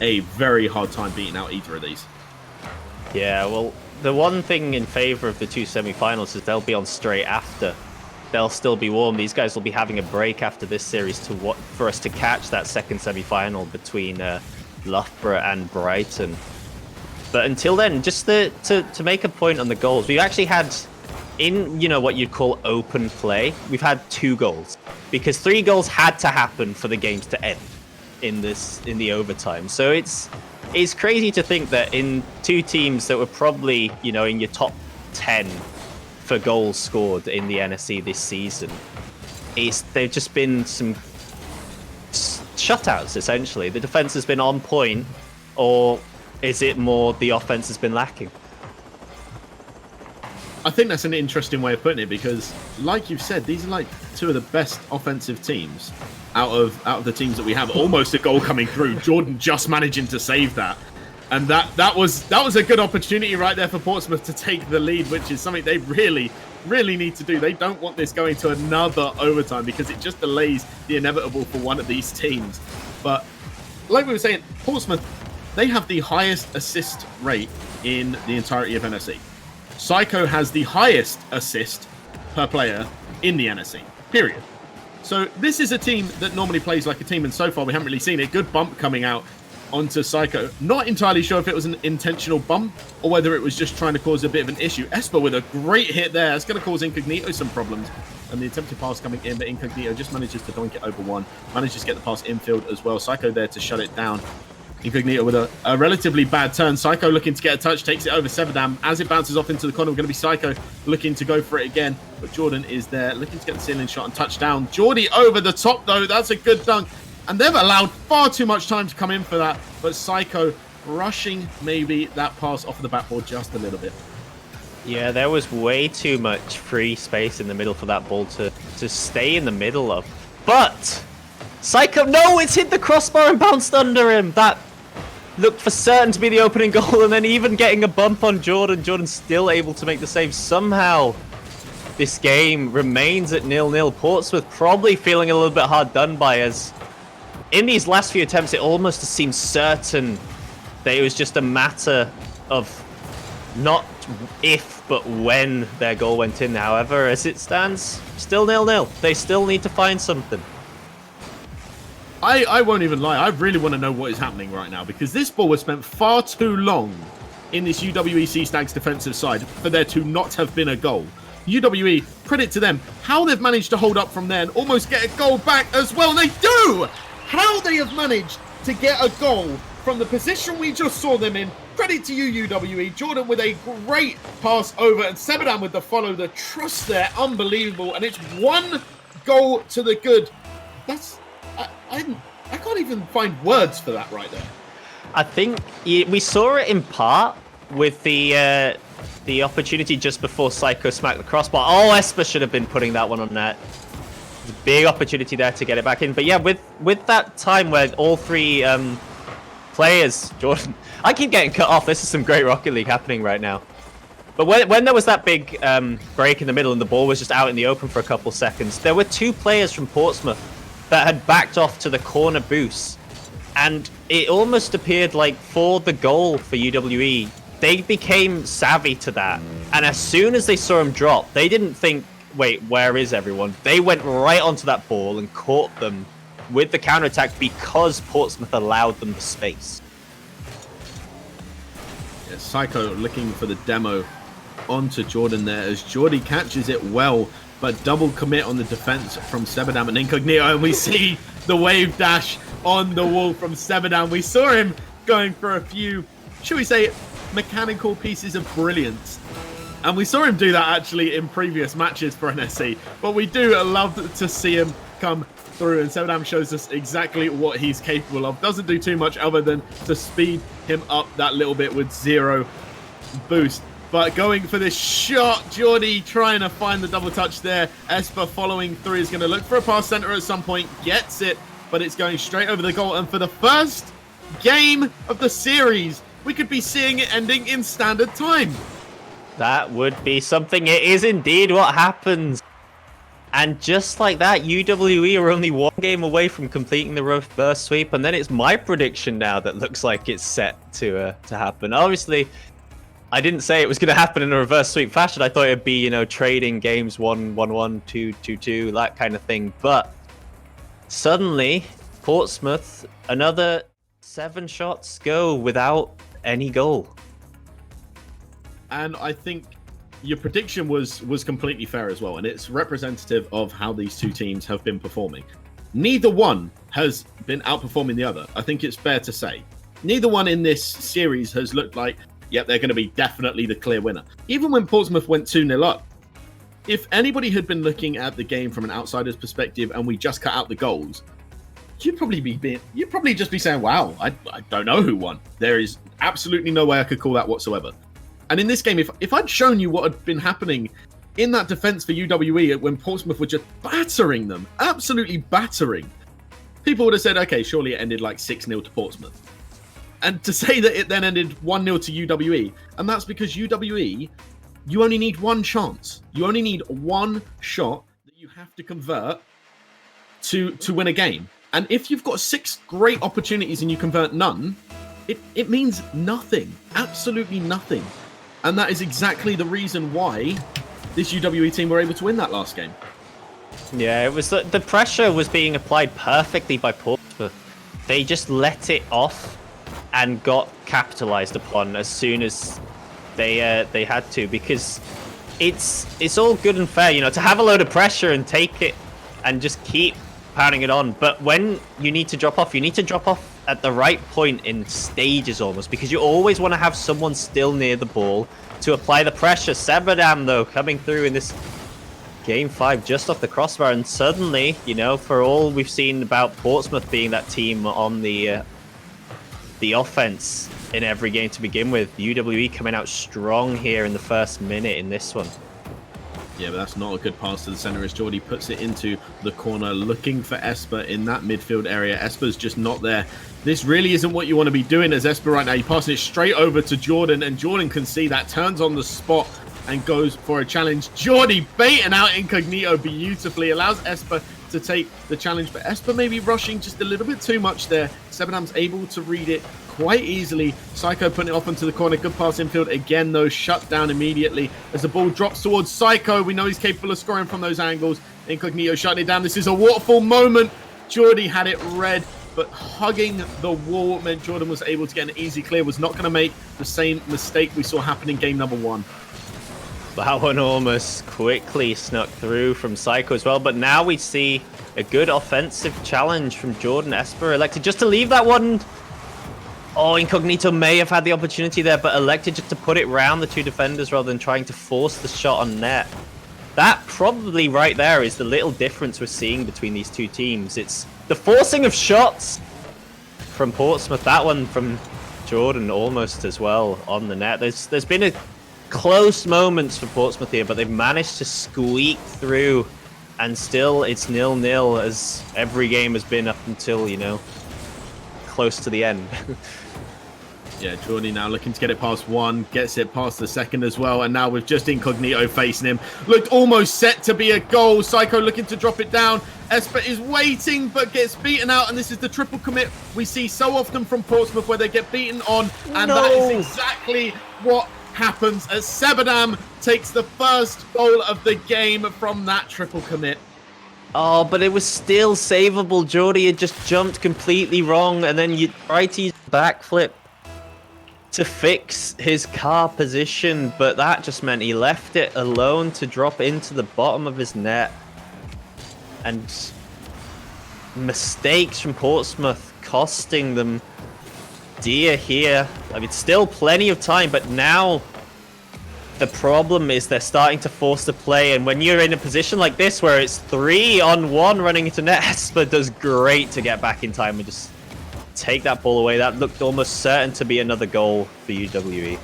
a very hard time beating out either of these. Yeah, well, the one thing in favor of the 2 semi-finals is they'll be on straight after. They'll still be warm. These guys will be having a break after this series for us to catch that second semi-final between Loughborough and Brighton. But until then, just to make a point on the goals, we've actually had, in, you know, what you'd call open play, we've had 2 goals. Because 3 goals had to happen for the games to end in the overtime. So it's crazy to think that in 2 teams that were probably, you know, in your top 10 for goals scored in the NSE this season, they've just been some shutouts, essentially. The defense has been on point, or is it more the offense has been lacking? I think that's an interesting way of putting it because, like you've said, these are like 2 of the best offensive teams out of the teams that we have. Almost a goal coming through. Jordan just managing to save that, and that was a good opportunity right there for Portsmouth to take the lead, which is something they really need to do. They don't want this going to another overtime because it just delays the inevitable for one of these teams. But like we were saying, Portsmouth, they have the highest assist rate in the entirety of NSE. Psycho has the highest assist per player in the NSE, period. So this is a team that normally plays like a team, and so far we haven't really seen it. Good bump coming out onto Psycho. Not entirely sure if it was an intentional bump or whether it was just trying to cause a bit of an issue. Esper with a great hit there. It's going to cause Incognito some problems. And the attempted pass coming in, but Incognito just manages to doink it over one. Manages to get the pass infield as well. Psycho there to shut it down. Incognito with a relatively bad turn. Psycho looking to get a touch, takes it over Severdam. As it bounces off into the corner, we're going to be Psycho looking to go for it again. But Jordan is there, looking to get the ceiling shot and touchdown. Geordie over the top, though. That's a good dunk. And they've allowed far too much time to come in for that. But Psycho rushing maybe that pass off the backboard just a little bit. Yeah, there was way too much free space in the middle for that ball to stay in the middle of. But Psycho, no, it's hit the crossbar and bounced under him. That looked for certain to be the opening goal, and then even getting a bump on Jordan. Jordan's still able to make the save. Somehow, this game remains at 0-0. Portsmouth probably feeling a little bit hard done by, as in these last few attempts, it almost seemed certain that it was just a matter of not if, but when their goal went in. However, as it stands, still 0-0. They still need to find something. I won't even lie. I really want to know what is happening right now, because this ball was spent far too long in this UWE Stags defensive side for there to not have been a goal. UWE, credit to them, how they've managed to hold up from there and almost get a goal back as well. And they do! How they have managed to get a goal from the position we just saw them in. Credit to you, UWE. Jordan with a great pass over, and Sebadan with the follow. The trust there, unbelievable. And it's 1 goal to the good. That's... I can't even find words for that right there. I think we saw it in part with the opportunity just before Psycho smacked the crossbar. Oh, Esper should have been putting that one on net. There's a big opportunity there to get it back in. But yeah, with that time where all 3 players, Jordan, I keep getting cut off. This is some great Rocket League happening right now. But when there was that big break in the middle and the ball was just out in the open for a couple seconds, there were 2 players from Portsmouth that had backed off to the corner boost. And it almost appeared like for the goal for UWE, they became savvy to that. And as soon as they saw him drop, they didn't think, wait, where is everyone? They went right onto that ball and caught them with the counterattack because Portsmouth allowed them the space. Yeah, Psycho looking for the demo onto Jordan there as Jordy catches it well, but double commit on the defense from Sebadam and Incognito, and we see the wave dash on the wall from Sebadam. We saw him going for a few, should we say, mechanical pieces of brilliance. And we saw him do that actually in previous matches for NSE, but we do love to see him come through, and Sebadam shows us exactly what he's capable of. Doesn't do too much other than to speed him up that little bit with 0 boost. But going for this shot, Geordie trying to find the double touch there. Esper following through, is going to look for a pass center at some point, gets it, but it's going straight over the goal. And for the first game of the series, we could be seeing it ending in standard time. That would be something. It is indeed what happens. And just like that, UWE are only 1 game away from completing the reverse sweep. And then it's my prediction now that looks like it's set to happen. Obviously, I didn't say it was going to happen in a reverse sweep fashion. I thought it'd be, you know, trading games 1-1-1, 2-2-2, that kind of thing. But suddenly, Portsmouth, another 7 shots go without any goal. And I think your prediction was completely fair as well. And it's representative of how these 2 teams have been performing. Neither one has been outperforming the other. I think it's fair to say. Neither one in this series has looked like, yep, they're going to be definitely the clear winner. Even when Portsmouth went 2-0 up, if anybody had been looking at the game from an outsider's perspective and we just cut out the goals, you'd probably just be saying, wow, I don't know who won. There is absolutely no way I could call that whatsoever. And in this game, if I'd shown you what had been happening in that defense for UWE when Portsmouth were just battering them, absolutely battering, people would have said, okay, surely it ended like 6-0 to Portsmouth. And to say that it then ended 1-0 to UWE, and that's because UWE, you only need 1 chance. You only need 1 shot that you have to convert to win a game. And if you've got 6 great opportunities and you convert none, it means nothing. Absolutely nothing. And that is exactly the reason why this UWE team were able to win that last game. Yeah, it was the pressure was being applied perfectly by Portsmouth. They just let it off and got capitalized upon as soon as they had to, because it's all good and fair, you know, to have a load of pressure and take it and just keep pounding it on. But when you need to drop off, you need to drop off at the right point in stages almost, because you always want to have someone still near the ball to apply the pressure. Sebadam, though, coming through in this Game 5 just off the crossbar, and suddenly, you know, for all we've seen about Portsmouth being that team on the offense, in every game to begin with. UWE coming out strong here in the first minute in this one. Yeah, but that's not a good pass to the center as Jordy puts it into the corner, looking for Esper in that midfield area. Esper's just not there. This really isn't what you want to be doing as Esper right now. You're passing it straight over to Jordan, and Jordan can see that, turns on the spot and goes for a challenge. Jordy baiting out Incognito beautifully, allows Esper to take the challenge, but Esper maybe rushing just a little bit too much there. Sebadam's able to read it quite easily. Psycho putting it off into the corner. Good pass infield again, though, shut down immediately as the ball drops towards Psycho. We know he's capable of scoring from those angles. Incognito shutting it down. This is a waterfall moment. Jordy had it read, but hugging the wall meant Jordan was able to get an easy clear. Was not going to make the same mistake we saw happen in game number 1. That one almost quickly snuck through from Psycho as well, but now we see a good offensive challenge from Jordan. Esper elected just to leave that one. Oh, Incognito may have had the opportunity there, but elected just to put it round the 2 defenders rather than trying to force the shot on net. That probably right there is the little difference we're seeing between these 2 teams. It's the forcing of shots from Portsmouth. That one from Jordan almost as well on the net. There's been a close moments for Portsmouth here, but they've managed to squeak through, and still it's 0-0 as every game has been up until, you know, close to the end. Yeah, Jordy now looking to get it past 1, gets it past the 2nd as well, and now with just Incognito facing him. Looked almost set to be a goal. Psycho looking to drop it down. Esper is waiting, but gets beaten out, and this is the triple commit we see so often from Portsmouth where they get beaten on, and that is exactly what happens as Sebadam takes the first goal of the game from that triple commit. Oh, but it was still savable. Jordy had just jumped completely wrong, and then you try to use backflip to fix his car position, but that just meant he left it alone to drop into the bottom of his net. And mistakes from Portsmouth costing them dear here. I mean, still plenty of time, but now the problem is they're starting to force the play, and when you're in a position like this where it's 3-on-1 running into net, Esper does great to get back in time and just take that ball away. That looked almost certain to be another goal for UWE.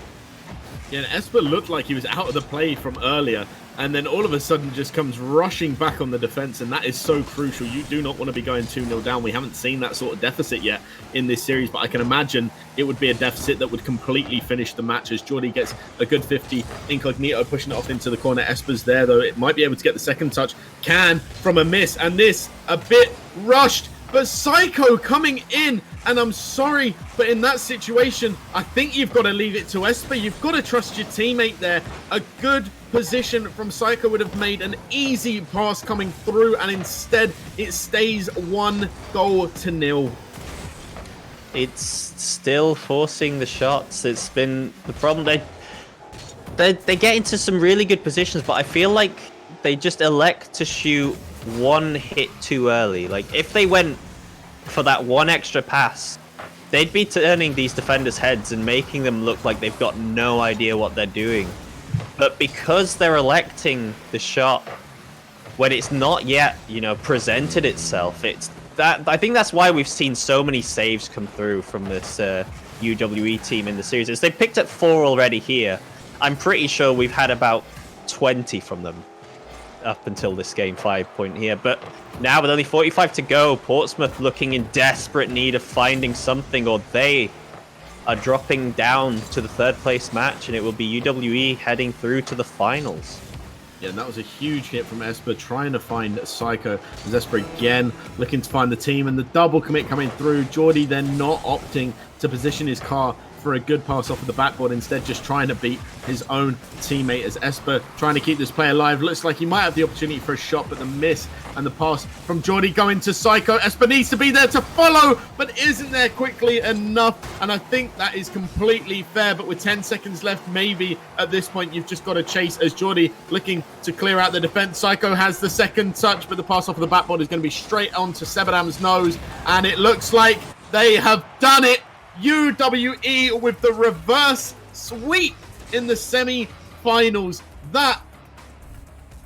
Yeah, and Esper looked like he was out of the play from earlier, and then all of a sudden just comes rushing back on the defense, and that is so crucial. You do not want to be going 2-0 down. We haven't seen that sort of deficit yet in this series, but I can imagine it would be a deficit that would completely finish the match as Jordy gets a good 50. Incognito pushing it off into the corner. Esper's there, though. It might be able to get the second touch. Can from a miss, and this a bit rushed, but Psycho coming in. And I'm sorry, but in that situation, I think you've got to leave it to Esper. You've got to trust your teammate there. A good position from Psycho would have made an easy pass coming through, and instead it stays 1-0. It's still forcing the shots. It's been the problem. They get into some really good positions, but I feel like they just elect to shoot one hit too early. Like, if they went for that one extra pass, they'd be turning these defenders' heads and making them look like they've got no idea what they're doing. But because they're electing the shot when it's not yet, you know, presented itself, it's that. I think that's why we've seen so many saves come through from this UWE team in the series. Is they picked up 4 already here. I'm pretty sure we've had about 20 from them up until this game 5 point here, but now with only 45 to go, Portsmouth looking in desperate need of finding something, or they are dropping down to the 3rd place match, and it will be UWE heading through to the finals. Yeah, and that was a huge hit from Esper trying to find Psycho. As Esper again looking to find the team, and the double commit coming through. Jordy then not opting to position his car for a good pass off of the backboard, instead just trying to beat his own teammate as Esper trying to keep this play alive. Looks like he might have the opportunity for a shot, but the miss and the pass from Jordy going to Psycho. Esper needs to be there to follow, but isn't there quickly enough, and I think that is completely fair. But with 10 seconds left, maybe at this point you've just got to chase as Jordy looking to clear out the defense. Psycho has the second touch, but the pass off of the backboard is going to be straight onto Sebadam's nose, and it looks like they have done it. UWE with the reverse sweep in the semi-finals. That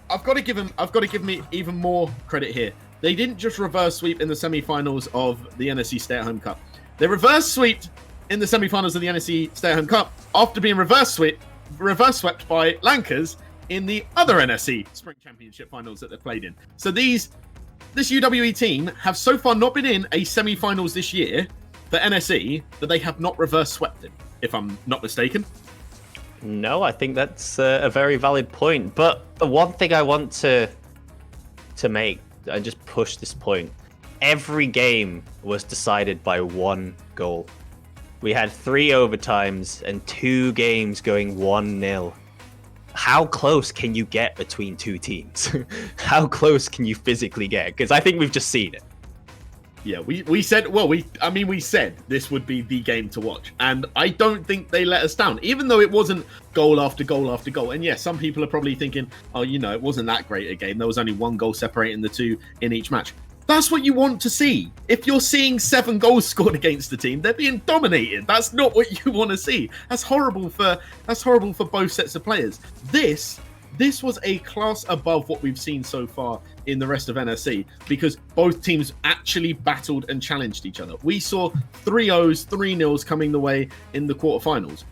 I've got to give me even more credit here. They didn't just reverse sweep in the semi-finals of the NSE Stay at Home Cup. They reverse sweeped in the semi-finals of the NSE Stay-at-Home Cup after being reverse swept by Lancers in the other NSE Spring Championship finals that they played in. So this UWE team have so far not been in a semi-finals this year for NSE that they have not reverse swept in, if I'm not mistaken. No, I think that's a very valid point. But the one thing I want to make, and just push this point, every game was decided by one goal. We had 3 overtimes and 2 games going 1-0. How close can you get between 2 teams? How close can you physically get? Because I think we've just seen it. Yeah, we said, we said this would be the game to watch. And I don't think they let us down, even though it wasn't goal after goal after goal. And yeah, some people are probably thinking, oh, it wasn't that great a game. There was only 1 goal separating the 2 in each match. That's what you want to see. If you're seeing 7 goals scored against the team, they're being dominated. That's not what you want to see. That's horrible for both sets of players. This was a class above what we've seen so far in the rest of NSE, because both teams actually battled and challenged each other. We saw 3-0s, 3-0s coming the way in the quarterfinals.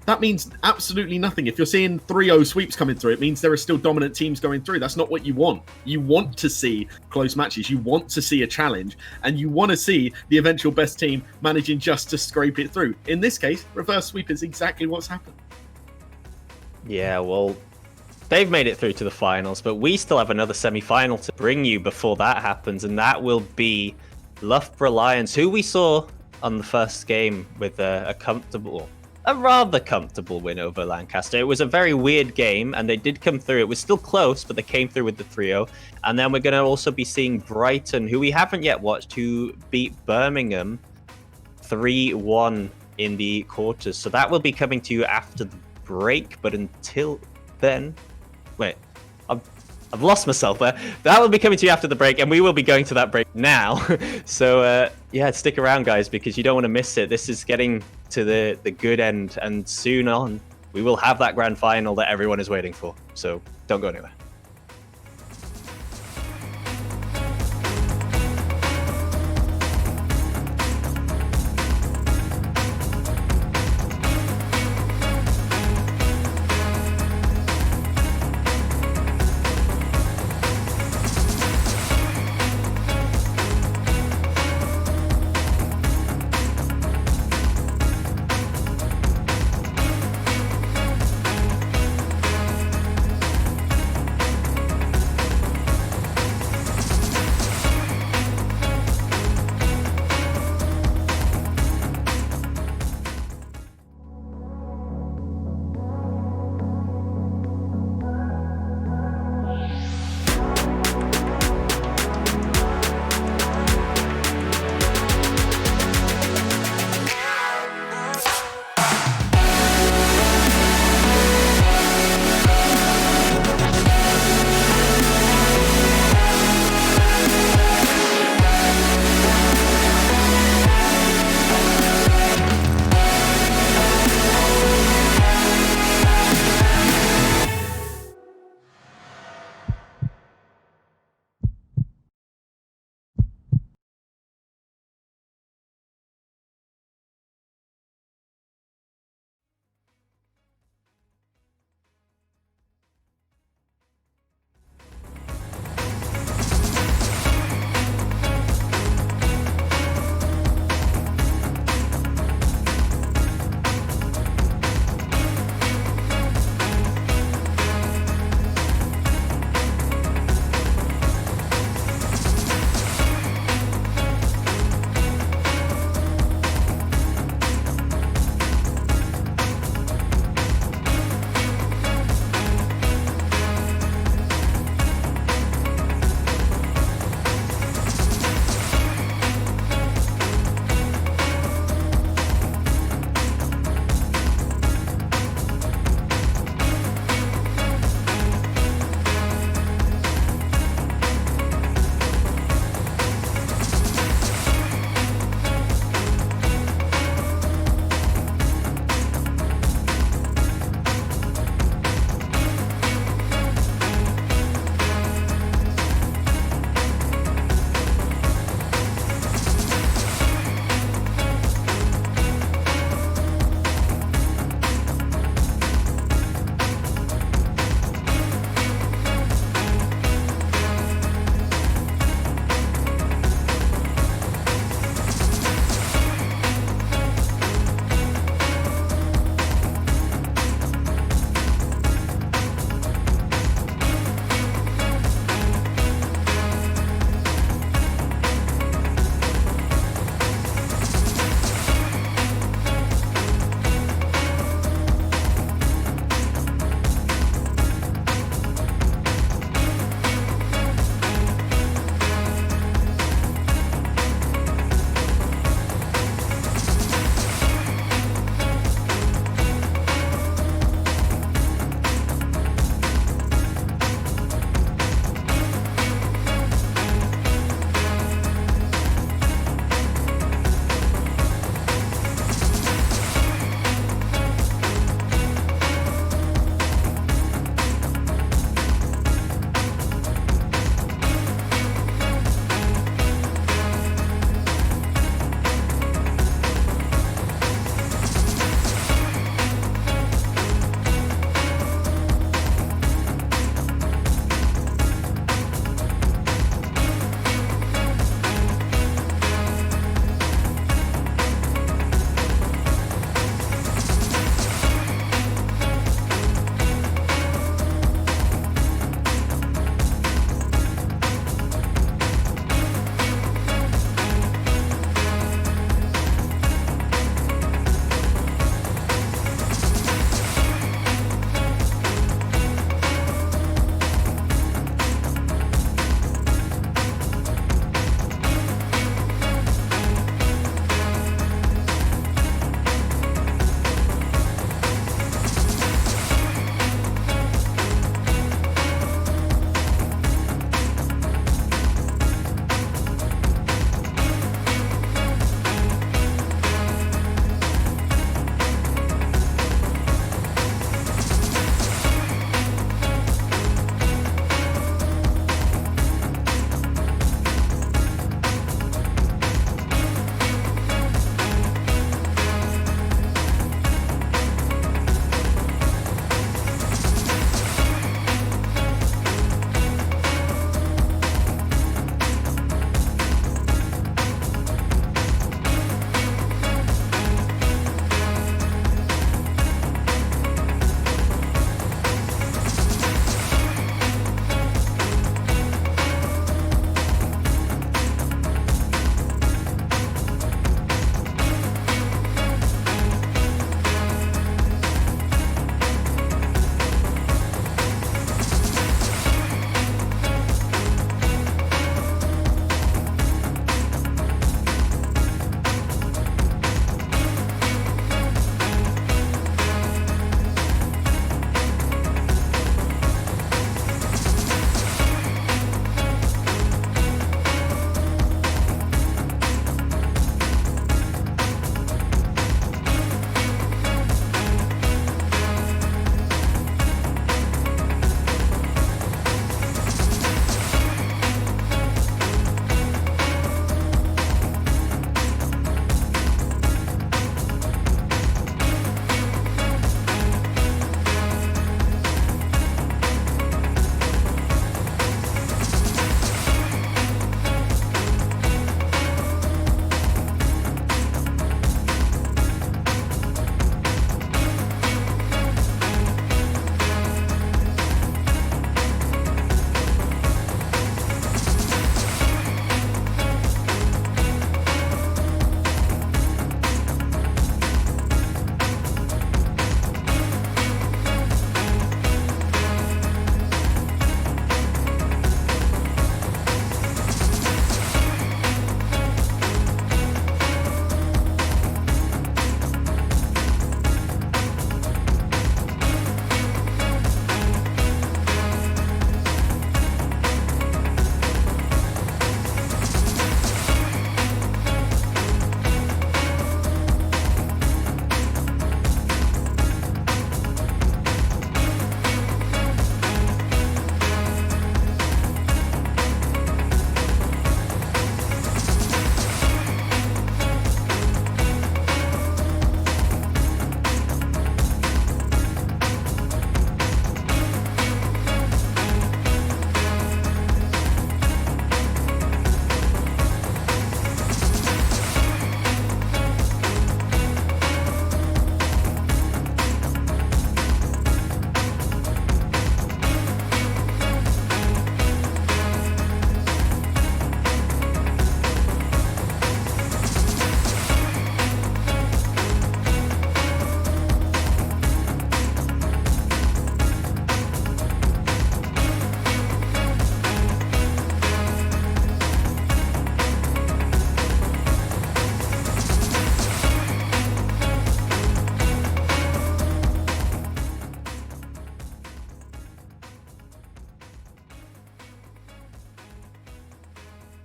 That means absolutely nothing. If you're seeing 3-0 sweeps coming through, it means there are still dominant teams going through. That's not what you want. You want to see close matches. You want to see a challenge, and you want to see the eventual best team managing just to scrape it through. In this case, reverse sweep is exactly what's happened. Yeah, well, they've made it through to the finals, but we still have another semi-final to bring you before that happens, and that will be Loughborough Lions, who we saw on the first game with a rather comfortable win over Lancaster. It was a very weird game, and they did come through. It was still close, but they came through with the 3-0. And then we're going to also be seeing Brighton, who we haven't yet watched, who beat Birmingham 3-1 in the quarters. So that will be coming to you after the break, but until then... Wait, I've lost myself there. That will be coming to you after the break, and we will be going to that break now. So, yeah, stick around, guys, because you don't want to miss it. This is getting to the good end, and soon on, we will have that grand final that everyone is waiting for. So don't go anywhere.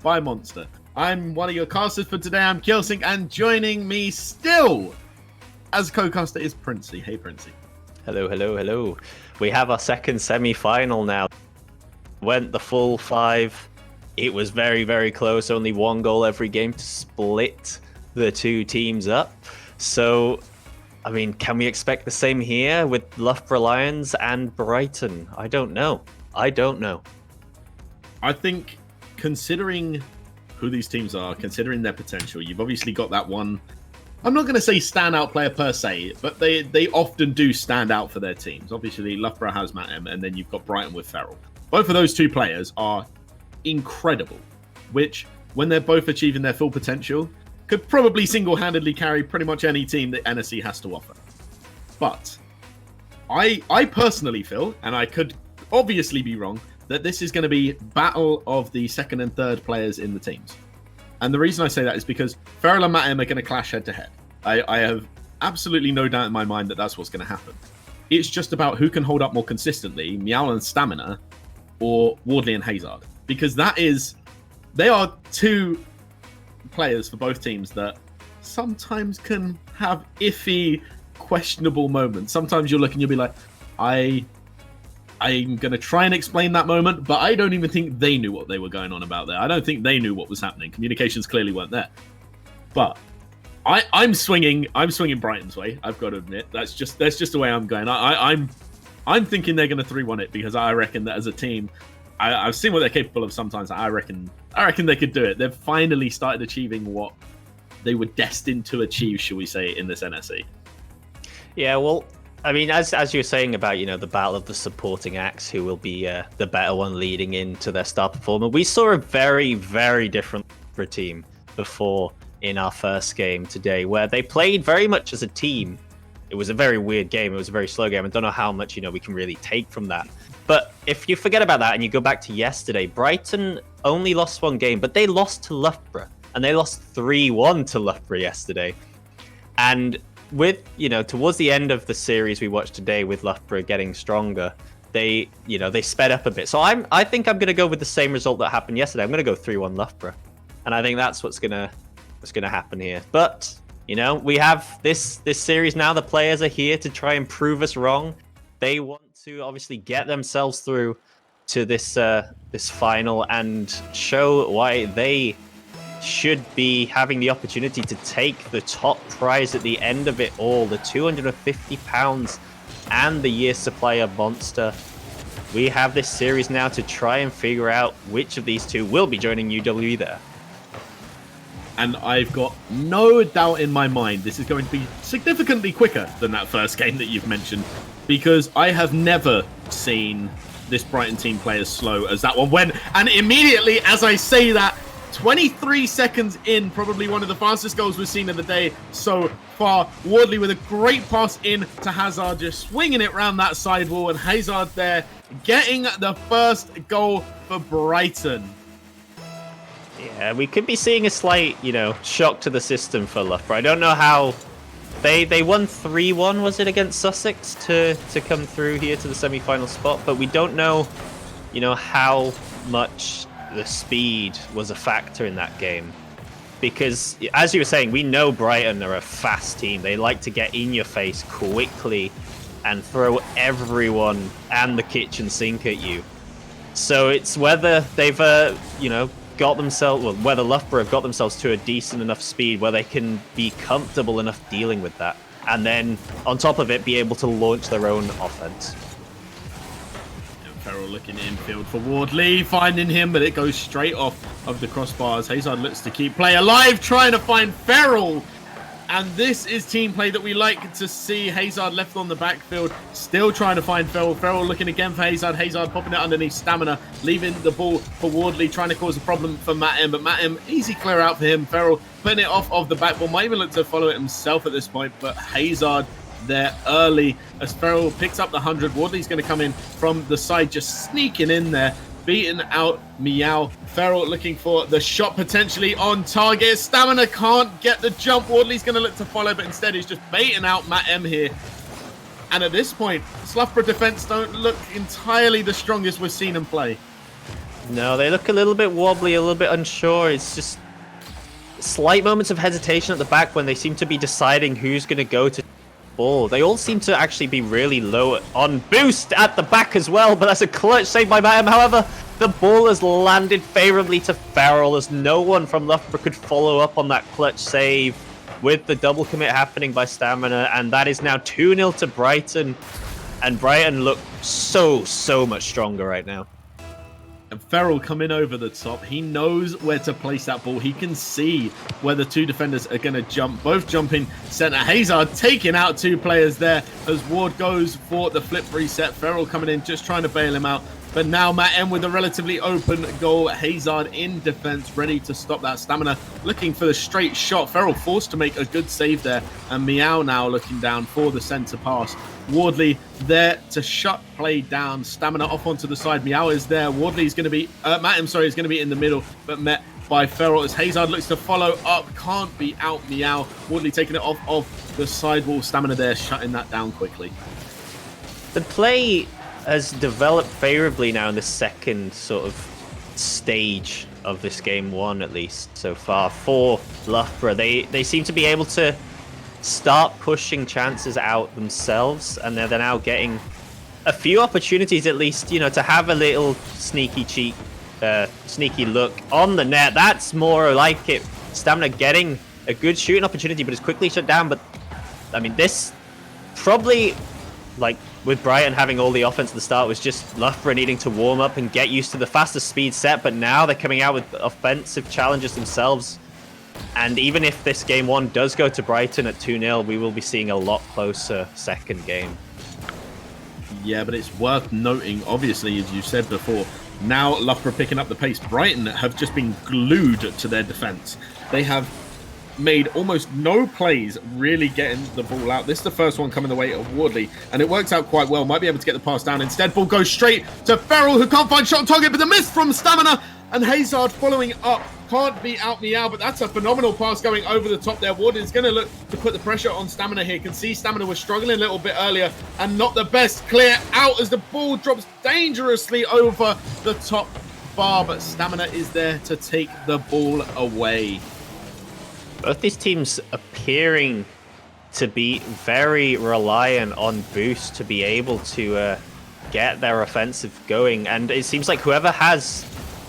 by Monster. I'm one of your casters for today. I'm Kelsing, and joining me still as co-caster is Princey. Hey, Princey. Hello, hello, hello. We have our second semi-final now. Went the full 5. It was very, very close. Only 1 goal every game to split the 2 teams up. So, I mean, can we expect the same here with Loughborough Lions and Brighton? I don't know. I think considering who these teams are, considering their potential, you've obviously got that one. I'm not going to say standout player per se, but they often do stand out for their teams. Obviously, Loughborough has Matt M, and then you've got Brighton with Ferrell. Both of those 2 players are incredible, which, when they're both achieving their full potential, could probably single-handedly carry pretty much any team that NSE has to offer. But I personally feel, and I could obviously be wrong, that this is going to be battle of the second and third players in the teams. And the reason I say that is because Ferrell and Matt M are going to clash head-to-head. I have absolutely no doubt in my mind that that's what's going to happen. It's just about who can hold up more consistently, Meow and Stamina, or Wardley and Hazard. Because they are 2 players for both teams that sometimes can have iffy, questionable moments. Sometimes you'll look and you'll be like, I'm going to try and explain that moment, but I don't even think they knew what they were going on about there. I don't think they knew what was happening. Communications clearly weren't there. But I'm swinging Brighton's way. I've got to admit, that's just the way I'm going. I'm thinking they're going to 3-1 it, because I reckon that as a team, I've seen what they're capable of sometimes. I reckon they could do it. They've finally started achieving what they were destined to achieve, shall we say, in this NSE. Yeah, well, I mean, as you were saying about, the battle of the supporting acts, who will be the better one leading into their star performer, we saw a very, very different team before in our first game today, where they played very much as a team. It was a very weird game. It was a very slow game. I don't know how much, we can really take from that. But if you forget about that and you go back to yesterday, Brighton only lost 1 game, but they lost to Loughborough, and they lost 3-1 to Loughborough yesterday. And with, towards the end of the series we watched today, with Loughborough getting stronger, they sped up a bit. So I think I'm going to go with the same result that happened yesterday. I'm going to go 3-1 Loughborough. And I think that's what's going to happen here. But we have this series now. The players are here to try and prove us wrong. They want to obviously get themselves through to this final and show why they should be having the opportunity to take the top prize at the end of it all, the £250 and the year's supply of Monster. We have this series now to try and figure out which of these 2 will be joining UWE there. And I've got no doubt in my mind this is going to be significantly quicker than that first game that you've mentioned, because I have never seen this Brighton team play as slow as that one went. And immediately as I say that, 23 seconds in, probably one of the fastest goals we've seen of the day so far. Wardley with a great pass in to Hazard, just swinging it round that sidewall, and Hazard there getting the first goal for Brighton. Yeah, we could be seeing a slight, shock to the system for Loughborough. I don't know how they won 3-1, was it, against Sussex to come through here to the semi-final spot, but we don't know, how much the speed was a factor in that game. Because, as you were saying, we know Brighton are a fast team. They like to get in your face quickly and throw everyone and the kitchen sink at you. So it's whether they've, got themselves, well, whether Loughborough have got themselves to a decent enough speed where they can be comfortable enough dealing with that, and then on top of it be able to launch their own offense. Ferrell looking infield for Wardley, finding him, but it goes straight off of the crossbars. Hazard looks to keep play alive, trying to find Ferrell. And this is team play that we like to see. Hazard left on the backfield, still trying to find Ferrell. Ferrell looking again for Hazard. Hazard popping it underneath Stamina, leaving the ball for Wardley, trying to cause a problem for Matt M. But Matt M, easy clear out for him. Ferrell putting it off of the backboard. Might even look to follow it himself at this point, but Hazard there early as Ferrell picks up the 100. Wardley's going to come in from the side, just sneaking in there, beating out Meow. Ferrell looking for the shot potentially on target. Stamina can't get the jump. Wardley's going to look to follow, but instead he's just baiting out Matt M here. And at this point, Loughborough defence don't look entirely the strongest we've seen him play. No, they look a little bit wobbly, a little bit unsure. It's just slight moments of hesitation at the back when they seem to be deciding who's going to go to ball. They all seem to actually be really low on boost at the back as well, but that's a clutch save by Matem. However, the ball has landed favorably to Feral as no one from Loughborough could follow up on that clutch save with the double commit happening by Stamina, and that is now 2-0 to Brighton, and Brighton look so much stronger right now. And Feral coming over the top. He knows where to place that ball. He can see where the two defenders are going to jump. Both jumping center. Hazard taking out two players there as Ward goes for the flip reset. Feral coming in, just trying to bail him out. But now Matem with a relatively open goal. Hazard in defense, ready to stop that. Stamina looking for the straight shot. Feral forced to make a good save there. And Meow now looking down for the center pass. Wardley there to shut play down. Stamina off onto the side. Meow is there. Wardley is going to be, Matem, sorry, is going to be in the middle, but met by Feral as Hazard looks to follow up. Can't be out Meow. Wardley taking it off of the sidewall. Stamina there, shutting that down quickly. The play has developed favorably now in the second sort of stage of this game one, at least so far, for Loughborough. They seem to be able to start pushing chances out themselves, and they're now getting a few opportunities at least, you know, to have a little sneaky look on the net. That's more like it. Stamina getting a good shooting opportunity, but it's quickly shut down. But I mean, this probably, like with Brighton having all the offense at the start, was just Loughborough needing to warm up and get used to the faster speed set, but now they're coming out with offensive challenges themselves. And even if this game one does go to Brighton at 2-0, we will be seeing a lot closer second game. Yeah, but it's worth noting, obviously, as you said before, now Loughborough picking up the pace. Brighton have just been glued to their defence. They have made almost no plays really getting the ball out. This is the first one coming the way of Wardley, and it works out quite well. Might be able to get the pass down. Instead, ball goes straight to Feral, who can't find shot on target, but the miss from Stamina, and Hazard following up. Can't be out Meow, but that's a phenomenal pass going over the top there. Ward is going to look to put the pressure on Stamina here. Can see Stamina was struggling a little bit earlier and not the best clear out as the ball drops dangerously over the top bar, but Stamina is there to take the ball away. Both these teams appearing to be very reliant on boost to be able to get their offensive going, and it seems like whoever has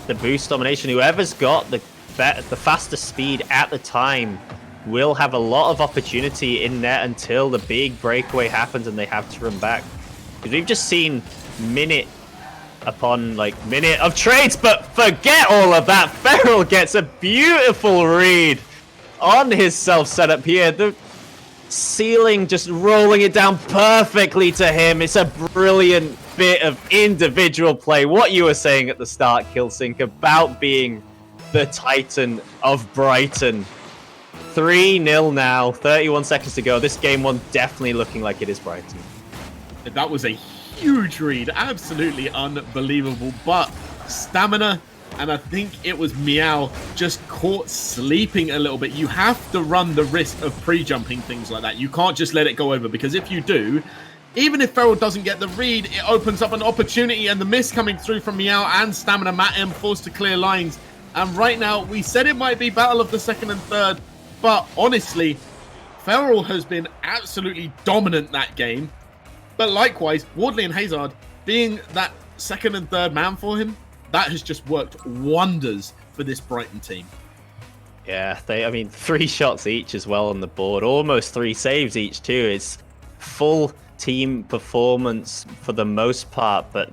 the boost domination, whoever's got the faster speed at the time, will have a lot of opportunity in net until the big breakaway happens and they have to run back. Because we've just seen minute upon minute of trades, but forget all of that. Feral gets a beautiful read on his self setup here. The ceiling just rolling it down perfectly to him. It's a brilliant bit of individual play. What you were saying at the start, Killsync, about being the Titan of Brighton. 3-0 now, 31 seconds to go. This game one definitely looking like it is Brighton. That was a huge read, absolutely unbelievable. But Stamina, and I think it was Meow, just caught sleeping a little bit. You have to run the risk of pre-jumping things like that. You can't just let it go over, because if you do, even if Feral doesn't get the read, it opens up an opportunity, and the miss coming through from Meow and Stamina. Matem forced to clear lines. And right now, we said it might be battle of the second and third, but honestly, Feral has been absolutely dominant that game. But likewise, Wardley and Hazard being that second and third man for him, that has just worked wonders for this Brighton team. Yeah, I mean, 3 shots each as well on the board, almost 3 saves each too. It's full team performance for the most part, but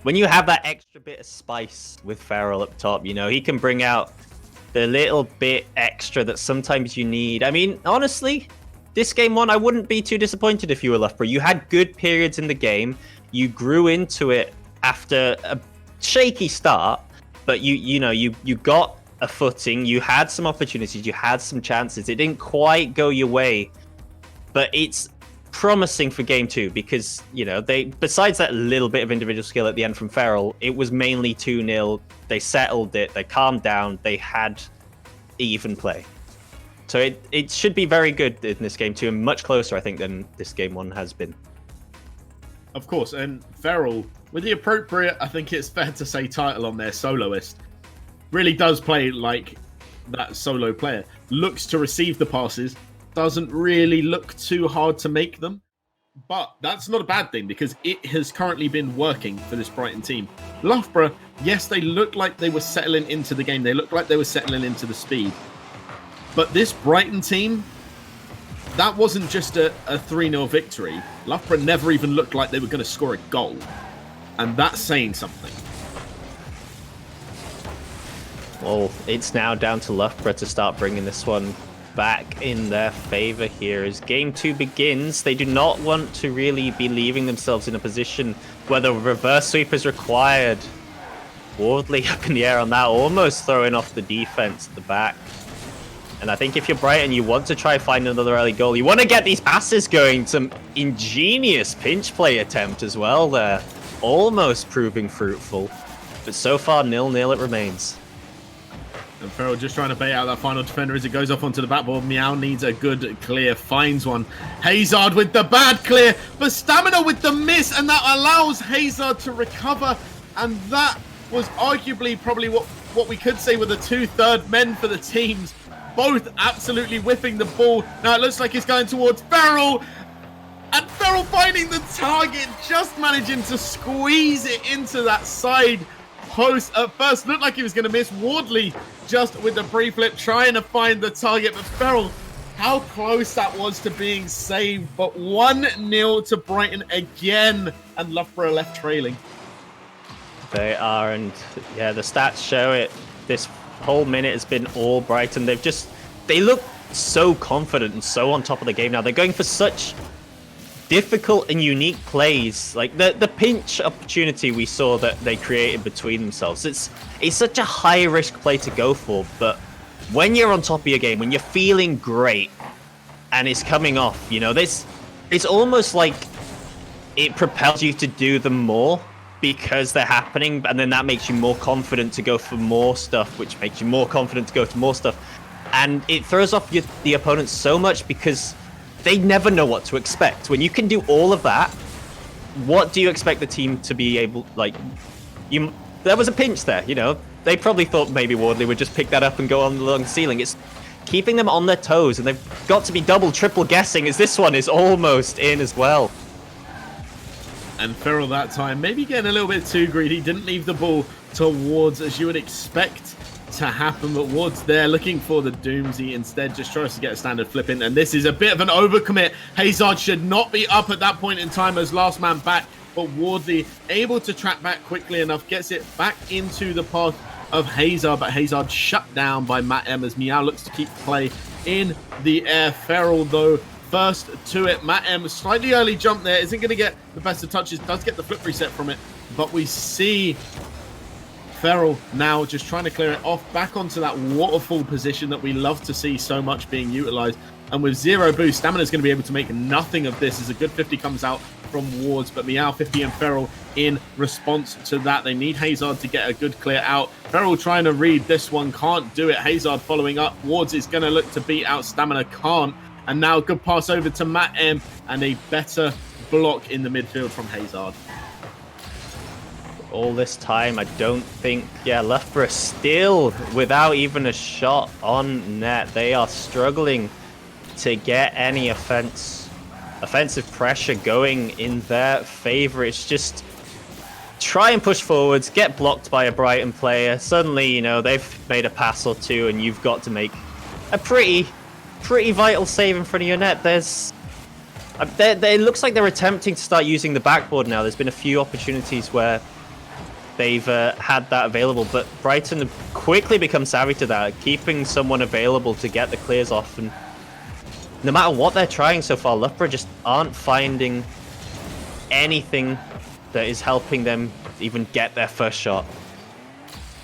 when you have that extra bit of spice with Feral up top, you know, he can bring out the little bit extra that sometimes you need. I mean, honestly, this game one, I wouldn't be too disappointed if you were Loughborough. You had good periods in the game. You grew into it after a shaky start, but you got a footing. You had some opportunities. You had some chances. It didn't quite go your way, but it's promising for game two because, you know, besides that little bit of individual skill at the end from Feral, it was mainly 2-0. They settled it. They calmed down. They had even play. So it should be very good in this game two, and much closer, I think, than this game one has been. Of course, and Feral, with the appropriate, I think it's fair to say, title on their soloist, really does play like that solo player. Looks to receive the passes, doesn't really look too hard to make them. But that's not a bad thing because it has currently been working for this Brighton team. Loughborough, yes, they looked like they were settling into the game. They looked like they were settling into the speed. But this Brighton team, that wasn't just a 3-0 victory. Loughborough never even looked like they were going to score a goal. And that's saying something. Well, it's now down to Loughborough to start bringing this one back in their favor here as game 2 begins. They do not want to really be leaving themselves in a position where the reverse sweep is required. Wardley up in the air on that, almost throwing off the defense at the back. And I think if you're Brighton, you want to try find another early goal. You want to get these passes going. Some ingenious pinch play attempt as well there. Almost proving fruitful. But so far, 0-0 it remains. And Feral just trying to bait out that final defender as it goes off onto the backboard. Meow needs a good clear, finds one. Hazard with the bad clear, but Stamina with the miss, and that allows Hazard to recover. And that was arguably probably what we could say were the 2/3 men for the teams. Both absolutely whipping the ball. Now it looks like it's going towards Feral. And Feral finding the target, just managing to squeeze it into that side post. At first looked like he was going to miss. Wardley just with the pre-flip trying to find the target, but Feral, how close that was to being saved. But 1-0 to Brighton again, and Loughborough left trailing. They are, and yeah, the stats show it. This whole minute has been all Brighton. They look so confident and so on top of the game now. They're going for such difficult and unique plays, like the pinch opportunity we saw that they created between themselves. It's such a high risk play to go for, but when you're on top of your game, when you're feeling great and it's coming off, you know, it's almost like it propels you to do them more because they're happening, and then that makes you more confident to go for more stuff, which makes you more confident to go to more stuff, and it throws off the opponent so much because they never know what to expect. When you can do all of that, what do you expect the team to be able, like, there was a pinch there, you know. They probably thought maybe Wardley would just pick that up and go on the long ceiling. It's keeping them on their toes, and they've got to be double, triple guessing as this one is almost in as well. And Feral that time, maybe getting a little bit too greedy, didn't leave the ball towards as you would expect to happen, but Ward's there looking for the Doomsy, instead just tries to get a standard flip in, and this is a bit of an overcommit. Hazard should not be up at that point in time as last man back, but Wardley able to track back quickly enough, gets it back into the path of Hazard, but Hazard shut down by Matt M as Meow looks to keep play in the air. Feral though first to it. Matt M, slightly early jump there, isn't going to get the best of touches, does get the flip reset from it, but we see Feral now just trying to clear it off back onto that waterfall position that we love to see so much being utilized. And with 0 boost, Stamina is going to be able to make nothing of this as a good 50 comes out from Wards, but Meow 50 and Feral in response to that. They need Hazard to get a good clear out. Feral trying to read this one, can't do it. Hazard following up. Wards is going to look to beat out Stamina, can't. And now good pass over to Matt M and a better block in the midfield from Hazard. All this time, I don't think, Loughborough still without even a shot on net. They are struggling to get any offensive pressure going in their favor. It's just try and push forwards, get blocked by a Brighton player. Suddenly, you know, they've made a pass or two and you've got to make a pretty vital save in front of your net. It looks like they're attempting to start using the backboard now. There's been a few opportunities where they've had that available, but Brighton have quickly become savvy to that, keeping someone available to get the clears off. And no matter what they're trying so far, Loughborough just aren't finding anything that is helping them even get their first shot.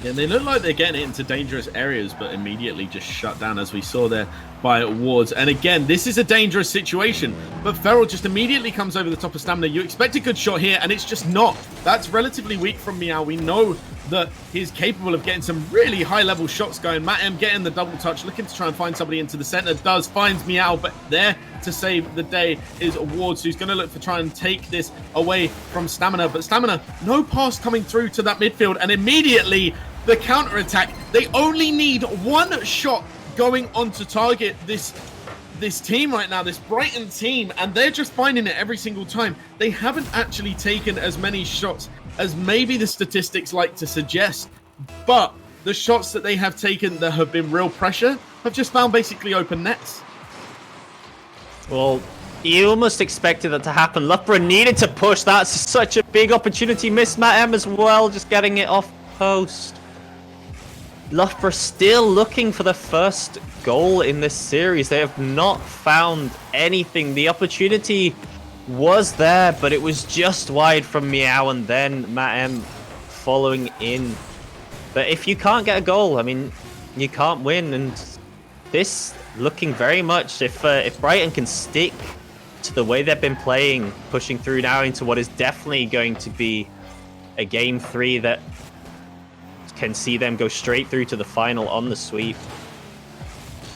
Yeah, they look like they're getting it into dangerous areas, but immediately just shut down, as we saw there by Wards. And again, this is a dangerous situation, but Feral just immediately comes over the top of Stamina. You expect a good shot here, and it's just not. That's relatively weak from Meow. We know that he's capable of getting some really high-level shots going. Matt M getting the double touch, looking to try and find somebody into the center. Finds Meow, but there to save the day is Wards, who's going to look to try and take this away from Stamina. But Stamina, no pass coming through to that midfield, and immediately the counter-attack. They only need one shot going on to target this team right now, this Brighton team, and they're just finding it every single time. They haven't actually taken as many shots as maybe the statistics like to suggest, but the shots that they have taken that have been real pressure have just found basically open nets. Well, you almost expected that to happen. Loughborough needed to push. That's such a big opportunity. Missed Matt M as well, just getting it off post. Loughborough still looking for the first goal in this series. They have not found anything. The opportunity was there, but it was just wide from Meow, and then Matt M following in. But if you can't get a goal, I mean, you can't win. And this looking very much, if Brighton can stick to the way they've been playing, pushing through now into what is definitely going to be a game 3 that can see them go straight through to the final on the sweep.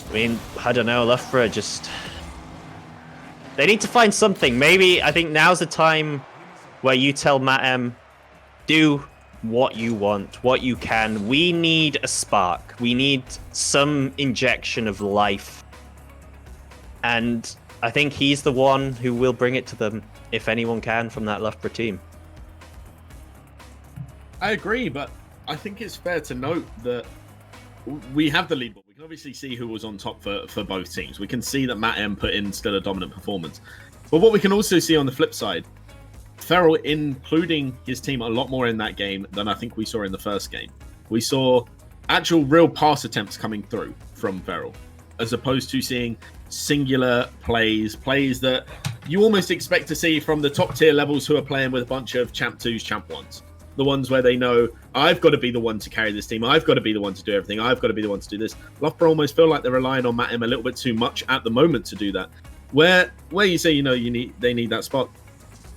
I mean, I don't know, Loughborough just... They need to find something. Maybe, I think now's the time where you tell Matt M, do what you want, what you can. We need a spark. We need some injection of life. And I think he's the one who will bring it to them, if anyone can, from that Loughborough team. I agree, but I think it's fair to note that we have the lead, but we can obviously see who was on top for both teams. We can see that Matt M put in still a dominant performance. But what we can also see on the flip side, Feral including his team a lot more in that game than I think we saw in the first game. We saw actual real pass attempts coming through from Feral, as opposed to seeing singular plays that you almost expect to see from the top tier levels who are playing with a bunch of Champ 2s, Champ 1s. The ones where they know, I've got to be the one to carry this team. I've got to be the one to do everything. I've got to be the one to do this. Loughborough almost feel like they're relying on Matt M a little bit too much at the moment to do that. Where you say, they need that spot.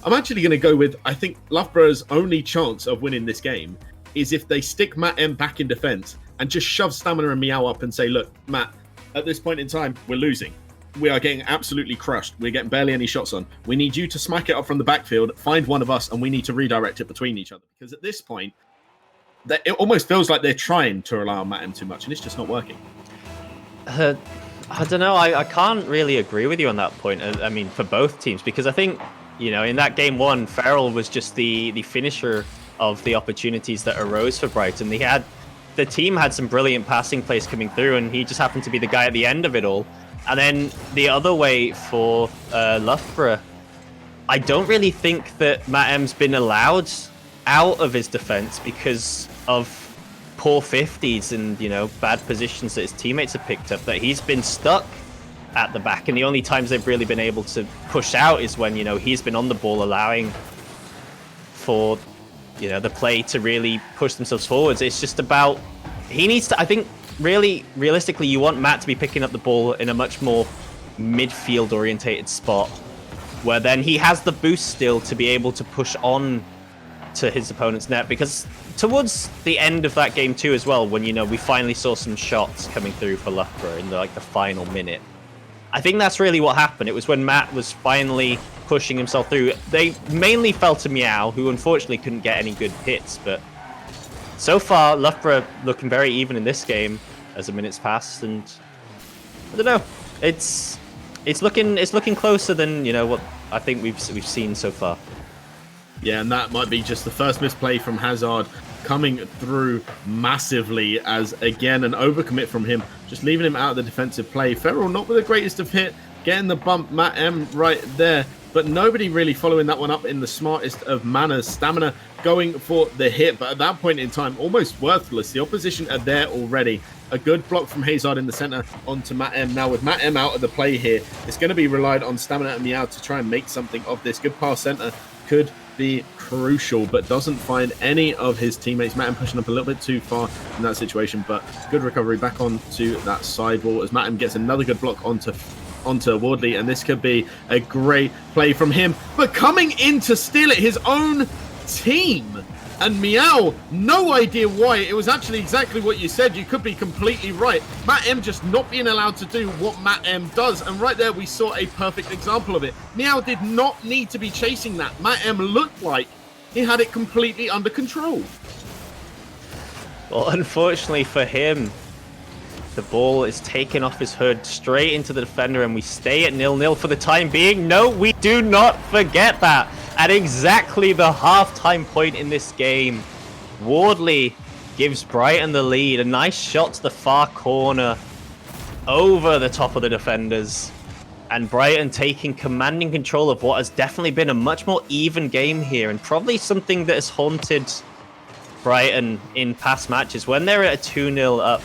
I'm actually going to go with, I think Loughborough's only chance of winning this game is if they stick Matt M back in defense and just shove Stamina and Meow up and say, look, Matt, at this point in time, we're losing. We are getting absolutely crushed. We're getting barely any shots on. We need you to smack it up from the backfield, find one of us, and we need to redirect it between each other. Because at this point, it almost feels like they're trying to rely on Matt M too much, and it's just not working. I don't know. I can't really agree with you on that point. I mean, for both teams, because I think, in that game 1, Feral was just the finisher of the opportunities that arose for Brighton. The team had some brilliant passing plays coming through, and he just happened to be the guy at the end of it all. And then the other way for Loughborough, I don't really think that Matt M's been allowed out of his defense because of poor 50s and, bad positions that his teammates have picked up, that he's been stuck at the back. And the only times they've really been able to push out is when, he's been on the ball, allowing for, the play to really push themselves forwards. It's just about, he needs to, I think, really, realistically, you want Matt to be picking up the ball in a much more midfield-orientated spot, where then he has the boost still to be able to push on to his opponent's net. Because towards the end of that game too, as well, when we finally saw some shots coming through for Loughborough in the final minute, I think that's really what happened. It was when Matt was finally pushing himself through. They mainly fell to Meow, who unfortunately couldn't get any good hits, but so far, Loughborough looking very even in this game as the minutes passed, and I don't know. It's looking closer than what I think we've seen so far. Yeah, and that might be just the first misplay from Hazard coming through massively, as again an overcommit from him, just leaving him out of the defensive play. Feral not with the greatest of hit, getting the bump. Matt M right there. But nobody really following that one up in the smartest of manners. Stamina going for the hit, but at that point in time, almost worthless. The opposition are there already. A good block from Hazard in the center onto Matt M. Now with Matt M out of the play here, it's going to be relied on Stamina and Meow to try and make something of this. Good pass center could be crucial, but doesn't find any of his teammates. Matim pushing up a little bit too far in that situation, but good recovery back onto that sidewall as Matim gets another good block onto Wardley, and this could be a great play from him. But coming in to steal it, his own team. And Meow, no idea why. It was actually exactly what you said. You could be completely right. Matt M just not being allowed to do what Matt M does. And right there, we saw a perfect example of it. Meow did not need to be chasing that. Matt M looked like he had it completely under control. Well, unfortunately for him, the ball is taken off his hood straight into the defender, and we stay at 0-0 for the time being. No, we do not forget that. At exactly the halftime point in this game, Wardley gives Brighton the lead. A nice shot to the far corner over the top of the defenders. And Brighton taking commanding control of what has definitely been a much more even game here, and probably something that has haunted Brighton in past matches. When they're at a 2-0 up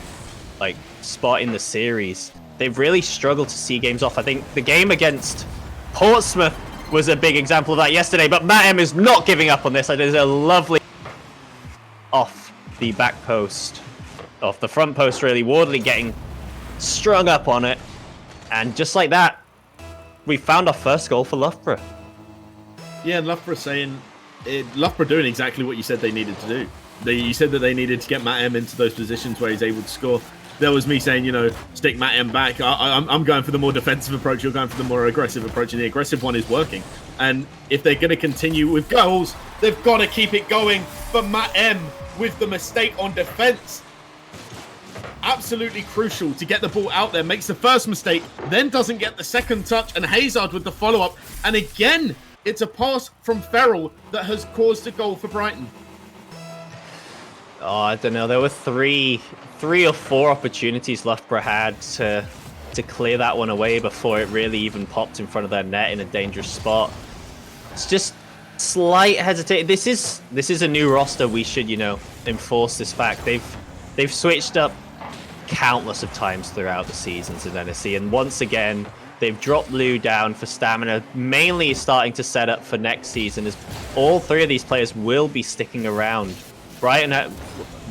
like spot in the series, they've really struggled to see games off. I think the game against Portsmouth was a big example of that yesterday, but Matt M is not giving up on this. It is a lovely off the back post, off the front post really. Wardley getting strung up on it, and just like that, we found our first goal for Loughborough. Yeah, and Loughborough doing exactly what you said they needed to do. You said that they needed to get Matt M into those positions where he's able to score. There was me saying, stick Matt M back. I'm going for the more defensive approach. You're going for the more aggressive approach, and the aggressive one is working. And if they're going to continue with goals, they've got to keep it going. But Matt M, with the mistake on defense, absolutely crucial to get the ball out there. Makes the first mistake, then doesn't get the second touch, and Hazard with the follow-up. And again, it's a pass from Ferrell that has caused a goal for Brighton. Oh, I don't know. There were three or four opportunities Loughborough had to clear that one away before it really even popped in front of their net in a dangerous spot. It's just slight hesitation. This is a new roster. We should, enforce this fact. They've switched up countless of times throughout the seasons in NSE, and once again they've dropped Lou down for stamina, mainly starting to set up for next season, as all three of these players will be sticking around. Brighton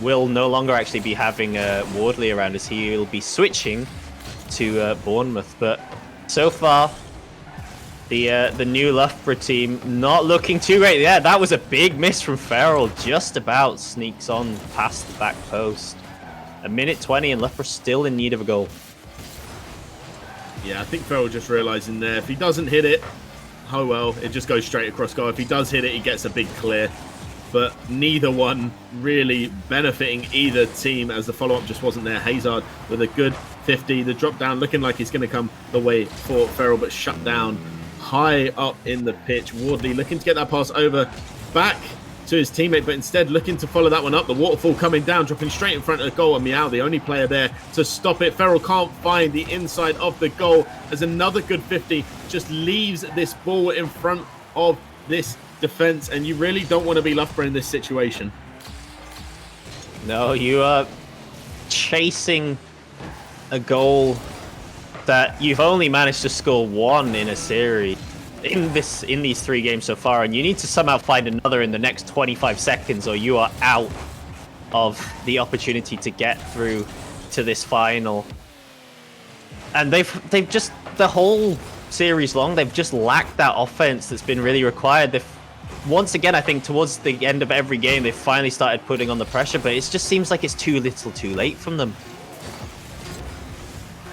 will no longer actually be having Wardley around, as he will be switching to Bournemouth. But so far, the new Loughborough team not looking too great. Yeah, that was a big miss from Ferrell. Just about sneaks on past the back post. A minute 20 and Loughborough still in need of a goal. Yeah, I think Ferrell just realising there, if he doesn't hit it, oh well, it just goes straight across goal. If he does hit it, he gets a big clear. But neither one really benefiting either team, as the follow-up just wasn't there. Hazard with a good 50. The drop down looking like it's going to come the way for Ferrell, but shut down high up in the pitch. Wardley looking to get that pass over back to his teammate, but instead looking to follow that one up. The waterfall coming down, dropping straight in front of the goal, and Meow, the only player there to stop it. Ferrell can't find the inside of the goal, as another good 50 just leaves this ball in front of this defense, and you really don't want to be Loughborough in this situation. No, you are chasing a goal that you've only managed to score one in a series in these three games so far, and you need to somehow find another in the next 25 seconds, or you are out of the opportunity to get through to this final. And they've just, the whole series long, they've just lacked that offense that's been really required. Once again, I think towards the end of every game, they've finally started putting on the pressure, but it just seems like it's too little too late from them.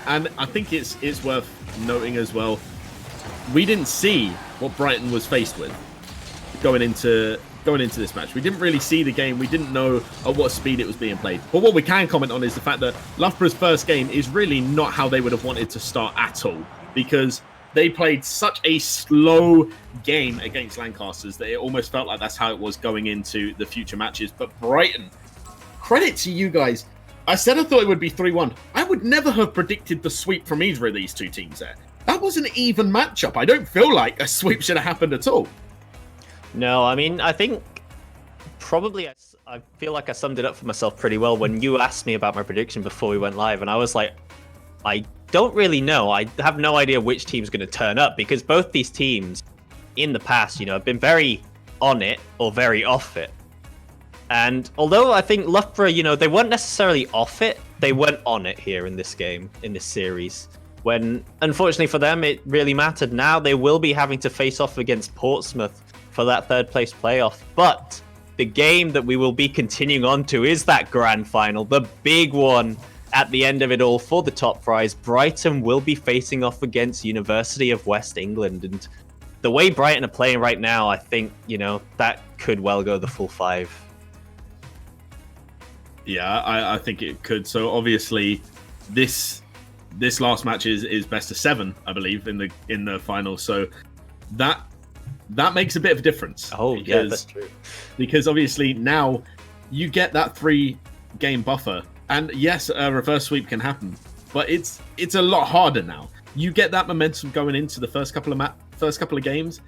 And I think it's worth noting as well, we didn't see what Brighton was faced with going into this match. We didn't really see the game. We didn't know at what speed it was being played. But what we can comment on is the fact that Loughborough's first game is really not how they would have wanted to start at all, because they played such a slow game against Lancasters that it almost felt like that's how it was going into the future matches. But Brighton, credit to you guys. I said I thought it would be 3-1. I would never have predicted the sweep from either of these two teams there. That was an even matchup. I don't feel like a sweep should have happened at all. No, I mean, I think probably I feel like I summed it up for myself pretty well when you asked me about my prediction before we went live, and I was like, I don't really know. I have no idea which team's going to turn up, because both these teams in the past, have been very on it or very off it. And although I think Loughborough, they weren't necessarily off it, they went on it here in this game, in this series. When, unfortunately for them, it really mattered. Now they will be having to face off against Portsmouth for that third place playoff. But the game that we will be continuing on to is that grand final, the big one at the end of it all for the top prize. Brighton will be facing off against University of West England. And the way Brighton are playing right now, I think, that could well go the full 5. Yeah, I think it could. So obviously, this last match is best of 7, I believe, in the final. So that makes a bit of a difference. Oh, yeah, that's true. Because obviously now you get that 3-game buffer, and yes, a reverse sweep can happen, but it's a lot harder now. You get that momentum going into the first couple of games,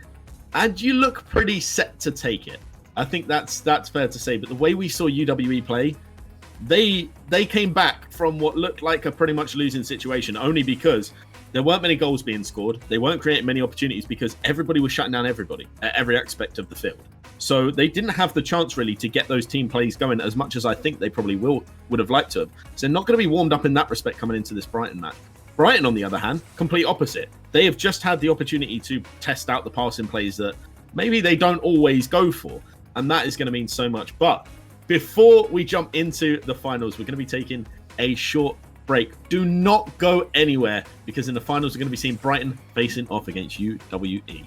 and you look pretty set to take it. I think that's fair to say. But the way we saw UWE play, they came back from what looked like a pretty much losing situation, only because there weren't many goals being scored. They weren't creating many opportunities because everybody was shutting down everybody at every aspect of the field. So they didn't have the chance really to get those team plays going as much as I think they probably would have liked to have. So they're not going to be warmed up in that respect coming into this Brighton match. Brighton, on the other hand, complete opposite. They have just had the opportunity to test out the passing plays that maybe they don't always go for, and that is going to mean so much. But before we jump into the finals, we're going to be taking a short break. Do not go anywhere, because in the finals, we're going to be seeing Brighton facing off against UWE.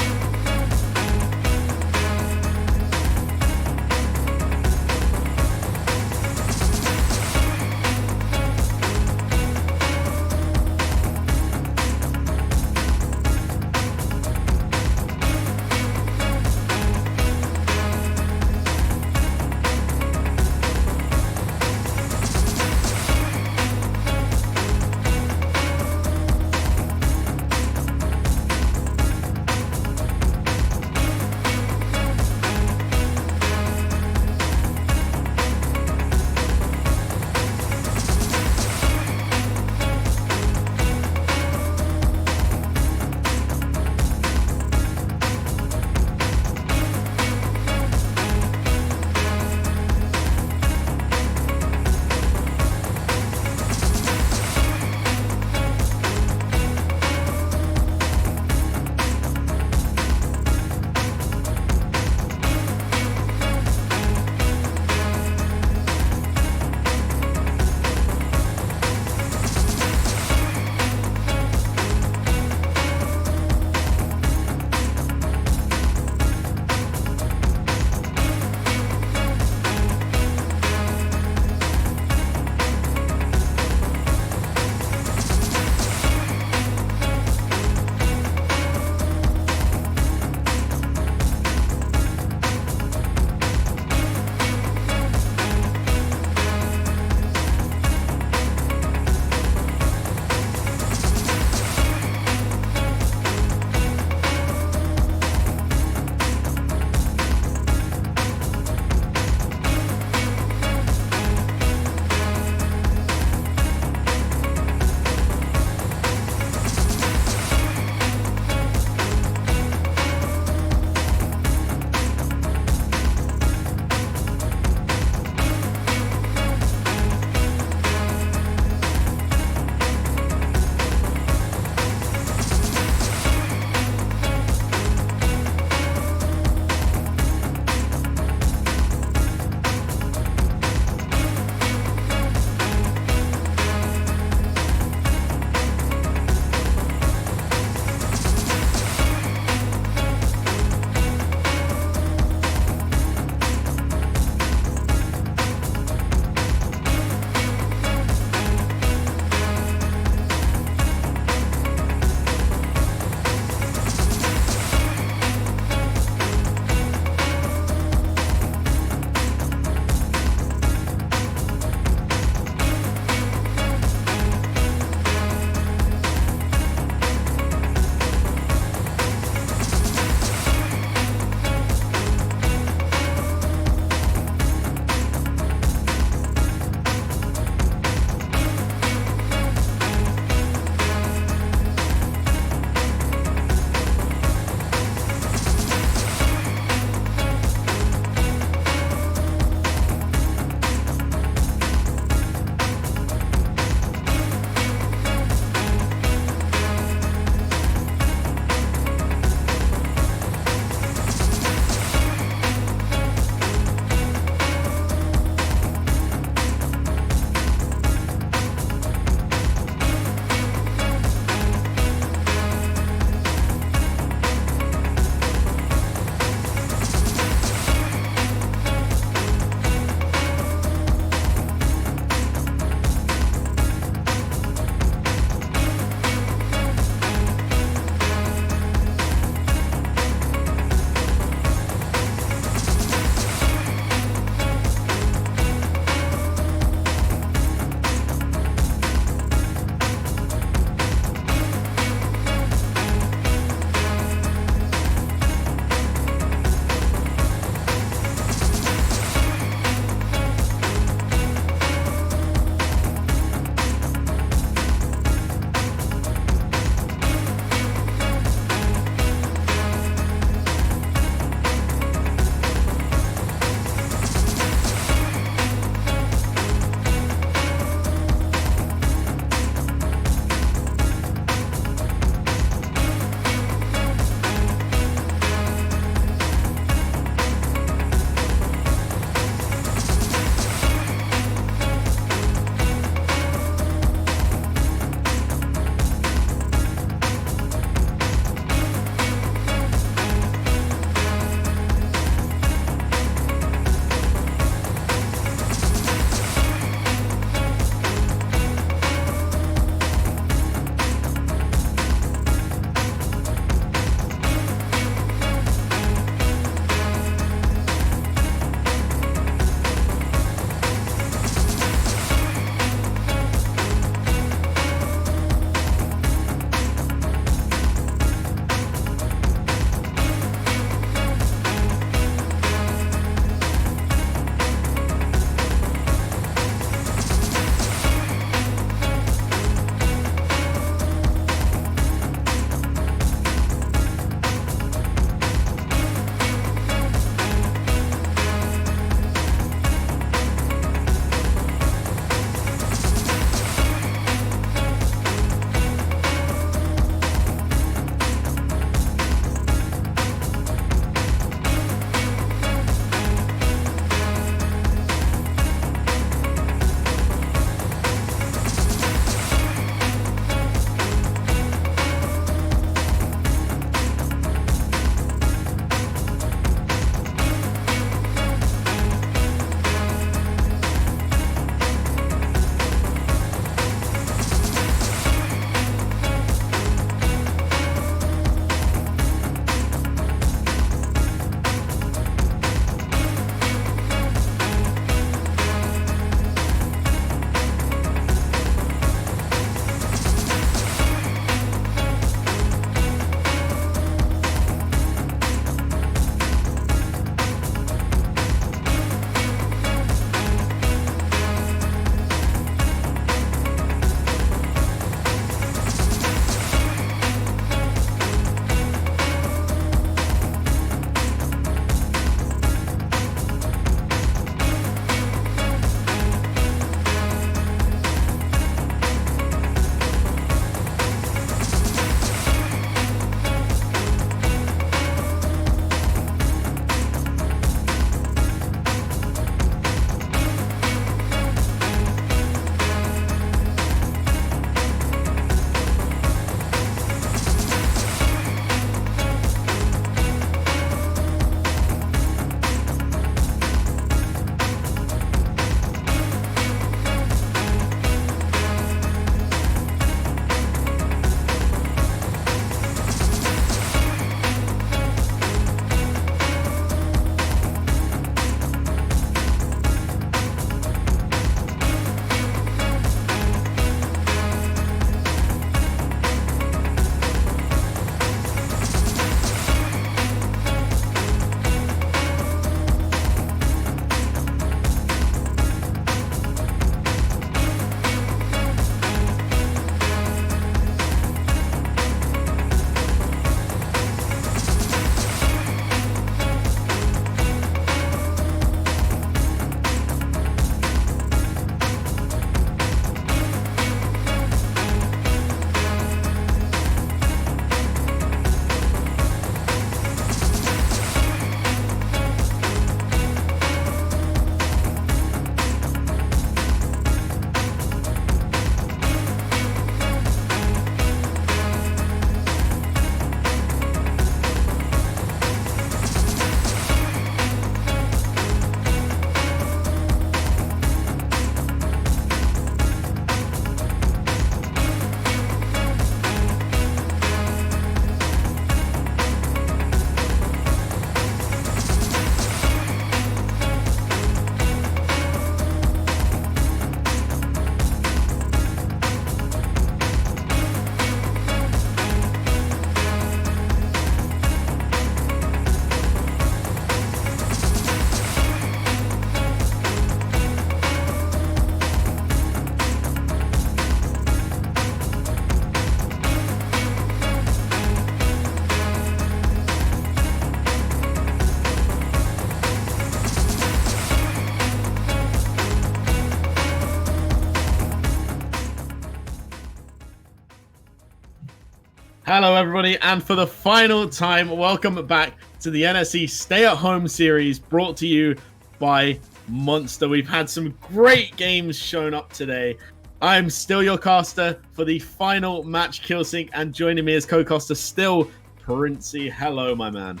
Hello, everybody, and for the final time, welcome back to the NSE Stay-at-Home series brought to you by Monster. We've had some great games shown up today. I'm still your caster for the final match, Killsync, and joining me as co-caster still, Princey. Hello, my man.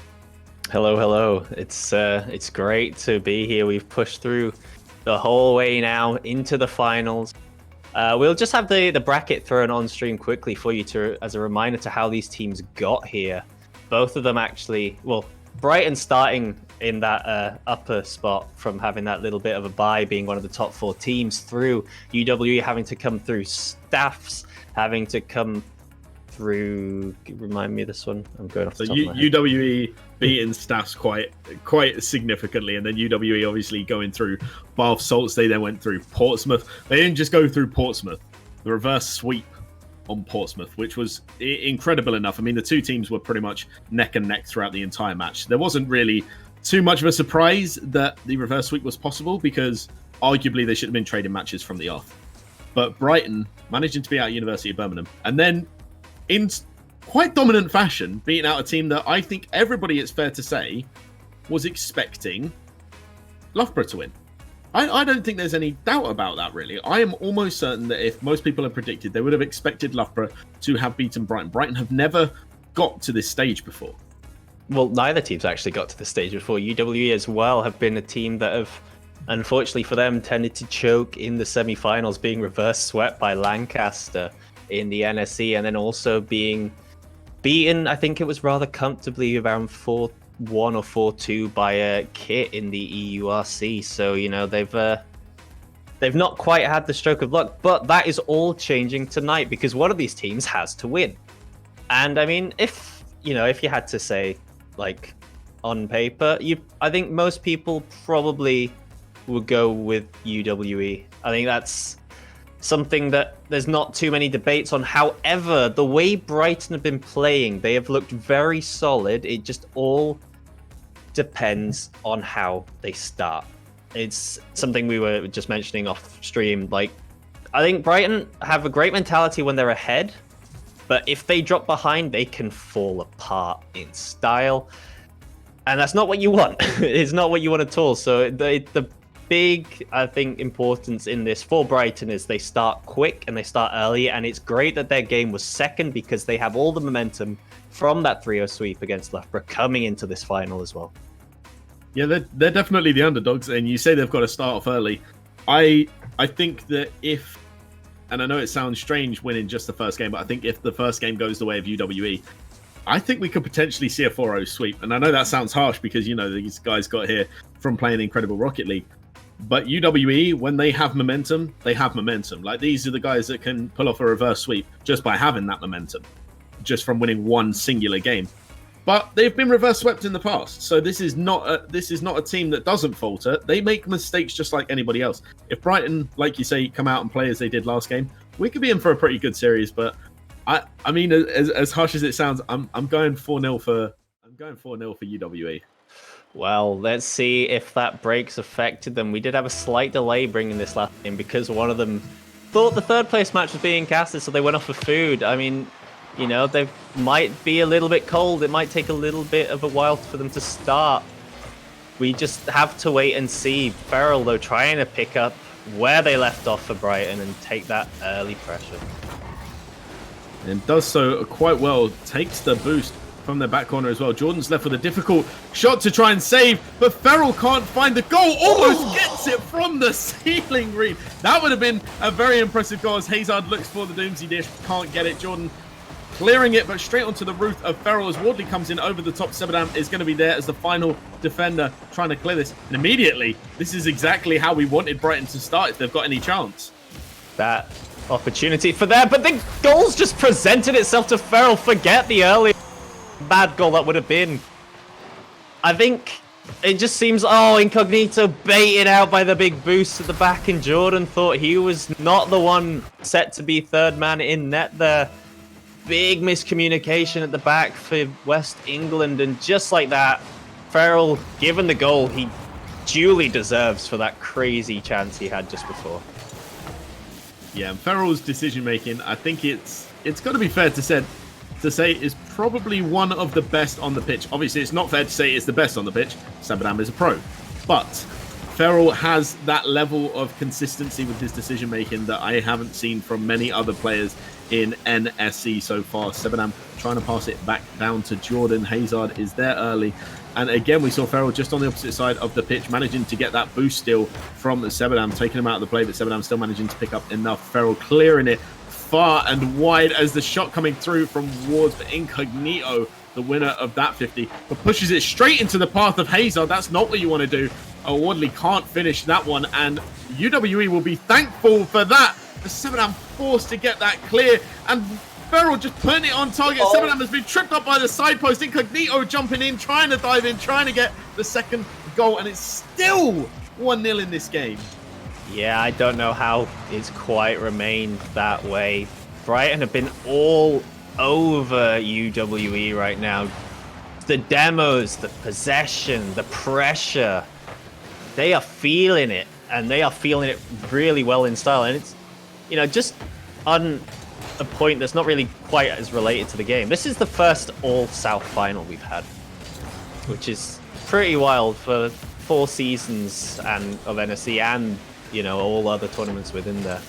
Hello. It's great to be here. We've pushed through the whole way now into the finals. We'll just have the bracket thrown on stream quickly for you as a reminder to how these teams got here. Both of them actually, well, Brighton starting in that upper spot from having that little bit of a bye, being one of the top 4 teams, through UWE having to come through staffs, having to come through. Remind me of this one. I'm going off the top of my head. UWE beating staffs quite significantly, and then UWE obviously going through Bath Salts. They then went through Portsmouth. They didn't just go through Portsmouth. The reverse sweep on Portsmouth, which was incredible enough. I mean, the two teams were pretty much neck and neck throughout the entire match. There wasn't really too much of a surprise that the reverse sweep was possible, because arguably they should have been trading matches from the off. But Brighton managing to beat out University of Birmingham, and then in quite dominant fashion, beating out a team that I think everybody, it's fair to say, was expecting Loughborough to win. I don't think there's any doubt about that, really. I am almost certain that if most people had predicted, they would have expected Loughborough to have beaten Brighton. Brighton have never got to this stage before. Well, neither team's actually got to this stage before. UWE as well have been a team that have, unfortunately for them, tended to choke in the semi-finals, being reverse swept by Lancaster in the NSE, and then also being beaten, I think it was rather comfortably, around 4-1 or 4-2 by a Kit in the EURC. So, you know, they've not quite had the stroke of luck, but that is all changing tonight, because one of these teams has to win. And I mean, if you had to say, like, on paper, I think most people probably would go with UWE. I think that's something that there's not too many debates on. However, the way Brighton have been playing, they have looked very solid. It just all depends on how they start. It's something we were just mentioning off stream. Like, I think Brighton have a great mentality when they're ahead, but if they drop behind, they can fall apart in style. And that's not what you want. It's not what you want at all. So the big, I think, importance in this for Brighton is they start quick and they start early, and it's great that their game was second, because they have all the momentum from that 3-0 sweep against Loughborough coming into this final as well. Yeah, they're definitely the underdogs, and you say they've got to start off early. I think that if, and I know it sounds strange winning just the first game, but I think if the first game goes the way of UWE, I think we could potentially see a 4-0 sweep. And I know that sounds harsh, because, you know, these guys got here from playing Incredible Rocket League. But UWE, when they have momentum, they have momentum. Like, these are the guys that can pull off a reverse sweep just by having that momentum, just from winning one singular game. But they've been reverse swept in the past, so this is not a team that doesn't falter. They make mistakes just like anybody else. If Brighton, like you say, come out and play as they did last game, we could be in for a pretty good series. But I mean, as harsh as it sounds, I'm going 4-0 for UWE. Well, let's see if that break's affected them. We did have a slight delay bringing this last game, because one of them thought the third place match was being casted, so they went off for food. I mean, you know, they might be a little bit cold. It might take a little bit of a while for them to start. We just have to wait and see. Feral, though, trying to pick up where they left off for Brighton and take that early pressure. And does so quite well. Takes the boost from their back corner as well. Jordan's left with a difficult shot to try and save, but Feral can't find the goal. Almost gets it from the ceiling, Reed. That would have been a very impressive goal as Hazard looks for the Doomsday dish. Can't get it. Jordan clearing it, but straight onto the roof of Feral as Wardley comes in over the top. Sebadam is going to be there as the final defender trying to clear this. And immediately, this is exactly how we wanted Brighton to start if they've got any chance. That opportunity for there, but the goal's just presented itself to Feral. Forget the early bad goal that would have been. I think it just seems, Incognito baited out by the big boost at the back, and Jordan thought he was not the one set to be third man in net there. Big miscommunication at the back for West England, and just like that, Feral, given the goal he duly deserves for that crazy chance he had just before. Yeah, and Ferrell's decision making, I think it's got to be fair to say, to say is probably one of the best on the pitch. Obviously, it's not fair to say it's the best on the pitch. Sebadam is a pro. But Feral has that level of consistency with his decision-making that I haven't seen from many other players in NSE so far. Sebadam trying to pass it back down to Jordan. Hazard is there early. And again, we saw Feral just on the opposite side of the pitch, managing to get that boost still from Sebadam, taking him out of the play, but Sebadam still managing to pick up enough. Feral clearing it far and wide as the shot coming through from Wards for Incognito, the winner of that 50, but pushes it straight into the path of Hazard. That's not what you want to do. Wardley can't finish that one, and UWE will be thankful for that. The Sebadam forced to get that clear, and Feral just putting it on target. Sebadam has been tripped up by the side post. Incognito jumping in, trying to dive in, trying to get the second goal, and it's still 1-0 in this game. Yeah, I don't know how it's quite remained that way. Brighton have been all over UWE right now. The demos, the possession, the pressure, they are feeling it, and they are feeling it really well in style. And it's, you know, just on a point that's not really quite as related to the game. This is the first all-South final we've had, which is pretty wild for 4 seasons and of NSE and, you know, all other tournaments within there.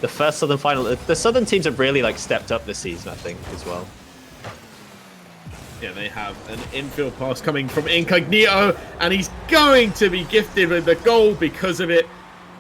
The first Southern final, the Southern teams have really like stepped up this season, I think, as well. Yeah, they have an infield pass coming from Incognito, and he's going to be gifted with the goal because of it.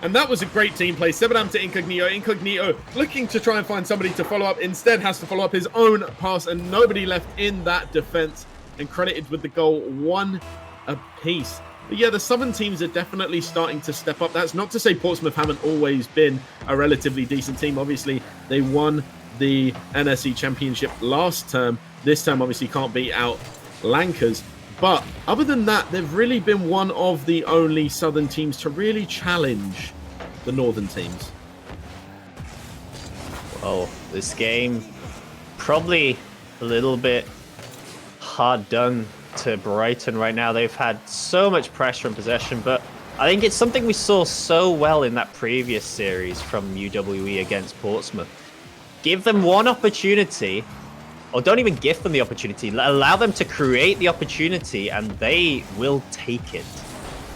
And that was a great team play. Sebadam to Incognito. Incognito looking to try and find somebody to follow up. Instead has to follow up his own pass, and nobody left in that defense, and credited with the goal, 1 apiece. But yeah, the Southern teams are definitely starting to step up. That's not to say Portsmouth haven't always been a relatively decent team. Obviously, they won the NSE Championship last term. This term, obviously, can't beat out Lancers. But other than that, they've really been one of the only Southern teams to really challenge the Northern teams. Well, this game probably a little bit hard done to Brighton right now. They've had so much pressure and possession, but I think it's something we saw so well in that previous series from UWE against Portsmouth. Give them one opportunity, or don't even give them the opportunity. Allow them to create the opportunity, and they will take it.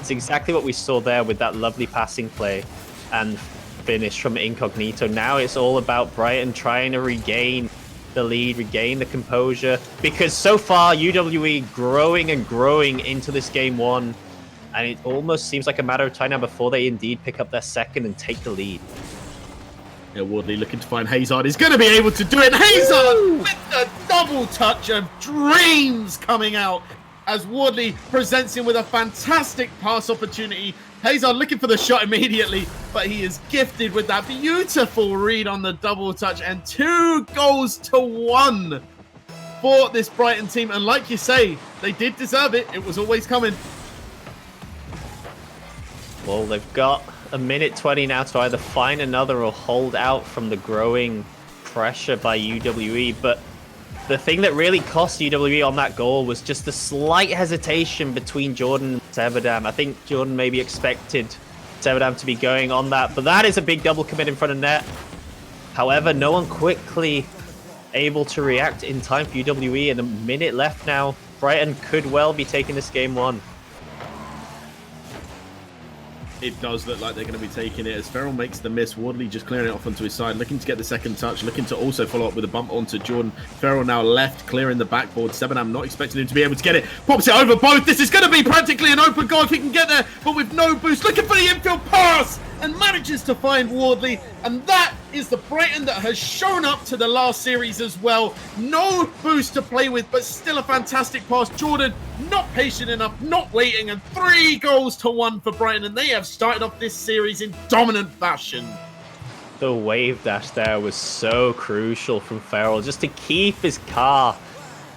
It's exactly what we saw there with that lovely passing play and finish from Incognito. Now it's all about Brighton trying to regain the lead, regain the composure, because so far UWE growing and growing into this game 1, and it almost seems like a matter of time now before they indeed pick up their second and take the lead. Yeah, Wardley looking to find Hazard. He's going to be able to do it. Hazard with the double touch of dreams coming out as Wardley presents him with a fantastic pass opportunity. Hazard looking for the shot immediately, but he is gifted with that beautiful read on the double touch, and 2-1 for this Brighton team. And like you say, they did deserve it. It was always coming. Well, they've got a minute 20 now to either find another or hold out from the growing pressure by UWE. But the thing that really cost UWE on that goal was just the slight hesitation between Jordan and Sebadam. I think Jordan maybe expected Sebadam to be going on that, but that is a big double commit in front of net. However, no one quickly able to react in time for UWE, and a minute left now. Brighton could well be taking this game 1. It does look like they're going to be taking it as Feral makes the miss. Wardley just clearing it off onto his side, looking to get the second touch, looking to also follow up with a bump onto Jordan. Feral now left, clearing the backboard. Sebadam not expecting him to be able to get it. Pops it over both. This is going to be practically an open goal if he can get there, but with no boost. Looking for the infield pass and manages to find Wardley. And that is the Brighton that has shown up to the last series as well. No boost to play with, but still a fantastic pass. Jordan not patient enough, not waiting, and 3-1 for Brighton. And they have started off this series in dominant fashion. The wave dash there was so crucial from Feral, just to keep his car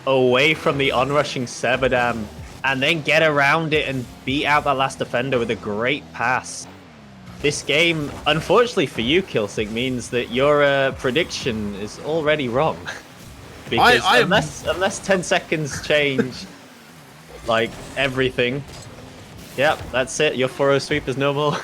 away from the onrushing Sebadam and then get around it and beat out that last defender with a great pass. This game, unfortunately for you, Killsync, means that your prediction is already wrong. Because unless 10 seconds change like everything, Yep, that's it. Your 4-0 sweep is no more.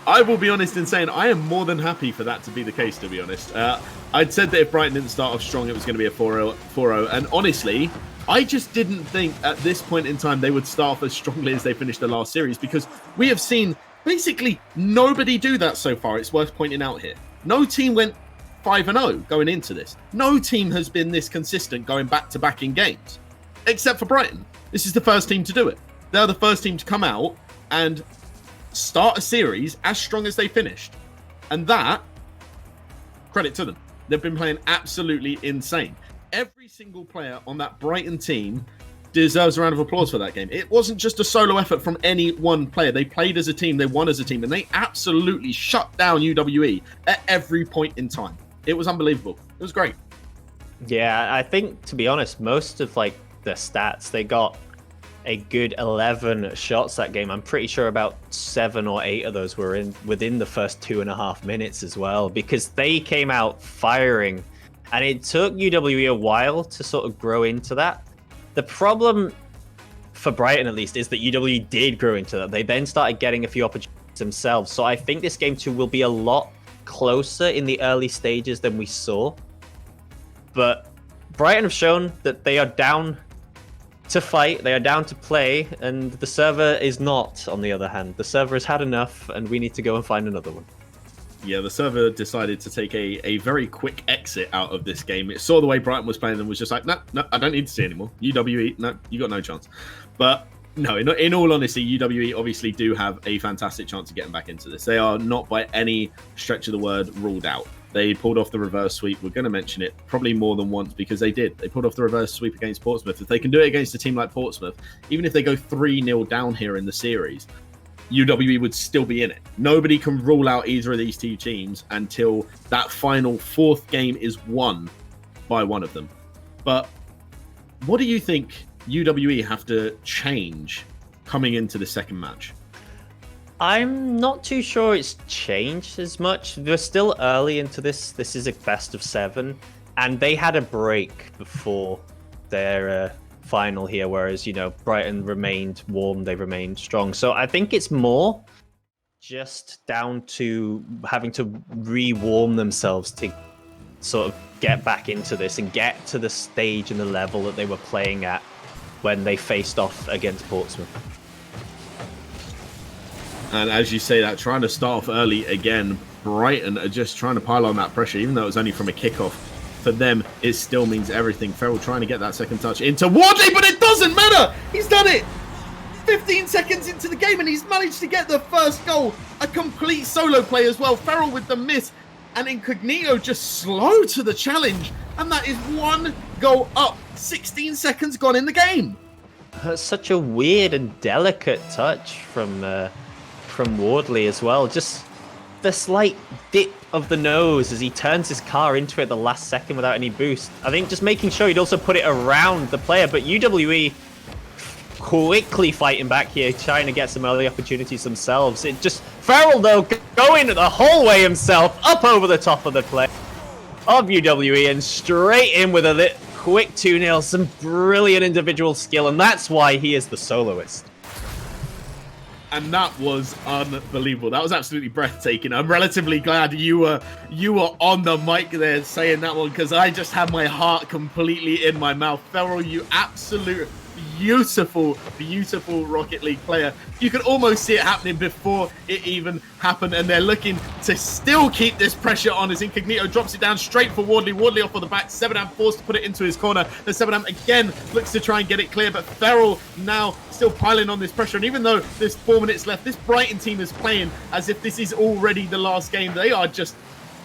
I will be honest in saying I am more than happy for that to be the case, to be honest. I'd said that if Brighton didn't start off strong, it was going to be a 4-0. And honestly, I just didn't think at this point in time they would start off as strongly as they finished the last series, because we have seen basically nobody do that so far. It's worth pointing out here. No team went 5-0 going into this. No team has been this consistent going back-to-back in games, except for Brighton. This is the first team to do it. They're the first team to come out and start a series as strong as they finished. And that, credit to them. They've been playing absolutely insane. Every single player on that Brighton team deserves a round of applause for that game. It wasn't just a solo effort from any one player. They played as a team, they won as a team, and they absolutely shut down UWE at every point in time. It was unbelievable. It was great. Yeah, I think, to be honest, most of like the stats, they got a good 11 shots that game. I'm pretty sure about 7 or 8 of those were within the first 2.5 minutes as well, because they came out firing, and it took UWE a while to sort of grow into that. The problem for Brighton, at least, is that UWE did grow into that. They then started getting a few opportunities themselves. So I think this game 2 will be a lot closer in the early stages than we saw. But Brighton have shown that they are down to fight, they are down to play, and the server is not, on the other hand. The server has had enough, and we need to go and find another one. Yeah, the server decided to take a very quick exit out of this game. It saw the way Brighton was playing and was just like, no, I don't need to see anymore. UWE, no, you got no chance. But no, in all honesty, UWE obviously do have a fantastic chance of getting back into this. They are not by any stretch of the word ruled out. They pulled off the reverse sweep. We're going to mention it probably more than once because they did. They pulled off the reverse sweep against Portsmouth. If they can do it against a team like Portsmouth, even if they go 3-0 down here in the series, UWE would still be in it. Nobody can rule out either of these two teams until that final 4th game is won by one of them. But what do you think UWE have to change coming into the second match? I'm not too sure it's changed as much. They're still early into this. This is a best of 7, and they had a break before their final here, whereas, you know, Brighton remained warm, they remained strong. So I think it's more just down to having to re-warm themselves to sort of get back into this and get to the stage and the level that they were playing at when they faced off against Portsmouth. And as you say that, trying to start off early again, Brighton are just trying to pile on that pressure, even though it was only from a kickoff. For them, it still means everything. Ferrell trying to get that second touch into Wardley, but it doesn't matter! He's done it! 15 seconds into the game, and he's managed to get the first goal. A complete solo play as well. Ferrell with the miss, and Incognito just slow to the challenge. And that is 1 goal up. 16 seconds gone in the game. That's such a weird and delicate touch from Wardley as well. Just the slight dip of the nose as he turns his car into it the last second without any boost. I think just making sure he'd also put it around the player, but UWE quickly fighting back here, trying to get some early opportunities themselves. It just, Farrell though, going the whole way himself, up over the top of the play of UWE and straight in with a quick 2-0, some brilliant individual skill, and that's why he is the soloist. And that was unbelievable. That was absolutely breathtaking. I'm relatively glad you were on the mic there saying that one, because I just had my heart completely in my mouth. Ferrell, you absolute beautiful Rocket League player. You could almost see it happening before it even happened, and they're looking to still keep this pressure on as Incognito drops it down straight for Wardley. Wardley off of the back. Sevenham forced to put it into his corner. The Sevenham again looks to try and get it clear, but Ferrell now still piling on this pressure. And even though there's 4 minutes left, this Brighton team is playing as if this is already the last game. They are just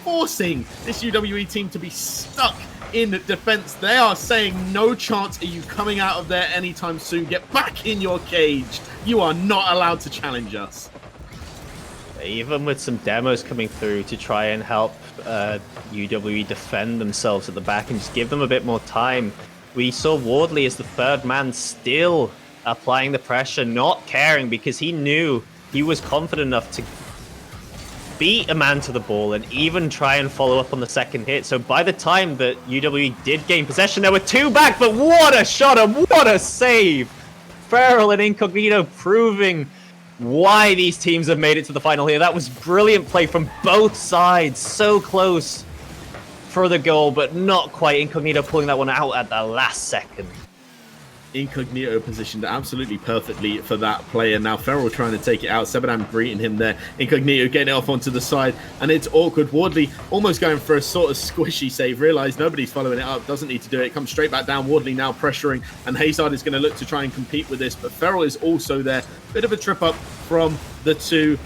forcing this UWE team to be stuck in defense. They are saying, no chance are you coming out of there anytime soon. Get back in your cage. You are not allowed to challenge us. Even with some demos coming through to try and help UWE defend themselves at the back and just give them a bit more time, we saw Wardley as the third man still applying the pressure, not caring, because he knew he was confident enough to beat a man to the ball and even try and follow up on the second hit. So by the time that UWE did gain possession, there were 2 back, but what a shot and what a save! Farrell and Incognito proving why these teams have made it to the final here. That was brilliant play from both sides. So close for the goal, but not quite. Incognito pulling that one out at the last second. Incognito positioned absolutely perfectly for that player. Now Ferrell trying to take it out. Sebadam greeting him there. Incognito getting it off onto the side, and it's awkward. Wardley almost going for a sort of squishy save. Realised nobody's following it up. Doesn't need to do it. Comes straight back down. Wardley now pressuring, and Hazard is going to look to try and compete with this, but Ferrell is also there. Bit of a trip up from the two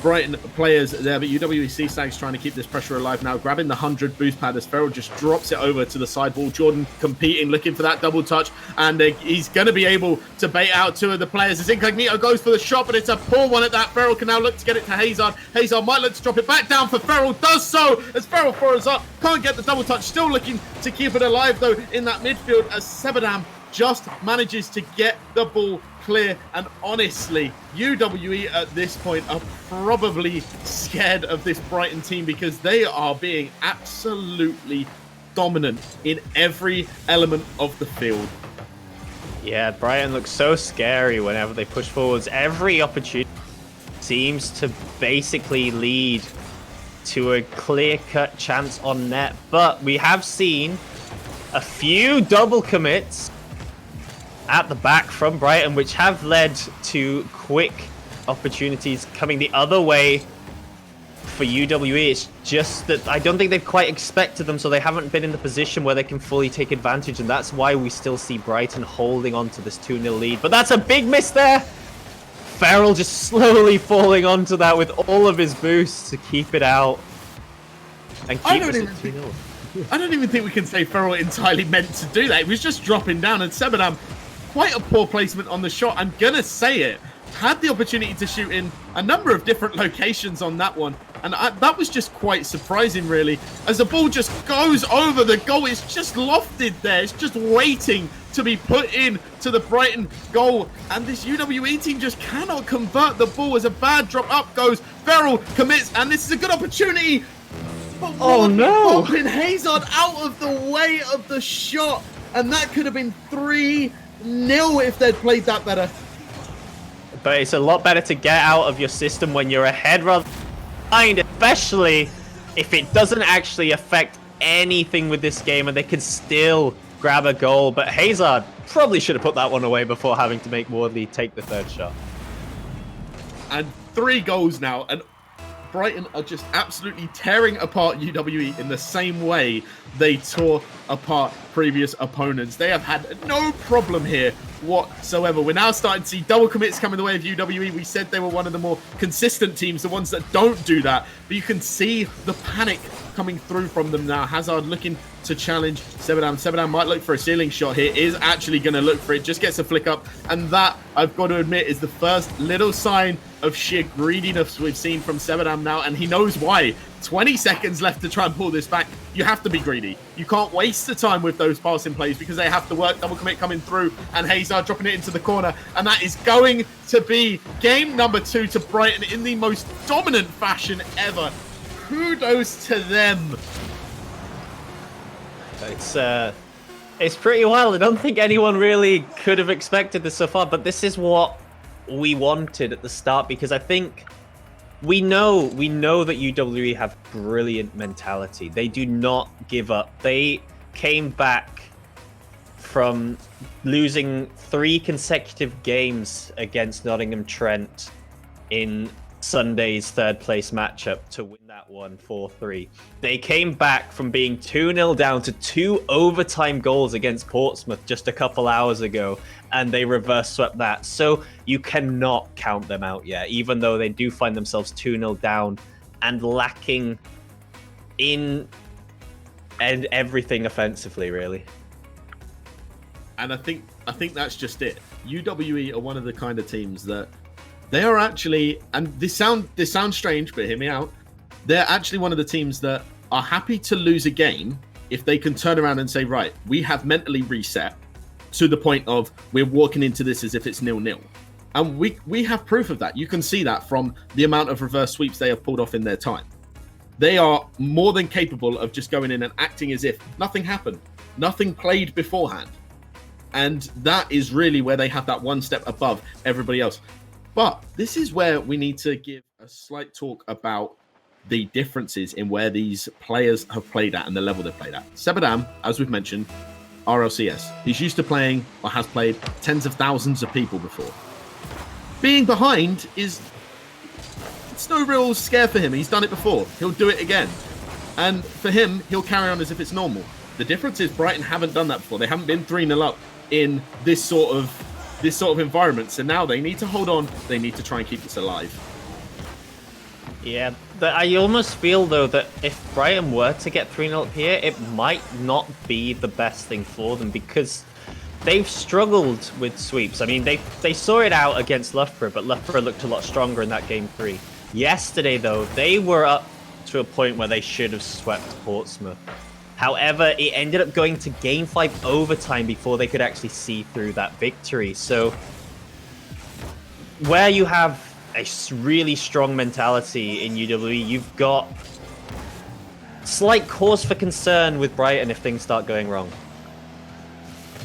Brighton players there, but UWEC Stags trying to keep this pressure alive now, grabbing the 100 boost pad as Ferrell just drops it over to the sidewall. Jordan competing, looking for that double touch, and he's going to be able to bait out two of the players as Incognito goes for the shot, but it's a poor one at that. Ferrell can now look to get it to Hazard. Hazard might look to drop it back down for Ferrell, does so as Ferrell throws up, can't get the double touch, still looking to keep it alive though in that midfield as Sebadam just manages to get the ball clear. And honestly, UWE at this point are probably scared of this Brighton team because they are being absolutely dominant in every element of the field. Yeah, Brighton looks so scary whenever they push forwards. Every opportunity seems to basically lead to a clear-cut chance on net, but we have seen a few double commits at the back from Brighton, which have led to quick opportunities coming the other way for UWE. It's just that I don't think they've quite expected them, so they haven't been in the position where they can fully take advantage, and that's why we still see Brighton holding on to this 2-0 lead. But that's a big miss there. Ferrell just slowly falling onto that with all of his boosts to keep it out and keep us at 2-0. I don't even think we can say Ferrell entirely meant to do that. It was just dropping down, and Sebadam, quite a poor placement on the shot. I'm going to say it. Had the opportunity to shoot in a number of different locations on that one. And that was just quite surprising, really. As the ball just goes over the goal, it's just lofted there. It's just waiting to be put in to the Brighton goal. And this UWE team just cannot convert the ball as a bad drop up goes. Ferrell commits, and this is a good opportunity. But oh no! Bumping Hazard out of the way of the shot. And that could have been 3-0 if they'd played that better. But it's a lot better to get out of your system when you're ahead rather than behind, especially if it doesn't actually affect anything with this game and they can still grab a goal. But Hazard probably should have put that one away before having to make Wardley take the third shot. And 3 goals now, and Brighton are just absolutely tearing apart UWE in the same way they tore apart previous opponents. They have had no problem here whatsoever. We're now starting to see double commits coming the way of UWE. We said they were one of the more consistent teams, the ones that don't do that. But you can see the panic coming through from them now. Hazard looking to challenge Sebadam. Sebadam might look for a ceiling shot here. Is actually going to look for it. Just gets a flick up. And that, I've got to admit, is the first little sign of sheer greediness we've seen from Sebadam now. And he knows why. 20 seconds left to try and pull this back. You have to be greedy. You can't waste the time with those passing plays because they have to work. Double commit coming through, and Hazard dropping it into the corner. And that is going to be game number 2 to Brighton in the most dominant fashion ever. Kudos to them. It's pretty wild. I don't think anyone really could have expected this so far, but this is what we wanted at the start, because I think we know that UWE have brilliant mentality. They do not give up. They came back from losing 3 consecutive games against Nottingham Trent in Sunday's third place matchup to win that one 4-3. They came back from being 2-0 down to 2 overtime goals against Portsmouth just a couple hours ago, and they reverse swept that. So you cannot count them out yet, even though they do find themselves 2-0 down and lacking in everything offensively, really. And I think that's just it. UWE are one of the kind of teams that they are actually, and this sounds strange, but hear me out. They're actually one of the teams that are happy to lose a game if they can turn around and say, right, we have mentally reset to the point of we're walking into this as if it's 0-0. And we have proof of that. You can see that from the amount of reverse sweeps they have pulled off in their time. They are more than capable of just going in and acting as if nothing happened, nothing played beforehand. And that is really where they have that one step above everybody else. But this is where we need to give a slight talk about the differences in where these players have played at and the level they've played at. Sebadam, as we've mentioned, RLCS. He's used to playing, or has played, tens of thousands of people before. Being behind it's no real scare for him. He's done it before. He'll do it again. And for him, he'll carry on as if it's normal. The difference is Brighton haven't done that before. They haven't been 3-0 up in this sort of environment. So now they need to hold on. They need to try and keep this alive. Yeah, I almost feel, though, that if Brighton were to get 3-0 up here, it might not be the best thing for them because they've struggled with sweeps. I mean, they saw it out against Loughborough, but Loughborough looked a lot stronger in that game 3. Yesterday, though, they were up to a point where they should have swept Portsmouth. However, it ended up going to Game 5 overtime before they could actually see through that victory. So, where you have a really strong mentality in UWE, you've got slight cause for concern with Brighton if things start going wrong.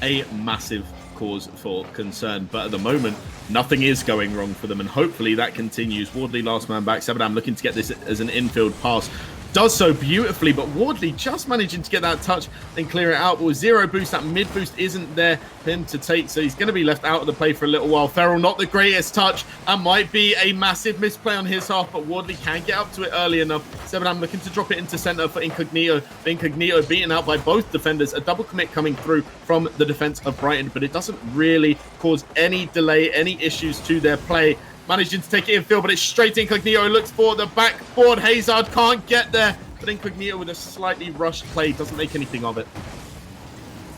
A massive cause for concern, but at the moment nothing is going wrong for them, and hopefully that continues. Wardley last man back. Sebadam looking to get this as an infield pass, does so beautifully, but Wardley just managing to get that touch and clear it out. But with 0 boost, that mid boost isn't there for him to take, so he's going to be left out of the play for a little while. Ferrell, not the greatest touch, and might be a massive misplay on his half, but Wardley can get up to it early enough. Sebadam looking to drop it into centre for Incognito. Incognito beaten out by both defenders. A double commit coming through from the defence of Brighton, but it doesn't really cause any delay, any issues to their play. Managing to take it infield, but it's straight to Incognito. Looks for the backboard. Hazard can't get there, but Incognito with a slightly rushed play doesn't make anything of it.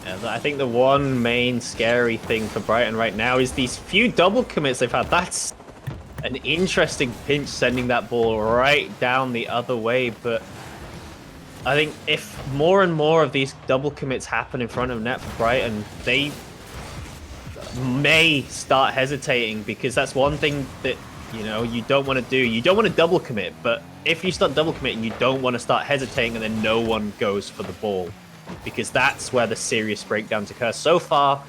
Yeah, I think the one main scary thing for Brighton right now is these few double commits they've had. That's an interesting pinch, sending that ball right down the other way. But I think if more and more of these double commits happen in front of net for Brighton, they may start hesitating, because that's one thing that, you know, you don't want to do. You don't want to double commit, but if you start double committing, you don't want to start hesitating and then no one goes for the ball, because that's where the serious breakdowns occur. So far,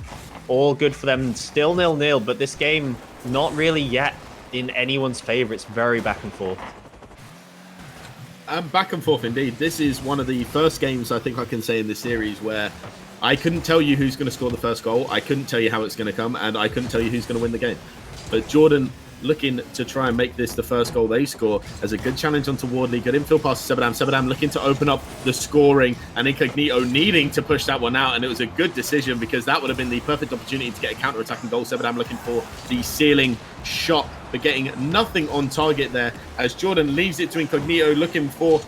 all good for them. Still 0-0, but this game not really yet in anyone's favour. It's very back and forth. Back and forth indeed. This is one of the first games I think I can say in this series where I couldn't tell you who's going to score the first goal. I couldn't tell you how it's going to come, and I couldn't tell you who's going to win the game. But Jordan looking to try and make this the first goal they score as a good challenge onto Wardley. Good infield pass to Sebadam. Sebadam looking to open up the scoring, and Incognito needing to push that one out, and it was a good decision because that would have been the perfect opportunity to get a counter-attacking goal. Sebadam looking for the ceiling shot, but getting nothing on target there as Jordan leaves it to Incognito, looking for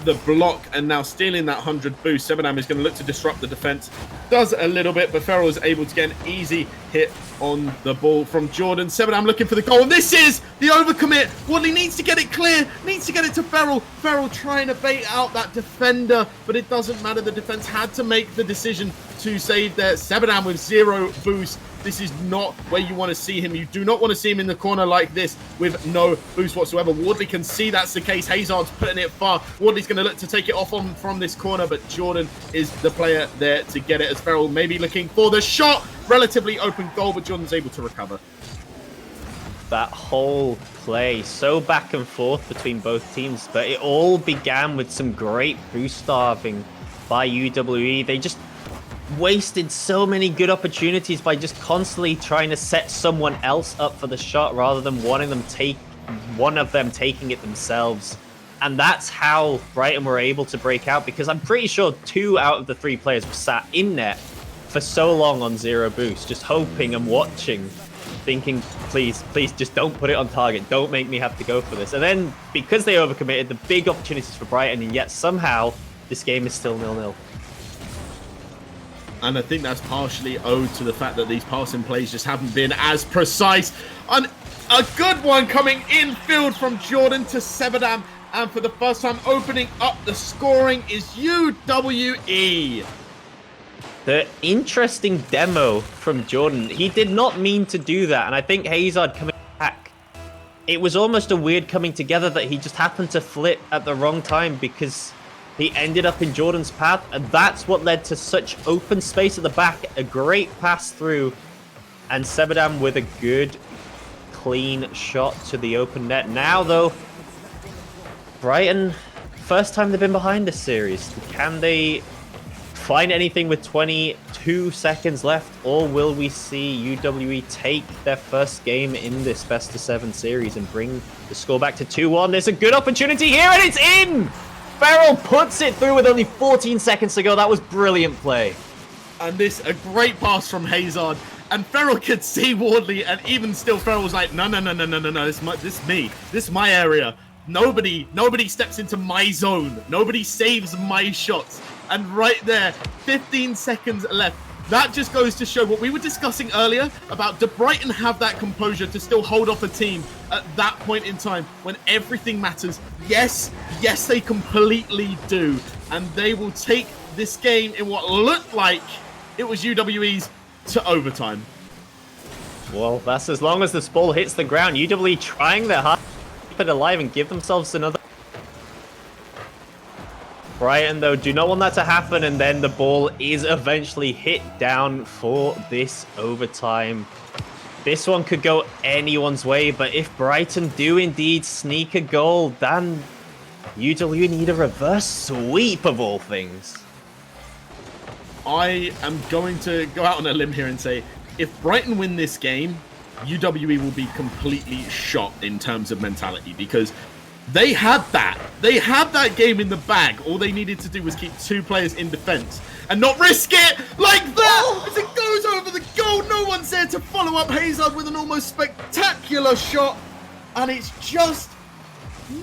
the block, and now stealing that 100 boost. Sebadam is going to look to disrupt the defense. Does a little bit, but Ferrell is able to get an easy hit on the ball from Jordan. Sebadam looking for the goal, and this is the overcommit. Wardley needs to get it clear, needs to get it to Ferrell. Ferrell trying to bait out that defender, but it doesn't matter. The defense had to make the decision to save there. Sebadam with 0 boost. This is not where you want to see him. You do not want to see him in the corner like this with no boost whatsoever. Wardley can see that's the case. Hazard's putting it far. Wardley's going to look to take it off from this corner, but Jordan is the player there to get it, as Ferrell maybe looking for the shot. Relatively open goal, but Jordan's able to recover. That whole play, so back and forth between both teams, but it all began with some great boost starving by UWE. They just wasted so many good opportunities by just constantly trying to set someone else up for the shot rather than one of them taking it themselves. And that's how Brighton were able to break out, because I'm pretty sure 2 out of the 3 players were sat in net for so long on 0 boost, just hoping and watching, thinking, please just don't put it on target, don't make me have to go for this. And then because they overcommitted, the big opportunities for Brighton, and yet somehow this game is still 0-0. And I think that's partially owed to the fact that these passing plays just haven't been as precise. And a good one coming infield from Jordan to Sebadam. And for the first time opening up the scoring is UWE. The interesting demo from Jordan. He did not mean to do that. And I think Hazard coming back, it was almost a weird coming together that he just happened to flip at the wrong time, because he ended up in Jordan's path, and that's what led to such open space at the back. A great pass through, and Sebadam with a good, clean shot to the open net. Now, though, Brighton, first time they've been behind this series. Can they find anything with 22 seconds left, or will we see UWE take their first game in this best-of-7 series and bring the score back to 2-1? There's a good opportunity here, and it's in! Ferrell puts it through with only 14 seconds to go. That was brilliant play. And a great pass from Hazard. And Ferrell could see Wardley, and even still, Ferrell was like, no, this is me. This is my area. Nobody steps into my zone. Nobody saves my shots. And right there, 15 seconds left. That just goes to show what we were discussing earlier about, do Brighton have that composure to still hold off a team at that point in time when everything matters? Yes, they completely do. And they will take this game in what looked like it was UWE's to overtime. Well, that's as long as this ball hits the ground. UWE trying their hardest to keep it alive and give themselves another. Brighton, though, do not want that to happen, and then the ball is eventually hit down for this overtime. This one could go anyone's way, but if Brighton do indeed sneak a goal, then UWE need a reverse sweep of all things. I am going to go out on a limb here and say, if Brighton win this game, UWE will be completely shot in terms of mentality, because they had that. They had that game in the bag. All they needed to do was keep 2 players in defense and not risk it like that. As it goes over the goal, no one's there to follow up Hazard with an almost spectacular shot. And it's just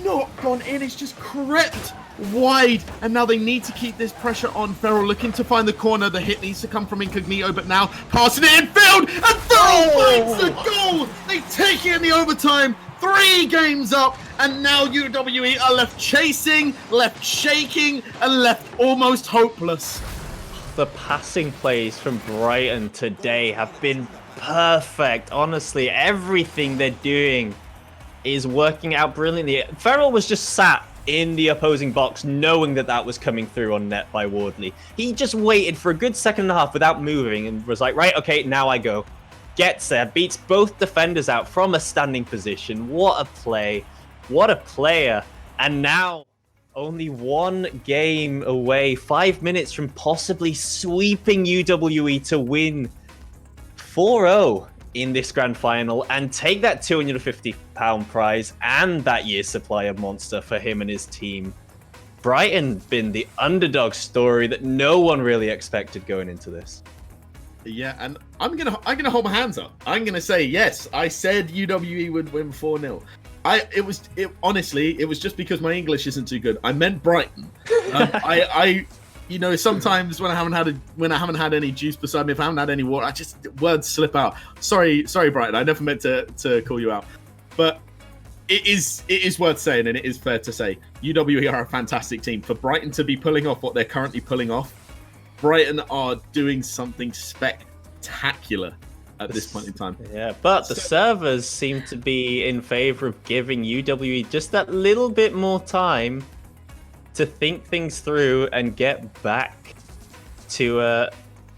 not gone in. It's just crept wide. And now they need to keep this pressure on. Ferrell looking to find the corner. The hit needs to come from Incognito, but now passing it in field. And Ferrell finds the goal. They take it in the overtime. 3 games up, and now UWE are left chasing, left shaking, and left almost hopeless. The passing plays from Brighton today have been perfect. Honestly, everything they're doing is working out brilliantly. Ferrell was just sat in the opposing box knowing that that was coming through on net by Wardley. He just waited for a good second and a half without moving and was like, right, okay, now I go. Gets there, beats both defenders out from a standing position. What a play. What a player. And now only 1 game away, 5 minutes from possibly sweeping UWE to win 4-0 in this grand final and take that £250 prize and that year's supply of Monster for him and his team. Brighton been the underdog story that no one really expected going into this. Yeah, and I'm gonna hold my hands up. I'm gonna say yes. I said UWE would win 4-0. Honestly, it was just because my English isn't too good. I meant Brighton. Sometimes when I haven't had any juice beside me, if I haven't had any water, words slip out. Sorry, Brighton. I never meant to call you out, but it is worth saying, and it is fair to say UWE are a fantastic team. For Brighton to be pulling off what they're currently pulling off, Brighton are doing something spectacular at this point in time. Yeah, but the servers seem to be in favor of giving UWE just that little bit more time to think things through and get back to a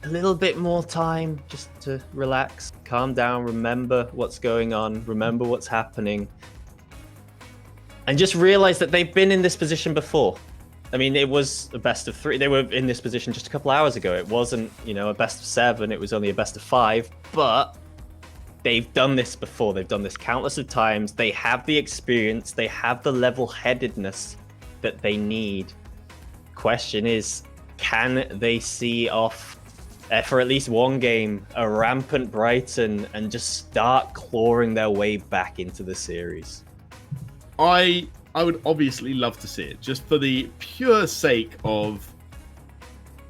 little bit more time just to relax, calm down, remember what's going on, remember what's happening, and just realize that they've been in this position before. I mean, it was a best of 3. They were in this position just a couple hours ago. It wasn't, a best of 7. It was only a best of 5. But they've done this before. They've done this countless of times. They have the experience. They have the level-headedness that they need. Question is, can they see off, for at least 1 game, a rampant Brighton and just start clawing their way back into the series? I would obviously love to see it, just for the pure sake of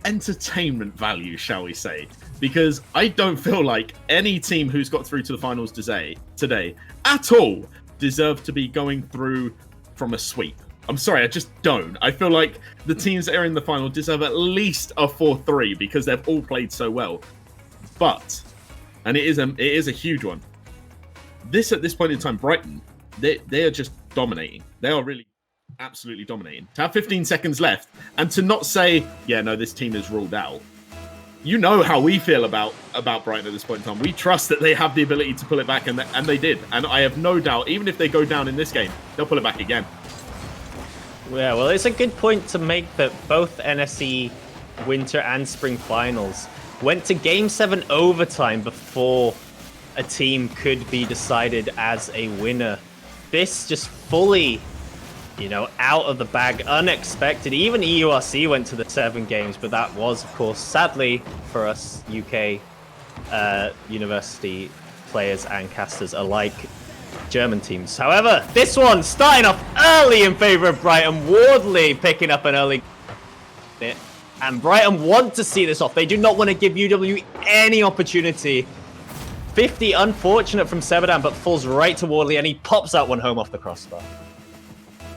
entertainment value, shall we say. Because I don't feel like any team who's got through to the finals today at all deserve to be going through from a sweep. I'm sorry, I just don't. I feel like the teams that are in the final deserve at least a 4-3 because they've all played so well. But, and it is a huge one. At this point in time, Brighton, they are just dominating. They are really absolutely dominating. To have 15 seconds left and to not say, yeah, no, this team is ruled out. you know how we feel about Brighton at this point in time. We trust that they have the ability to pull it back, and they did. And I have no doubt, even if they go down in this game, they'll pull it back again. Yeah, well, it's a good point to make that both NSE Winter and Spring Finals went to Game 7 overtime before a team could be decided as a winner. This just fully, out of the bag, unexpected. Even EURC went to the 7 games, but that was, of course, sadly for us UK university players and casters alike, German teams. However, this one starting off early in favor of Brighton. Wardley picking up an early hit, and Brighton want to see this off. They do not want to give UW any opportunity. 50 unfortunate from Sebadan, but falls right to Wardley, and he pops that one home off the crossbar.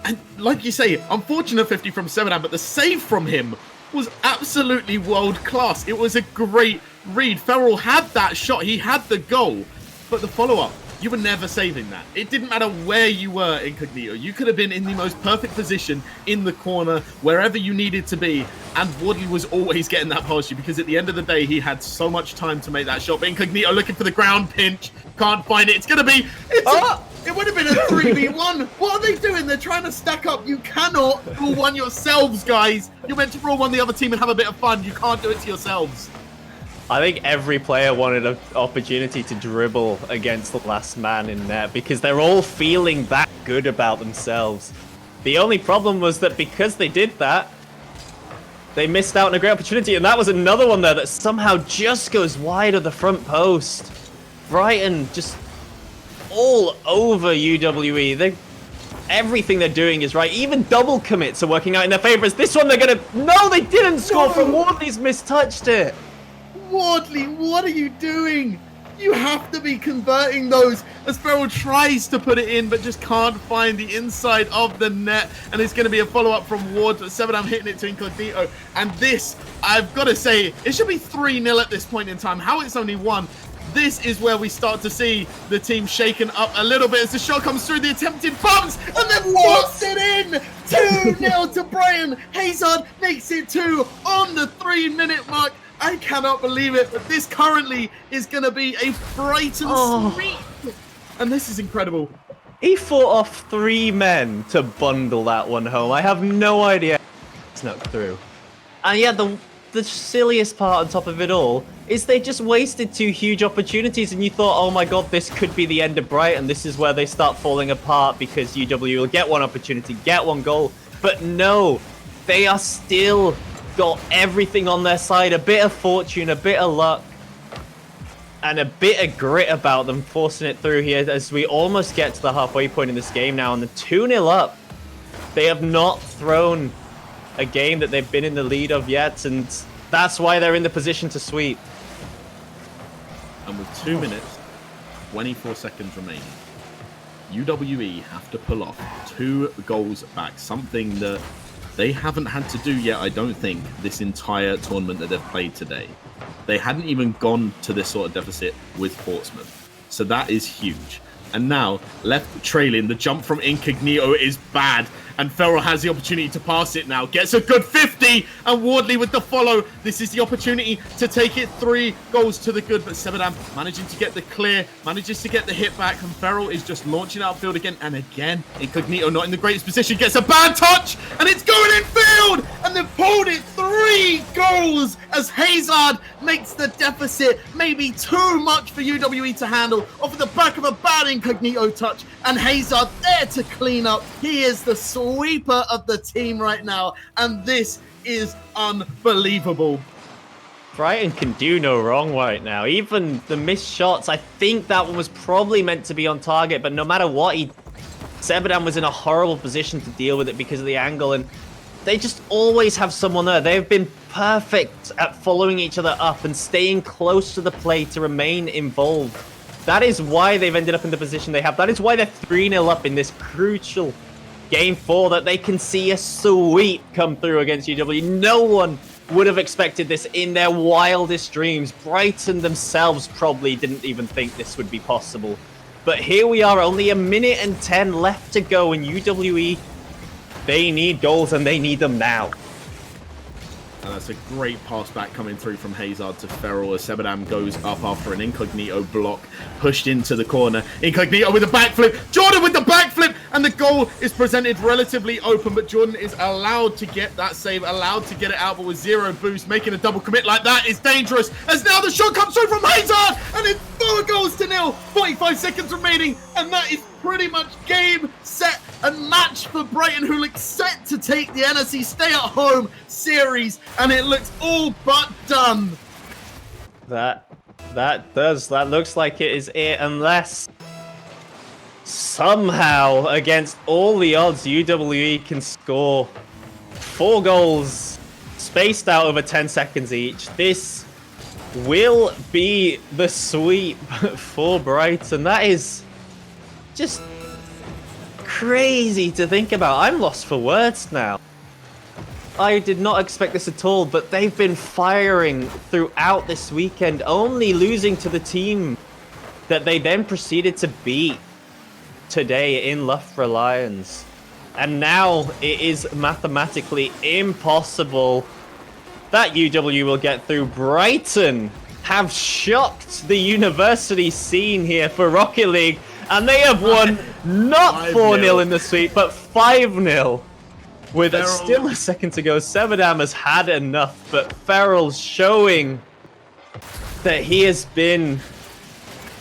And like you say, unfortunate 50 from Sebadan, but the save from him was absolutely world class. It was a great read. Ferrell had that shot, he had the goal, but the follow-up, you were never saving that. It didn't matter where you were, Incognito. You could have been in the most perfect position in the corner, wherever you needed to be, and Wardley was always getting that past you, because at the end of the day, he had so much time to make that shot. But Incognito looking for the ground pinch, can't find it. It's going to be... It would have been a 3v1. What are they doing? They're trying to stack up. You cannot rule one yourselves, guys. You're meant to rule one the other team and have a bit of fun. You can't do it to yourselves. I think every player wanted an opportunity to dribble against the last man in net because they're all feeling that good about themselves. The only problem was that because they did that, they missed out on a great opportunity, and that was another one there that somehow just goes wide of the front post. Brighton just all over UWE. Everything they're doing is right. Even double commits are working out in their favor. This one they're gonna... No, they didn't score from Wardley's mistouched it. Wardley, what are you doing? You have to be converting those, as Ferrell tries to put it in, but just can't find the inside of the net. And it's going to be a follow-up from Ward, but Sebadan hitting it to Incognito. And this, I've got to say, it should be 3-0 at this point in time. How it's only 1. This is where we start to see the team shaken up a little bit as the shot comes through the attempted bumps and then walks it in. 2-0 to Brighton. Hazard makes it 2 on the 3-minute mark. I cannot believe it, but this currently is going to be a Brighton sweep. And this is incredible. He fought off 3 men to bundle that one home. I have no idea how it snuck through. And yeah, the silliest part on top of it all is they just wasted 2 huge opportunities, and you thought, oh my god, this could be the end of Brighton. This is where they start falling apart because UW will get 1 opportunity, get 1 goal. But no, they are still got everything on their side. A bit of fortune, a bit of luck, and a bit of grit about them, forcing it through here as we almost get to the halfway point in this game now. And the 2-0 up, they have not thrown a game that they've been in the lead of yet, and that's why they're in the position to sweep. And with 2 minutes, 24 seconds remaining, UWE have to pull off 2 goals back, something that they haven't had to do yet, I don't think, this entire tournament that they've played today. They hadn't even gone to this sort of deficit with Portsmouth. So that is huge. And now, left trailing, the jump from Incognito is bad. And Ferrell has the opportunity to pass it now. Gets a good 50, and Wardley with the follow. This is the opportunity to take it 3 goals to the good. But Sebadan managing to get the clear, manages to get the hit back, and Ferrell is just launching outfield again. And again, Incognito not in the greatest position. Gets a bad touch, and it's going in field! And they've pulled it 3 goals as Hazard makes the deficit maybe too much for UWE to handle off of the back of a bad Incognito touch. And Hazard there to clean up. He is the sweeper of the team right now, and this is unbelievable. Brighton can do no wrong right now. Even the missed shots, I think that one was probably meant to be on target, but no matter what, Sebadan was in a horrible position to deal with it because of the angle, and they just always have someone there. They've been perfect at following each other up and staying close to the play to remain involved. That is why they've ended up in the position they have. That is why they're 3-0 up in this crucial Game 4, that they can see a sweep come through against UW. No one would have expected this in their wildest dreams. Brighton themselves probably didn't even think this would be possible. But here we are, only 1 minute and 10 left to go, and UWE, they need goals, and they need them now. And that's a great pass back coming through from Hazard to Ferrell as Sebadam goes up after an Incognito block, pushed into the corner. Incognito with a backflip, Jordan with the backflip, and the goal is presented relatively open, but Jordan is allowed to get that save, allowed to get it out, but with zero boost, making a double commit like that is dangerous, as now the shot comes through from Hazard, and it's 4-0, 45 seconds remaining, and that is pretty much game, set, and match for Brighton, who look set to take the NSE stay-at-home series, and it looks all but done. That looks like it is it, unless somehow, against all the odds, UWE can score 4 goals spaced out over 10 seconds each. This will be the sweep for Brighton. That is just crazy to think about. I'm lost for words now. I did not expect this at all, but they've been firing throughout this weekend, only losing to the team that they then proceeded to beat today in Loughborough Lions. And now it is mathematically impossible that UW will get through. Brighton have shocked the university scene here for Rocket League, and they have won not 4-0 in the sweep, but 5-0. With still a second to go, Sebadam has had enough, but Ferrell's showing that he has been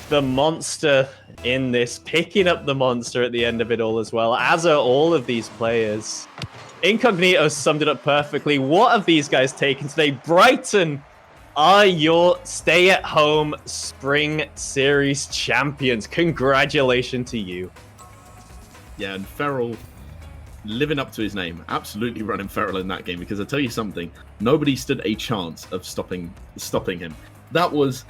the monster in this, picking up the monster at the end of it all as well, as are all of these players. Incognito summed it up perfectly. What have these guys taken today? Brighton are your stay-at-home Spring Series champions. Congratulations to you. Yeah, and Ferrell living up to his name, absolutely running Ferrell in that game, because I tell you something, nobody stood a chance of stopping him. That was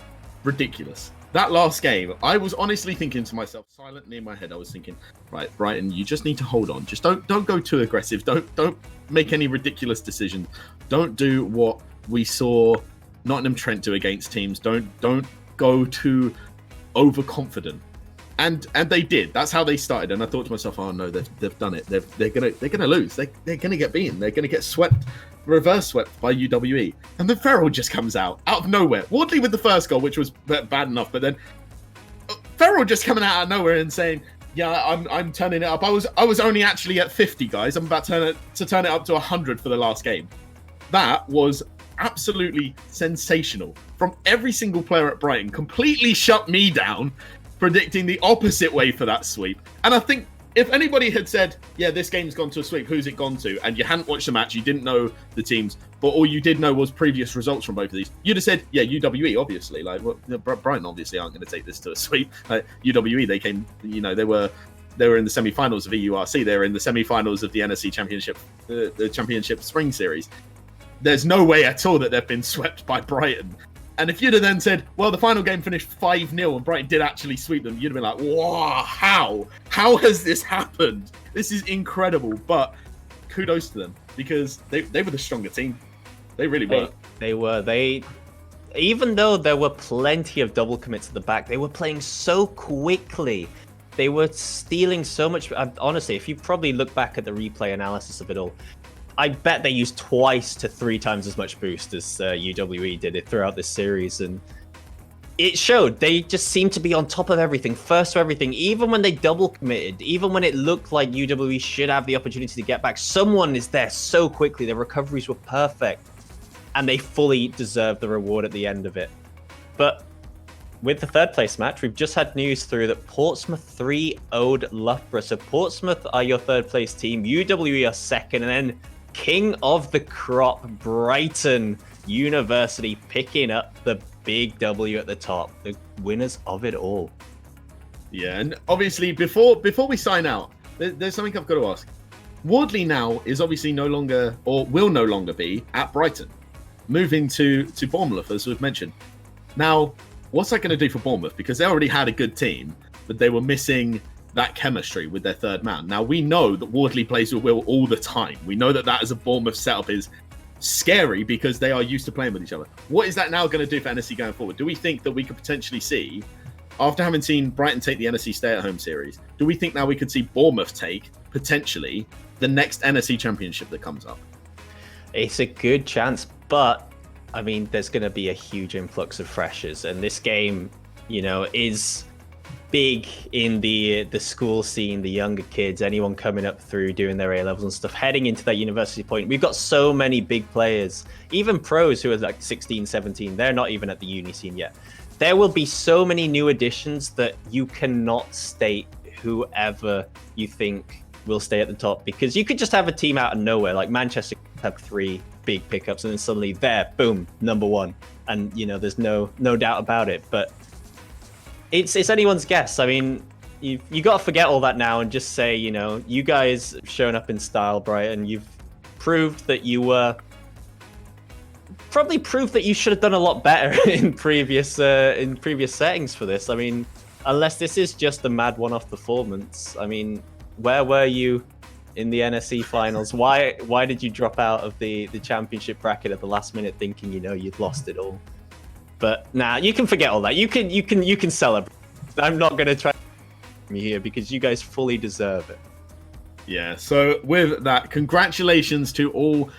ridiculous. That last game, I was honestly thinking to myself, silently in my head, I was thinking, right, Brighton, you just need to hold on. Just don't go too aggressive. Don't make any ridiculous decisions. Don't do what we saw Nottingham Trent do against teams. Don't go too overconfident. And they did. That's how they started. And I thought to myself, oh no, they've done it. They're gonna lose. They're gonna get beaten. They're gonna get swept, reverse swept by UWE. And then Ferrell just comes out of nowhere. Wardley with the first goal, which was bad enough, but then Ferrell just coming out of nowhere and saying, yeah, I'm turning it up. I was only actually at 50, guys. I'm about to turn it up to 100 for the last game. That was absolutely sensational from every single player at Brighton. Completely shut me down, predicting the opposite way for that sweep. And I think if anybody had said, yeah, this game's gone to a sweep, who's it gone to? And you hadn't watched the match, you didn't know the teams, but all you did know was previous results from both of these, you'd have said, yeah, UWE, obviously. Like, well, Brighton obviously aren't going to take this to a sweep. UWE, they came, they were in the semi-finals of EURC. They were in the semi-finals of the NSE Championship, the Championship Spring Series. There's no way at all that they've been swept by Brighton. And if you'd have then said, well, the final game finished 5-0 and Brighton did actually sweep them, you'd have been like, wow, how? How has this happened? This is incredible. But kudos to them, because they were the stronger team. They really were. They were. Even though there were plenty of double commits at the back, they were playing so quickly. They were stealing so much. Honestly, if you probably look back at the replay analysis of it all, I bet they used 2 to 3 times as much boost as UWE did it throughout this series, and it showed. They just seemed to be on top of everything, first to everything, even when they double committed, even when it looked like UWE should have the opportunity to get back. Someone is there so quickly, their recoveries were perfect, and they fully deserved the reward at the end of it. But with the third place match, we've just had news through that Portsmouth 3-0'd Loughborough. So Portsmouth are your third place team, UWE are second, and then king of the crop, Brighton University, picking up the big W at the top, the winners of it all. Yeah, and obviously before we sign out, there's something I've got to ask. Wardley now is obviously no longer, or will no longer be, at Brighton, moving to Bournemouth, as we've mentioned. Now, what's that going to do for Bournemouth? Because they already had a good team, but they were missing that chemistry with their third man. Now, we know that Wardley plays with Will all the time. We know that as a Bournemouth setup is scary because they are used to playing with each other. What is that now going to do for NSE going forward? Do we think that we could potentially see, after having seen Brighton take the NSE stay-at-home series, do we think now we could see Bournemouth take, potentially, the next NSE championship that comes up? It's a good chance. But I mean, there's going to be a huge influx of freshers, and this game, you know, is big in the school scene, the younger kids, anyone coming up through doing their A-levels and stuff, heading into that university point. We've got so many big players, even pros who are like 16, 17, they're not even at the uni scene yet. There will be so many new additions that you cannot state whoever you think will stay at the top, because you could just have a team out of nowhere, like Manchester have 3 big pickups, and then suddenly there, boom, number 1, and you know, there's no doubt about it. But it's anyone's guess. I mean, you got to forget all that now and just say, you know, you guys have shown up in style, Brighton. You've proved that you were probably proved that you should have done a lot better in previous settings for this. I mean, unless this is just a mad one-off performance. I mean, where were you in the NSE finals? Why did you drop out of the championship bracket at the last minute, thinking, you know, you'd lost it all? But nah, you can forget all that. You can celebrate. I'm not going to try me here because you guys fully deserve it. Yeah. So with that, congratulations to all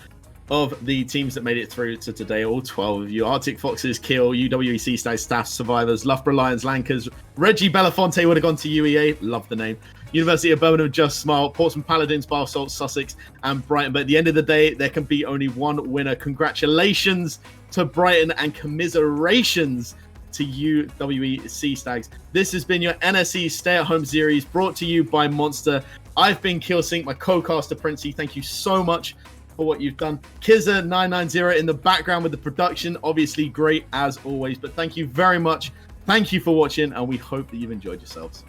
of the teams that made it through to today, all 12 of you. Arctic Foxes, Kill, UWEC Stag, Staff, Survivors, Loughborough Lions, Lankers, Reggie Belafonte would have gone to UEA, love the name, University of Birmingham, Just Smile, Portsmouth Paladins, Bar Salt, Sussex, and Brighton. But at the end of the day, there can be only one winner. Congratulations to Brighton and commiserations to UWEC Stags. This has been your NSE Stay-at-Home series brought to you by Monster. I've been Killsync, my co-caster Princey. Thank you so much for what you've done. Kizza990 in the background with the production, obviously great as always. But thank you very much. Thank you for watching, and we hope that you've enjoyed yourselves.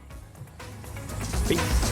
Peace.